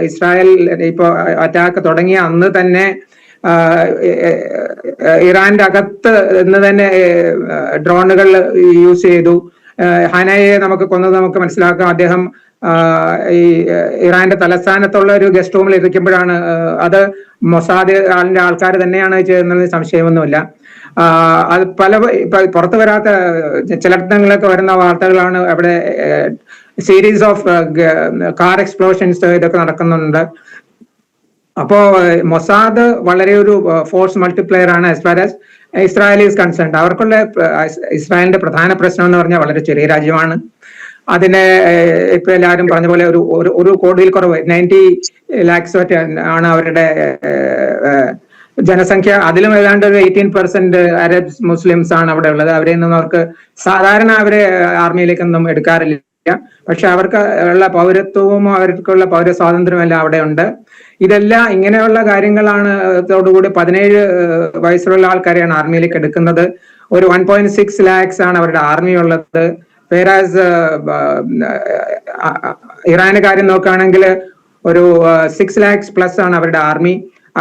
E: ഇസ്രായേൽ ഇപ്പൊ അറ്റാക്ക് തുടങ്ങിയ അന്ന് തന്നെ ഇറാന്റെ അകത്ത് നിന്ന് തന്നെ ഡ്രോണുകൾ യൂസ് ചെയ്തു. ഹനയെ കൊന്നത് നമുക്ക് മനസ്സിലാക്കാം. അദ്ദേഹം ഈ ഇറാന്റെ തലസ്ഥാനത്തുള്ള ഒരു ഗസ്റ്റ് റൂമിൽ ഇരിക്കുമ്പോഴാണ് അത് മൊസാദ് ആൾക്കാർ തന്നെയാണ് ചെയ്യുന്നത്, സംശയമൊന്നുമില്ല. അത് പുറത്തു വരാത്ത ചിലയിടങ്ങളിലൊക്കെ വരുന്ന വാർത്തകളാണ്. അവിടെ സീരീസ് ഓഫ് കാർ എക്സ്പ്ലോഷൻസ് ഇതൊക്കെ നടക്കുന്നുണ്ട്. അപ്പോ മൊസാദ് വളരെ ഒരു ഫോഴ്സ് മൾട്ടിപ്ലയർ ആണ് as far as Israel is concerned. അവർക്കുള്ള ഇസ്രായേലിന്റെ പ്രധാന പ്രശ്നം എന്ന് പറഞ്ഞാൽ വളരെ ചെറിയ രാജ്യമാണ്. അതിനെ ഇപ്പൊ എല്ലാവരും പറഞ്ഞ പോലെ ഒരു കോടിയിൽ കുറവ് 90 lakhs ആണ് അവരുടെ ജനസംഖ്യ. അതിലും ഏതാണ്ട് ഒരു 18% അറബ്സ് മുസ്ലിംസ് ആണ് അവിടെ ഉള്ളത്. അവരെയൊന്നും അവർക്ക് സാധാരണ അവരെ ആർമിയിലേക്കൊന്നും എടുക്കാറില്ല. പക്ഷെ അവർക്ക് ഉള്ള പൗരത്വവും അവർക്കുള്ള പൗരസ്വാതന്ത്ര്യവും എല്ലാം അവിടെ ഉണ്ട്. ഇതെല്ലാം ഇങ്ങനെയുള്ള കാര്യങ്ങളാണ് ോടുകൂടി 17 വയസ്സുള്ള ആൾക്കാരെയാണ് ആർമിയിലേക്ക് എടുക്കുന്നത്. ഒരു 1.6 lakhs ആണ് അവരുടെ ആർമി ഉള്ളത്. വേറാസ് ഇറാന്റെ കാര്യം നോക്കുകയാണെങ്കിൽ ഒരു 6 lakhs പ്ലസ് ആണ് അവരുടെ ആർമി.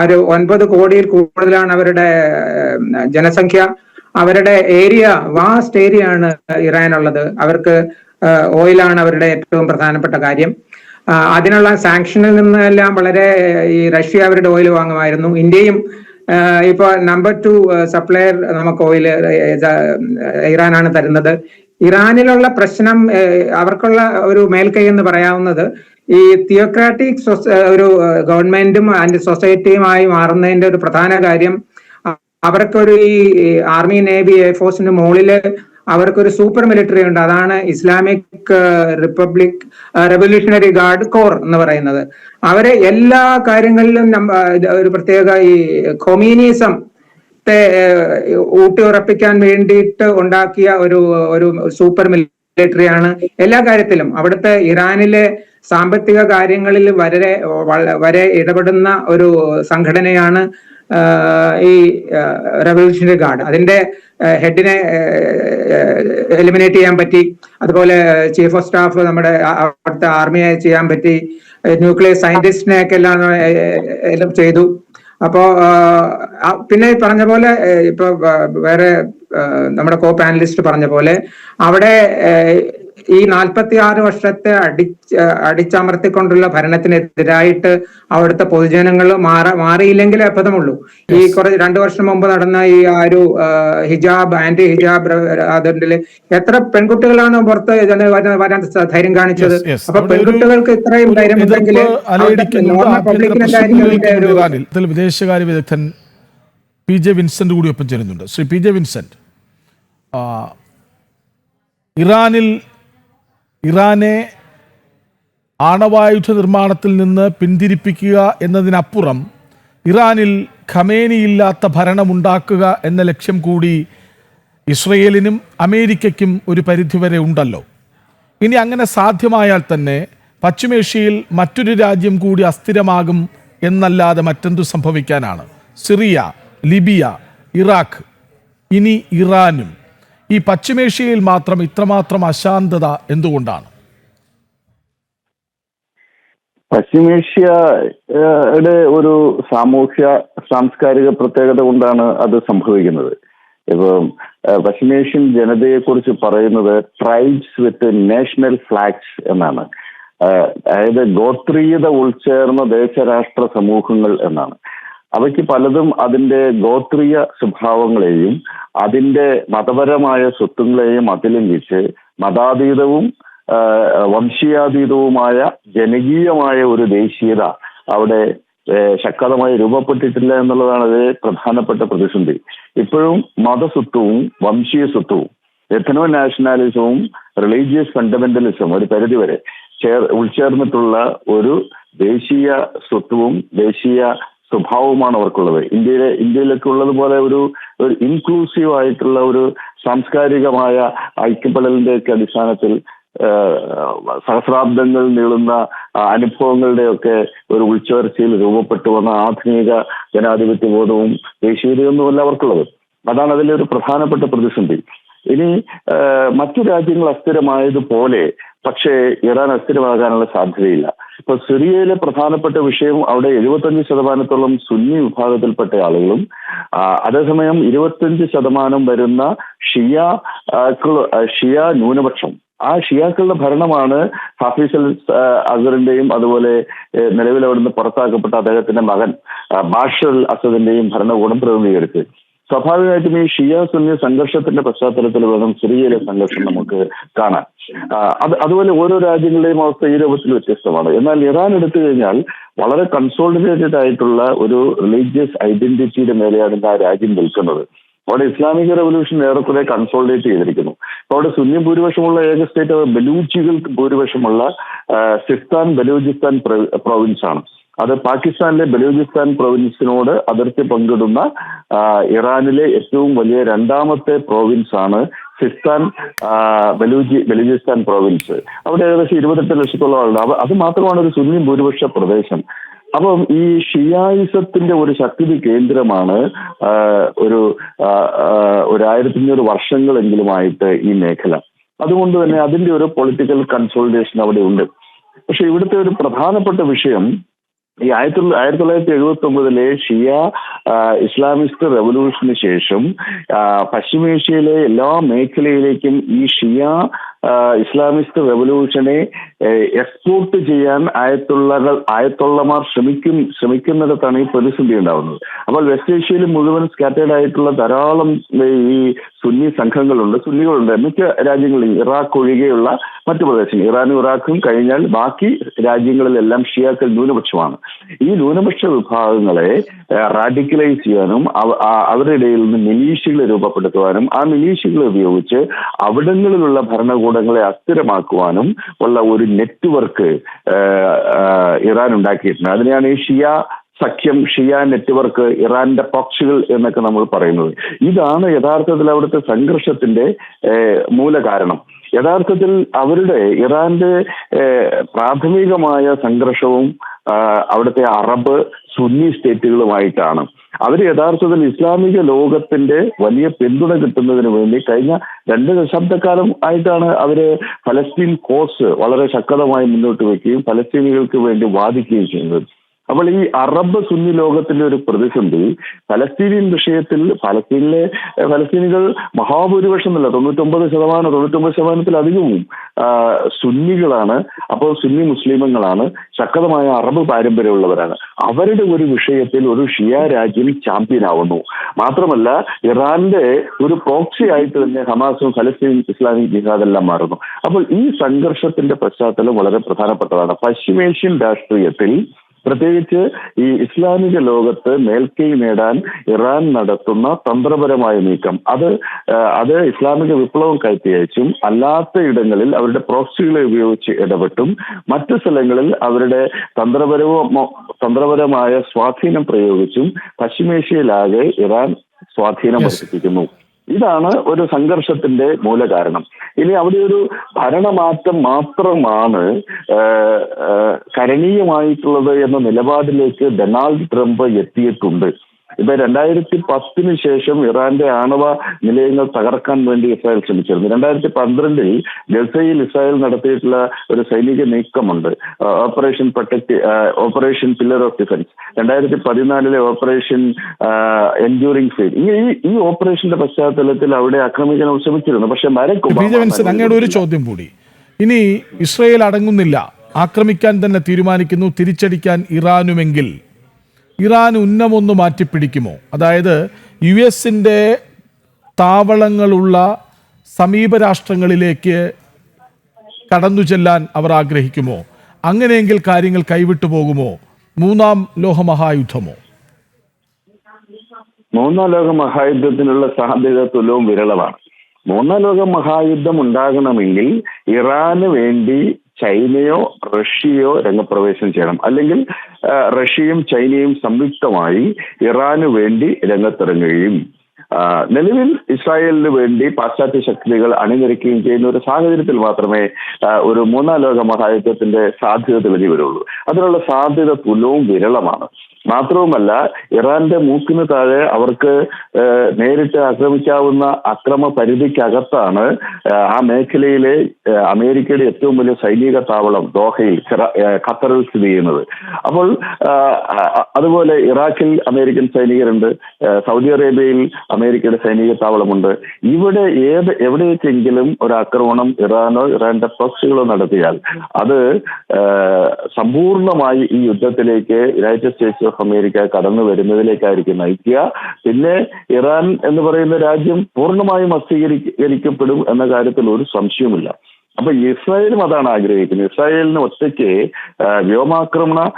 E: ഒരു 9 കോടിയിൽ കൂടുതലാണ് അവരുടെ ജനസംഖ്യ. അവരുടെ ഏരിയ വാസ്റ്റ് ഏരിയ ആണ് ഇറാനുള്ളത്. അവർക്ക് ഓയിലാണ് അവരുടെ ഏറ്റവും പ്രധാനപ്പെട്ട കാര്യം. അതിനുള്ള സാങ്ഷനിൽ നിന്നെല്ലാം വളരെ ഈ റഷ്യ അവരുടെ ഓയിൽ വാങ്ങുമായിരുന്നു. ഇന്ത്യയും ഇപ്പൊ നമ്പർ 2 സപ്ലയർ നമുക്ക് ഓയിൽ ഇറാനാണ് തരുന്നത്. ഇറാനിലുള്ള പ്രശ്നം, അവർക്കുള്ള ഒരു മേൽക്കൈ എന്ന് പറയാവുന്നത് ഈ തിയോക്രാറ്റിക് ഒരു ഗവൺമെന്റും ആൻഡ് സൊസൈറ്റിയുമായി മാറുന്നതിന്റെ ഒരു പ്രധാന കാര്യം, അവർക്കൊരു ഈ ആർമി നേവി എയർഫോഴ്സിന്റെ മുകളില് അവർക്കൊരു സൂപ്പർ മിലിറ്ററി ഉണ്ട്. അതാണ് Islamic republic revolutionary guard core എന്ന് പറയുന്നത്. അവരെ എല്ലാ കാര്യങ്ങളിലും ഒരു പ്രത്യേക ഈ കൊമീനിസം ഊട്ടി ഉറപ്പിക്കാൻ വേണ്ടിയിട്ട് ഉണ്ടാക്കിയ ഒരു സൂപ്പർ മിലിറ്ററിയാണ് എല്ലാ കാര്യത്തിലും. അവിടുത്തെ ഇറാനിലെ സാമ്പത്തിക കാര്യങ്ങളിൽ വരെ ഇടപെടുന്ന ഒരു സംഘടനയാണ് ഈ റെവല്യൂഷണറി ഗാർഡ്. അതിന്റെ ഹെഡിനെ എലിമിനേറ്റ് ചെയ്യാൻ പറ്റി. അതുപോലെ ചീഫ് ഓഫ് സ്റ്റാഫ് നമ്മുടെ അവിടുത്തെ ആർമിയെ ചെയ്യാൻ പറ്റി. ന്യൂക്ലിയർ സയന്റിസ്റ്റിനെ ഒക്കെ എല്ലാം ചെയ്തു. അപ്പോ പിന്നെ പറഞ്ഞ പോലെ ഇപ്പൊ വേറെ നമ്മുടെ കോ പാനലിസ്റ്റ് പറഞ്ഞ പോലെ അവിടെ ഈ 46 വർഷത്തെ അടിച്ചമർത്തിക്കൊണ്ടുള്ള ഭരണത്തിനെതിരായിട്ട് അവിടുത്തെ പൊതുജനങ്ങൾ മാറിയില്ലെങ്കിലേ അബദ്ധമുള്ളൂ. ഈ 2 വർഷം മുമ്പ് നടന്ന ഈ ഒരു ഹിജാബ് ആന്റി ഹിജാബ് അതിൽ എത്ര പെൺകുട്ടികളാണ് പുറത്ത് വരാൻ ധൈര്യം കാണിച്ചത്. അപ്പൊ പെൺകുട്ടികൾക്ക് ഇത്രയും ധൈര്യം ഉണ്ടെങ്കിൽ
A: വിദേശകാര്യ വിദഗ്ധൻ PJ വിൻസെന്റ് കൂടി ഒപ്പം ചേരുന്നുണ്ട്. ശ്രീ PJ വിൻസെന്റ്, ആ, ഇറാനെ ആണവായുധ നിർമ്മാണത്തിൽ നിന്ന് പിന്തിരിപ്പിക്കുക എന്നതിനപ്പുറം ഇറാനിൽ ഖമേനിയില്ലാത്ത ഭരണമുണ്ടാക്കുക എന്ന ലക്ഷ്യം കൂടി ഇസ്രയേലിനും അമേരിക്കയ്ക്കും ഒരു പരിധിവരെ ഉണ്ടല്ലോ. ഇനി അങ്ങനെ സാധ്യമായാൽ തന്നെ പശ്ചിമേഷ്യയിൽ മറ്റൊരു രാജ്യം കൂടി അസ്ഥിരമാകും എന്നല്ലാതെ മറ്റെന്തു സംഭവിക്കാനാണ്? സിറിയ, ലിബിയ, ഇറാഖ്, ഇനി ഇറാനും. ഈ പശ്ചിമേഷ്യയിൽ മാത്രം ഇത്രമാത്രം അശാന്തത എന്തുകൊണ്ടാണ്?
F: പശ്ചിമേഷ്യയുടെ ഒരു സാംസ്കാരിക പ്രത്യേകത കൊണ്ടാണ് അത് സംഭവിക്കുന്നത്. ഇപ്പം പശ്ചിമേഷ്യൻ ജനതയെ കുറിച്ച് പറയുന്നത് ട്രൈബ്സ് വിത്ത് നാഷണൽ ഫ്ലാഗ്സ് എന്നാണ്. അതായത് ഗോത്രീയത ഉൾച്ചേർന്ന ദേശരാഷ്ട്ര സമൂഹങ്ങൾ എന്നാണ്. അവയ്ക്ക് പലതും അതിന്റെ ഗോത്രീയ സ്വഭാവങ്ങളെയും അതിന്റെ മതപരമായ സ്വത്വങ്ങളെയും അതിലംഘിച്ച് മതാതീതവും വംശീയാതീതവുമായ ജനകീയമായ ഒരു ദേശീയത അവിടെ ശക്തമായി രൂപപ്പെട്ടിട്ടില്ല എന്നുള്ളതാണ് അതിലെ പ്രധാനപ്പെട്ട പ്രതിസന്ധി. ഇപ്പോഴും മതസ്വത്വവും വംശീയ സ്വത്വവും എഥനോ നാഷണാലിസവും റിലീജിയസ് ഫണ്ടമെന്റലിസവും ഒരു പരിധിവരെ ഉൾച്ചേർന്നിട്ടുള്ള ഒരു ദേശീയ സ്വത്വവും ദേശീയ സ്വഭാവവുമാണ് അവർക്കുള്ളത്. ഇന്ത്യയിലൊക്കെ ഉള്ളതുപോലെ ഒരു ഇൻക്ലൂസീവ് ആയിട്ടുള്ള ഒരു സാംസ്കാരികമായ ഐക്യപ്പെടലിന്റെ ഒക്കെ അടിസ്ഥാനത്തിൽ സഹസ്രാബ്ദങ്ങൾ നീളുന്ന അനുഭവങ്ങളുടെയൊക്കെ ഒരു ഉൾച്ചേർച്ചയിൽ രൂപപ്പെട്ടു വന്ന ആധുനിക ജനാധിപത്യ ബോധവും ദേശീയതയൊന്നുമല്ല അവർക്കുള്ളത്. അതാണ് അതിലെ ഒരു പ്രധാനപ്പെട്ട പ്രതിസന്ധി. ഇനി മറ്റു രാജ്യങ്ങൾ അസ്ഥിരമായതുപോലെ പക്ഷേ ഇറാൻ അസ്ഥിരമാകാനുള്ള സാധ്യതയില്ല. ഇപ്പൊ സിറിയയിലെ പ്രധാനപ്പെട്ട വിഷയം അവിടെ 75% സുന്നി വിഭാഗത്തിൽപ്പെട്ട ആളുകളും അതേസമയം 25% വരുന്ന ഷിയ ന്യൂനപക്ഷം. ആ ഷിയാക്കളുടെ ഭരണമാണ് ഹാഫിസ് അൽ അസറിന്റെയും അതുപോലെ നിലവിൽ അവിടുന്ന് പുറത്താക്കപ്പെട്ട അദ്ദേഹത്തിന്റെ മകൻ ബാഷർ അൽ അസദിന്റെയും ഭരണകൂടം പ്രതിനിധീകരിച്ചത്. സ്വാഭാവികമായിട്ടും ഈ ഷിയ സുന്നി സംഘർഷത്തിന്റെ പശ്ചാത്തലത്തിൽ വേണം സിറിയയിലെ സംഘർഷം നമുക്ക് കാണാൻ. അതുപോലെ ഓരോ രാജ്യങ്ങളുടെയും അവസ്ഥ ഈ രൂപത്തിൽ വ്യത്യസ്തമാണ്. എന്നാൽ ഇറാൻ എടുത്തു കഴിഞ്ഞാൽ വളരെ കൺസോളിഡേറ്റഡ് ആയിട്ടുള്ള ഒരു റിലീജിയസ് ഐഡന്റിറ്റിയുടെ മേലെയാണ് ഇന്ന് ആ രാജ്യം നിൽക്കുന്നത്. അവിടെ ഇസ്ലാമിക് റവല്യൂഷൻ ഏറെക്കുറെ കൺസോളിഡേറ്റ് ചെയ്തിരിക്കുന്നു. അപ്പൊ അവിടെ സുന്നി ഭൂരിപക്ഷമുള്ള ഏക സ്റ്റേറ്റ് ബലൂച്ചികൾക്ക് ഭൂരിപക്ഷമുള്ള സിസ്താൻ ബലൂചിസ്ഥാൻ പ്രൊവിൻസ് ആണ്. അത് പാകിസ്ഥാനിലെ ബലൂചിസ്ഥാൻ പ്രൊവിൻസിനോട് അതിർത്തി പങ്കിടുന്ന ഇറാനിലെ ഏറ്റവും വലിയ രണ്ടാമത്തെ പ്രൊവിൻസ് ആണ് സിസ്താൻ ബലൂചിസ്ഥാൻ പ്രൊവിൻസ്. അവിടെ ഏകദേശം 28 ലക്ഷത്തോളം ആളുണ്ട്. അത് മാത്രമാണ് ഒരു സുന്നി ഭൂരിപക്ഷ പ്രദേശം. അപ്പം ഈ ഷിയായിസത്തിന്റെ ഒരു ശക്തി കേന്ദ്രമാണ് ഒരു 1500 വർഷങ്ങളെങ്കിലുമായിട്ട് ഈ മേഖല. അതുകൊണ്ട് തന്നെ അതിന്റെ ഒരു പൊളിറ്റിക്കൽ കൺസോളിഡേഷൻ അവിടെ ഉണ്ട്. പക്ഷെ ഇവിടുത്തെ ഒരു പ്രധാനപ്പെട്ട വിഷയം ഈ 1979 ഷിയ ഇസ്ലാമിസ്റ്റ് റവല്യൂഷന് ശേഷം പശ്ചിമേഷ്യയിലെ എല്ലാ മേഖലയിലേക്കും ഈ ഷിയ ഇസ്ലാമിസ്റ്റ് റവല്യൂഷനെ എക്സ്പോർട്ട് ചെയ്യാൻ ആയത്തുള്ളമാർ ശ്രമിക്കുന്നിടത്താണ് ഈ പ്രതിസന്ധി ഉണ്ടാവുന്നത്. അപ്പോൾ വെസ്റ്റ് ഏഷ്യയിൽ മുഴുവൻ സ്കാറ്റേഡ് ആയിട്ടുള്ള ധാരാളം ഈ സുന്നി സംഘങ്ങളുണ്ട്, സുന്നികളുണ്ട്. മിക്ക രാജ്യങ്ങളിൽ ഇറാഖ് ഒഴികെയുള്ള മറ്റു പ്രദേശങ്ങൾ, ഇറാനും ഇറാഖും കഴിഞ്ഞാൽ ബാക്കി രാജ്യങ്ങളിലെല്ലാം ഷിയാക്കൾ ന്യൂനപക്ഷമാണ്. ഈ ന്യൂനപക്ഷ വിഭാഗങ്ങളെ റാഡിക്കലൈസ് ചെയ്യാനും അവരുടെ ഇടയിൽ നിന്ന് മിലീഷ്യകളെ രൂപപ്പെടുത്തുവാനും ആ മിലീഷ്യകളെ ഉപയോഗിച്ച് അവിടങ്ങളിലുള്ള ഭരണകൂടങ്ങളെ അസ്ഥിരമാക്കുവാനും ഉള്ള ഒരു നെറ്റ്വർക്ക് ഇറാൻ ഉണ്ടാക്കിയിട്ടുണ്ട്. അതിനെയാണ് ഈ ഷിയ നെറ്റ്വർക്ക്, ഇറാന്റെ പോക്സുകൾ എന്നൊക്കെ നമ്മൾ പറയുന്നത്. ഇതാണ് യഥാർത്ഥത്തിൽ അവിടുത്തെ സംഘർഷത്തിന്റെ മൂലകാരണം. യഥാർത്ഥത്തിൽ ഇറാന്റെ പ്രാഥമികമായ സംഘർഷവും അവിടുത്തെ അറബ് സുന്നി സ്റ്റേറ്റുകളുമായിട്ടാണ്. അവർ യഥാർത്ഥത്തിൽ ഇസ്ലാമിക ലോകത്തിന്റെ വലിയ പിന്തുണ കിട്ടുന്നതിന് വേണ്ടി കഴിഞ്ഞ 2 ദശാബ്ദക്കാലം ആയിട്ടാണ് അവര് ഫലസ്തീൻ കോസ് വളരെ ശക്തമായി മുന്നോട്ട് വയ്ക്കുകയും ഫലസ്തീനികൾക്ക് വേണ്ടി വാദിക്കുകയും ചെയ്യുന്നത്. അപ്പോൾ ഈ അറബ് സുന്നി ലോകത്തിന്റെ ഒരു പ്രതിസന്ധി ഫലസ്തീനിയൻ വിഷയത്തിൽ ഫലസ്തീനികൾ മഹാഭൂരിപക്ഷം അല്ല, 99%-99%-ലധികവും സുന്നികളാണ്. അപ്പോൾ സുന്നി മുസ്ലിമുകളാണ്, ശക്തമായ അറബ് പാരമ്പര്യമുള്ളവരാണ്. അവരുടെ ഒരു വിഷയത്തിൽ ഒരു ഷിയ രാജ്യം ചാമ്പ്യൻ ആവുന്നു. മാത്രമല്ല ഇറാന്റെ ഒരു പ്രോക്സി ആയിട്ട് തന്നെ ഹമാസും ഫലസ്തീൻ ഇസ്ലാമിക് ജിഹാദെല്ലാം മാറുന്നു. അപ്പോൾ ഈ സംഘർഷത്തിന്റെ പശ്ചാത്തലം വളരെ പ്രധാനപ്പെട്ടതാണ്. പശ്ചിമേഷ്യൻ രാഷ്ട്രീയത്തിൽ പ്രത്യേകിച്ച് ഈ ഇസ്ലാമിക ലോകത്ത് മേൽക്കൈ നേടാൻ ഇറാൻ നടത്തുന്ന തന്ത്രപരമായ നീക്കം അത് ഇസ്ലാമിക വിപ്ലവം കയറ്റിയച്ചും അല്ലാത്ത ഇടങ്ങളിൽ അവരുടെ പ്രോക്സികളെ ഉപയോഗിച്ച് ഇടപെട്ടും മറ്റു സ്ഥലങ്ങളിൽ അവരുടെ തന്ത്രപരമായ സ്വാധീനം പ്രയോഗിച്ചും പശ്ചിമേഷ്യയിലാകെ ഇറാൻ സ്വാധീനം വർദ്ധിപ്പിക്കുന്നു. ഇതാണ് ഒരു സംഘർഷത്തിന്റെ മൂലകാരണം. ഇനി അവിടെ ഒരു ഭരണമാറ്റം മാത്രമാണ് കരണീയമായിട്ടുള്ളത് എന്ന നിലപാടിലേക്ക് ഡൊണാൾഡ് ട്രംപ് എത്തിയിട്ടുണ്ട്. ഇപ്പൊ 2010 ശേഷം ഇറാന്റെ ആണവ നിലയങ്ങൾ തകർക്കാൻ വേണ്ടി ഇസ്രായേൽ ശ്രമിച്ചിരുന്നു. 2012 ഗസയിൽ ഇസ്രായേൽ നടത്തിയിട്ടുള്ള ഒരു സൈനിക നീക്കമുണ്ട്, operation pillar of defence. 2014 operation enduring faith. ഈ ഓപ്പറേഷന്റെ പശ്ചാത്തലത്തിൽ അവിടെ ആക്രമിക്കാൻ ശ്രമിച്ചിരുന്നു. പക്ഷെ
A: അങ്ങയുടെ ഒരു ചോദ്യം കൂടി, ഇനി ഇസ്രായേൽ അടങ്ങുന്നില്ല, ആക്രമിക്കാൻ തന്നെ തീരുമാനിക്കുന്നു, തിരിച്ചടിക്കാൻ ഇറാനുമെങ്കിൽ ഇറാൻ ഉന്നമൊന്ന് മാറ്റിപ്പിടിക്കുമോ? അതായത് US-ന്റെ താവളങ്ങളുള്ള സമീപ രാഷ്ട്രങ്ങളിലേക്ക് കടന്നു ചെല്ലാൻ അവർ ആഗ്രഹിക്കുമോ? അങ്ങനെയെങ്കിൽ കാര്യങ്ങൾ കൈവിട്ടു പോകുമോ? മൂന്നാം ലോകമഹായുദ്ധമോ?
F: മൂന്നാം ലോക മഹായുദ്ധത്തിനുള്ള സാധ്യത തുലവും വിരളമാണ്. മൂന്നാം ലോക മഹായുദ്ധം ഉണ്ടാകണമെങ്കിൽ ഇറാന് വേണ്ടി ചൈനയോ റഷ്യയോ രംഗപ്രവേശനം ചെയ്യണം, അല്ലെങ്കിൽ റഷ്യയും ചൈനയും സംയുക്തമായി ഇറാന് വേണ്ടി രംഗത്തിറങ്ങുകയും നിലവിൽ ഇസ്രായേലിന് വേണ്ടി പാശ്ചാത്യ ശക്തികൾ അണിനിരക്കുകയും ചെയ്യുന്ന ഒരു സാഹചര്യത്തിൽ മാത്രമേ ഒരു മൂന്നാം ലോക മഹായുദ്ധത്തിന്റെ സാധ്യത തെളിഞ്ഞു വരുള്ളൂ. അതിനുള്ള സാധ്യത തുലവും വിരളമാണ്. മാത്രവുമല്ല, ഇറാന്റെ മൂക്കിന് താഴെ അവർക്ക് നേരിട്ട് ആക്രമിക്കാവുന്ന അക്രമ പരിധിക്കകത്താണ് ആ മേഖലയിലെ അമേരിക്കയുടെ ഏറ്റവും വലിയ സൈനിക താവളം ദോഹയിൽ, ഖത്തറിൽ സ്ഥിതി ചെയ്യുന്നത്. അപ്പോൾ അതുപോലെ ഇറാഖിൽ അമേരിക്കൻ സൈനികരുണ്ട്, സൗദി അറേബ്യയിൽ അമേരിക്കയുടെ സൈനിക താവളമുണ്ട്. ഇവിടെ എവിടേക്കെങ്കിലും ഒരു ആക്രമണം ഇറാനോ ഇറാന്റെ പ്രോക്സികളോ നടത്തിയാൽ അത് സമ്പൂർണമായി ഈ യുദ്ധത്തിലേക്ക് യുണൈറ്റഡ് സ്റ്റേറ്റ്സ് ഓഫ് അമേരിക്ക കടന്നു വരുന്നതിലേക്കായിരിക്കും നയിക്കുക. പിന്നെ ഇറാൻ എന്ന് പറയുന്ന രാജ്യം പൂർണ്ണമായും അസ്ഥിരീകരിക്കപ്പെടും എന്ന കാര്യത്തിൽ ഒരു സംശയവുമില്ല. അപ്പൊ ഇസ്രായേലും അതാണ് ആഗ്രഹിക്കുന്നത്. ഇസ്രായേലിന് ഒറ്റയ്ക്ക് വ്യോമാക്രമണം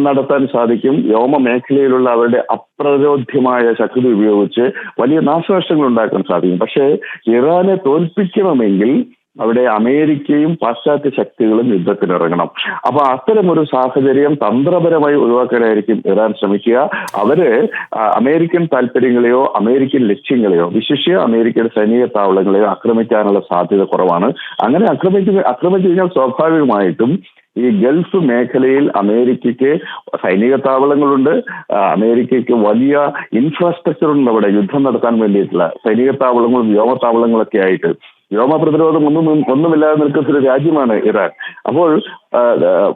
F: നടത്താൻ സാധിക്കും. വ്യോമ മേഖലയിലുള്ള അവരുടെ അപ്രരോധ്യമായ ശക്തി ഉപയോഗിച്ച് വലിയ നാശനഷ്ടങ്ങൾ ഉണ്ടാക്കാൻ സാധിക്കും. പക്ഷേ ഇറാനെ തോൽപ്പിക്കണമെങ്കിൽ അവിടെ അമേരിക്കയും പാശ്ചാത്യ ശക്തികളും യുദ്ധത്തിനിറങ്ങണം. അപ്പൊ അത്തരമൊരു സാഹചര്യം തന്ത്രപരമായി ഒഴിവാക്കാനായിരിക്കും ഇറാൻ ശ്രമിക്കുക. അവര് അമേരിക്കൻ താല്പര്യങ്ങളെയോ അമേരിക്കൻ ലക്ഷ്യങ്ങളെയോ വിശിഷ്യ അമേരിക്കയുടെ സൈനിക താവളങ്ങളെയോ ആക്രമിക്കാനുള്ള സാധ്യത കുറവാണ്. അങ്ങനെ ആക്രമിച്ചു കഴിഞ്ഞാൽ സ്വാഭാവികമായിട്ടും ഈ ഗൾഫ് മേഖലയിൽ അമേരിക്കയ്ക്ക് സൈനിക താവളങ്ങളുണ്ട്, അമേരിക്കയ്ക്ക് വലിയ ഇൻഫ്രാസ്ട്രക്ചർ ഉണ്ട്. അവിടെ യുദ്ധം നടത്താൻ വേണ്ടിയിട്ടുള്ള സൈനിക താവളങ്ങളും വ്യോമതാവളങ്ങളൊക്കെ ആയിട്ട് വ്യോമ പ്രതിരോധം ഒന്നുമില്ലാതെ നിൽക്കുന്ന ഒരു രാജ്യമാണ് ഇറാൻ. അപ്പോൾ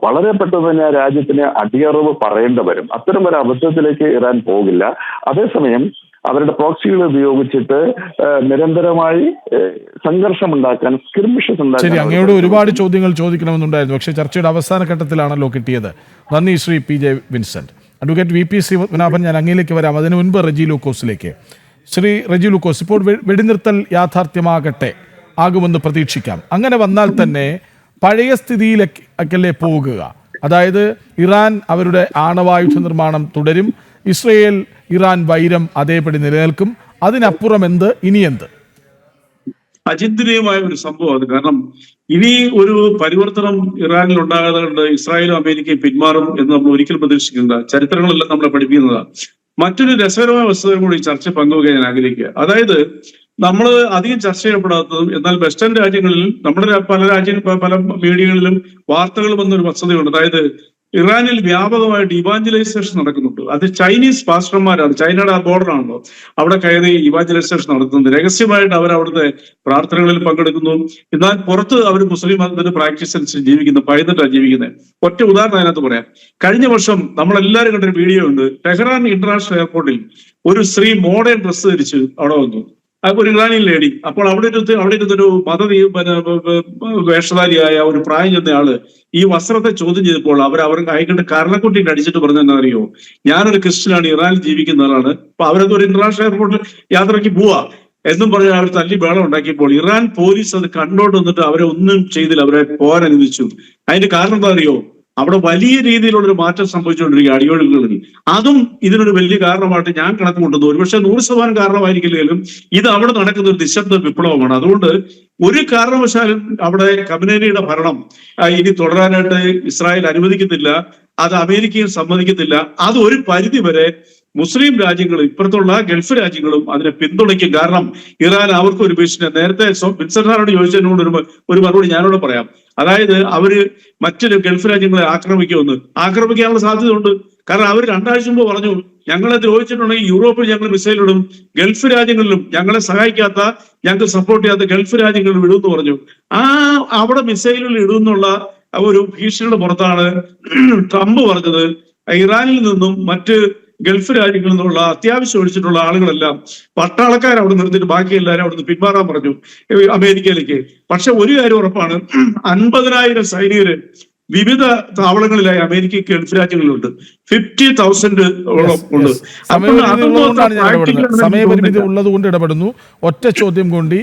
F: വളരെ പെട്ടെന്ന് തന്നെ ആ രാജ്യത്തിന് അടിയറവ് പറയേണ്ടി വരും. അത്തരം ഒരു അബദ്ധത്തിലേക്ക് ഇറാൻ പോകില്ല. അതേസമയം അവരുടെ പ്രോക്സികൾ ഉപയോഗിച്ചിട്ട് നിരന്തരമായി സംഘർഷമുണ്ടാക്കാൻ, സ്കിർമിഷസ് ഉണ്ടാക്കാൻ.
A: ശരി, അങ്ങയോട് ഒരുപാട് ചോദ്യങ്ങൾ ചോദിക്കണമെന്നുണ്ടായിരുന്നു, പക്ഷേ ചർച്ചയുടെ അവസാന ഘട്ടത്തിലാണല്ലോ കിട്ടിയത്. നന്ദി Shri PJ Vincent. Advocate VP Sreepadmanabhan, ഞാൻ അങ്ങയിലേക്ക് വരാം. അതിനു മുൻപ് റെജി ലൂക്കോസിലേക്ക്. ശ്രീ റെജി ലൂക്കോസ്, ഇപ്പോൾ വെടിനിർത്തൽ ആകുമെന്ന് പ്രതീക്ഷിക്കാം. അങ്ങനെ വന്നാൽ തന്നെ പഴയ സ്ഥിതിയിലേക്കല്ലേ പോകുക? അതായത് ഇറാൻ അവരുടെ ആണവായുധ നിർമ്മാണം തുടരും, ഇസ്രയേൽ ഇറാൻ വൈരം അതേപടി നിലനിൽക്കും. അതിനപ്പുറം ഇനി എന്ത്?
D: അചിന്തനീയമായ ഒരു സംഭവം അത്. കാരണം ഇനി ഒരു പരിവർത്തനം ഇറാനിൽ ഉണ്ടാകാതെ ഇസ്രായേലും അമേരിക്കയും പിന്മാറും എന്ന് നമ്മൾ ഒരിക്കലും പ്രതീക്ഷിക്കുന്നില്ല. ചരിത്രങ്ങളെല്ലാം നമ്മളെ പഠിപ്പിക്കുന്നതാണ്. മറ്റൊരു രസകരമായ വസ്തുതയും കൂടി ചർച്ച പങ്കുവയ്ക്കാൻ ഞാൻ ആഗ്രഹിക്കുക. അതായത് നമ്മൾ അധികം ചർച്ച ചെയ്യപ്പെടാത്തതും എന്നാൽ വെസ്റ്റേൺ രാജ്യങ്ങളിൽ നമ്മുടെ പല മീഡിയകളിലും വാർത്തകൾ വന്നൊരു വസ്തുതയുണ്ട്. അതായത് ഇറാനിൽ വ്യാപകമായിട്ട് ഇവാഞ്ചലൈസേഷൻ നടക്കുന്നുണ്ട്. അത് ചൈനീസ് പാസ്റ്റർമാരാണ്, ചൈനയുടെ ആ ബോർഡറാണല്ലോ, അവിടെ കയറി ഇവാഞ്ചലൈസേഷൻ നടത്തുന്നത്. രഹസ്യമായിട്ട് അവർ അവിടുത്തെ പ്രാർത്ഥനകളിൽ പങ്കെടുക്കുന്നു. എന്നാൽ പുറത്ത് അവർ മുസ്ലിം മതത്തിന്റെ പ്രാക്ടീസ് അനുസരിച്ച് ജീവിക്കുന്നു, ഭയന്നിട്ടാണ് ജീവിക്കുന്നത്. ഒറ്റ ഉദാഹരണം അതിനകത്ത് പറയാം. കഴിഞ്ഞ വർഷം നമ്മളെല്ലാവരും കണ്ടൊരു വീഡിയോ ഉണ്ട്. ടെഹ്റാൻ ഇന്റർനാഷണൽ എയർപോർട്ടിൽ ഒരു സ്ത്രീ മോഡേൺ ഡ്രസ്സ് ധരിച്ച് അവിടെ വന്നു. ഒരു ഇറാനിയൻ ലേഡി. അപ്പോൾ അവിടെ ഇരുന്നൊരു വേഷധാരിയായ ഒരു പ്രായം ചെന്ന ആള് ഈ വസ്ത്രത്തെ ചോദ്യം ചെയ്തപ്പോൾ അവർ അയക്കിട്ട് കരണക്കുട്ടിയിട്ട് അടിച്ചിട്ട് പറഞ്ഞെന്താ അറിയോ, ഞാനൊരു ക്രിസ്ത്യനാണ്, ഇറാനിൽ ജീവിക്കുന്ന ആളാണ്, അപ്പൊ അവരത് ഒരു ഇന്റർനാഷണൽ എയർപോർട്ടിൽ യാത്രയ്ക്ക് പോവാ എന്നും പറഞ്ഞ് അവർ തല്ലി ബേളം ഉണ്ടാക്കിയപ്പോൾ ഇറാൻ പോലീസ് അത് കണ്ടോണ്ട് വന്നിട്ട് അവരെ ഒന്നും ചെയ്തില്ല, അവരെ പോകാൻ അനുവദിച്ചു. അതിന്റെ കാരണം എന്താ അറിയോ, അവിടെ വലിയ രീതിയിലുള്ളൊരു മാറ്റം സംഭവിച്ചുകൊണ്ടിരിക്കുക അടിയൊഴുക്കുകളിൽ. അതും ഇതിനൊരു വലിയ കാരണമായിട്ട് ഞാൻ കണക്ക് കൂട്ടുന്നു. ഒരുപക്ഷെ 100% കാരണമായിരിക്കില്ലെങ്കിലും ഇത് അവിടെ നടക്കുന്ന ഒരു നിശബ്ദ വിപ്ലവമാണ്. അതുകൊണ്ട് ഒരു കാരണവശാലും അവിടെ ഖമനേനിയുടെ ഭരണം ഇനി തുടരാനായിട്ട് ഇസ്രായേൽ അനുവദിക്കുന്നില്ല, അത് അമേരിക്കയും സമ്മതിക്കത്തില്ല. അത് ഒരു പരിധി വരെ മുസ്ലിം രാജ്യങ്ങളും ഇപ്പുറത്തുള്ള ഗൾഫ് രാജ്യങ്ങളും അതിനെ പിന്തുണയ്ക്കും. കാരണം ഇറാൻ അവർക്ക് ഒരു ഭീഷണി. നേരത്തെ വിൻസെന്റ് സാറിനോട് ചോദിച്ചതിനോട് ഒരു മറുപടി ഞാനോട് പറയാം. അതായത് അവര് മറ്റൊരു ഗൾഫ് രാജ്യങ്ങളെ ആക്രമിക്കാനുള്ള സാധ്യതയുണ്ട്. കാരണം അവർ 2 ആഴ്ച മുമ്പ് പറഞ്ഞു, ഞങ്ങളെ ദ്രോഹിച്ചിട്ടുണ്ടെങ്കിൽ യൂറോപ്പിൽ ഞങ്ങൾ മിസൈൽ ഇടും, ഗൾഫ് രാജ്യങ്ങളിലും ഞങ്ങളെ സഹായിക്കാത്ത, ഞങ്ങൾക്ക് സപ്പോർട്ട് ചെയ്യാത്ത ഗൾഫ് രാജ്യങ്ങളിൽ ഇടുമെന്ന് പറഞ്ഞു. അവിടെ മിസൈലുകൾ ഇടുമെന്നുള്ള ഒരു ഭീഷണിയുടെ പുറത്താണ് ട്രംപ് പറഞ്ഞത് ഇറാനിൽ നിന്നും മറ്റ് ഗൾഫ് രാജ്യങ്ങളിൽ നിന്നുള്ള അത്യാവശ്യം ഒഴിച്ചിട്ടുള്ള ആളുകളെല്ലാം പട്ടാളക്കാർ അവിടെ നിർത്തിയിട്ട് ബാക്കി എല്ലാവരും അവിടെ നിന്ന് പിന്മാറാൻ പറഞ്ഞു അമേരിക്കയിലേക്ക്. പക്ഷെ ഒരു കാര്യം ഉറപ്പാണ്, 50,000 സൈനികര് വിവിധ താവളങ്ങളിലായി അമേരിക്ക ഗൾഫ് രാജ്യങ്ങളിലുണ്ട്. 50,000 ഉണ്ട്.
A: സമയപരിമിതി ഉള്ളതുകൊണ്ട് ഇടപെടുന്നു. ഒറ്റ ചോദ്യം കൊണ്ട്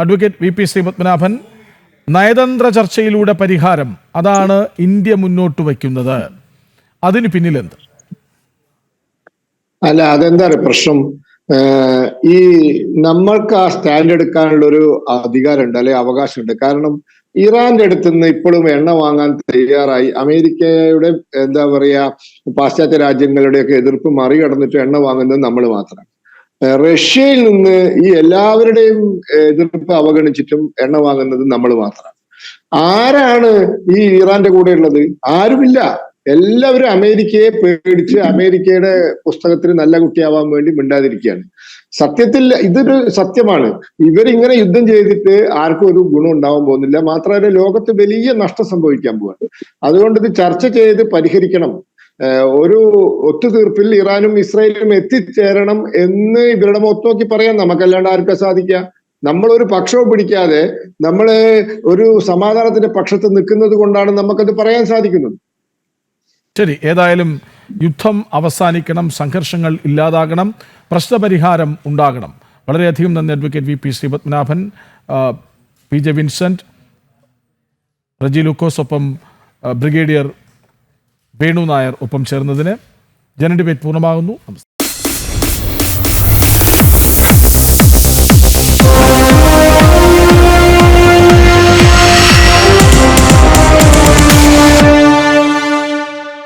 A: അഡ്വക്കേറ്റ് VP ശ്രീപത്മനാഭൻ, നയതന്ത്ര ചർച്ചയിലൂടെ പരിഹാരം, അതാണ് ഇന്ത്യ മുന്നോട്ട് വയ്ക്കുന്നത്. അതിന് പിന്നിലെന്ത്?
C: അല്ല, അതെന്താ പ്രശ്നം? ഈ നമ്മൾക്ക് ആ സ്റ്റാൻഡ് എടുക്കാനുള്ള ഒരു അധികാരമുണ്ട്, അല്ലെ അവകാശമുണ്ട്. കാരണം ഇറാന്റെ അടുത്ത് നിന്ന് ഇപ്പോഴും എണ്ണ വാങ്ങാൻ തയ്യാറായി അമേരിക്കയുടെ എന്താ പറയാ പാശ്ചാത്യ രാജ്യങ്ങളുടെയൊക്കെ എതിർപ്പ് മറികടന്നിട്ട് എണ്ണ വാങ്ങുന്നത് നമ്മൾ മാത്രമാണ്. റഷ്യയിൽ നിന്ന് ഈ എല്ലാവരുടെയും എതിർപ്പ് അവഗണിച്ചിട്ടും എണ്ണ വാങ്ങുന്നത് നമ്മൾ മാത്രമാണ്. ആരാണ് ഈ ഇറാന്റെ കൂടെ ഉള്ളത്? ആരുമില്ല. എല്ലാവരും അമേരിക്കയെ പേടിച്ച് അമേരിക്കയുടെ പുസ്തകത്തിന് നല്ല കുട്ടിയാവാൻ വേണ്ടി മിണ്ടാതിരിക്കുകയാണ്. സത്യത്തിൽ ഇതൊരു സത്യമാണ്. ഇവരിങ്ങനെ യുദ്ധം ചെയ്തിട്ട് ആർക്കും ഒരു ഗുണം ഉണ്ടാവാൻ പോകുന്നില്ല. മാത്രമല്ല ലോകത്ത് വലിയ നഷ്ടം സംഭവിക്കാൻ പോവാണ്. അതുകൊണ്ട് ഇത് ചർച്ച ചെയ്ത് പരിഹരിക്കണം. ഒരു ഒത്തുതീർപ്പിൽ ഇറാനും ഇസ്രായേലും എത്തിച്ചേരണം എന്ന് ഇവരുടെ മുഖത്ത് നോക്കി പറയാൻ നമുക്കല്ലാണ്ട് ആർക്കാ സാധിക്കുക? നമ്മളൊരു പക്ഷവും പിടിക്കാതെ നമ്മള് ഒരു സമാധാനത്തിന്റെ പക്ഷത്ത് നിൽക്കുന്നത് കൊണ്ടാണ് നമുക്കത് പറയാൻ സാധിക്കുന്നത്.
A: ശരി, ഏതായാലും യുദ്ധം അവസാനിക്കണം, സംഘർഷങ്ങൾ ഇല്ലാതാകണം, പ്രശ്നപരിഹാരം ഉണ്ടാകണം. വളരെയധികം നന്ദി advocate VP Sreepadmanabhan, PJ Vincent, Reji Lukose, ഒപ്പം ബ്രിഗേഡിയർ വേണു നായർ ഒപ്പം ചേർന്നതിന്. ജനഡിബേറ്റ് പൂർണ്ണമാകുന്നു. നമസ്കാരം.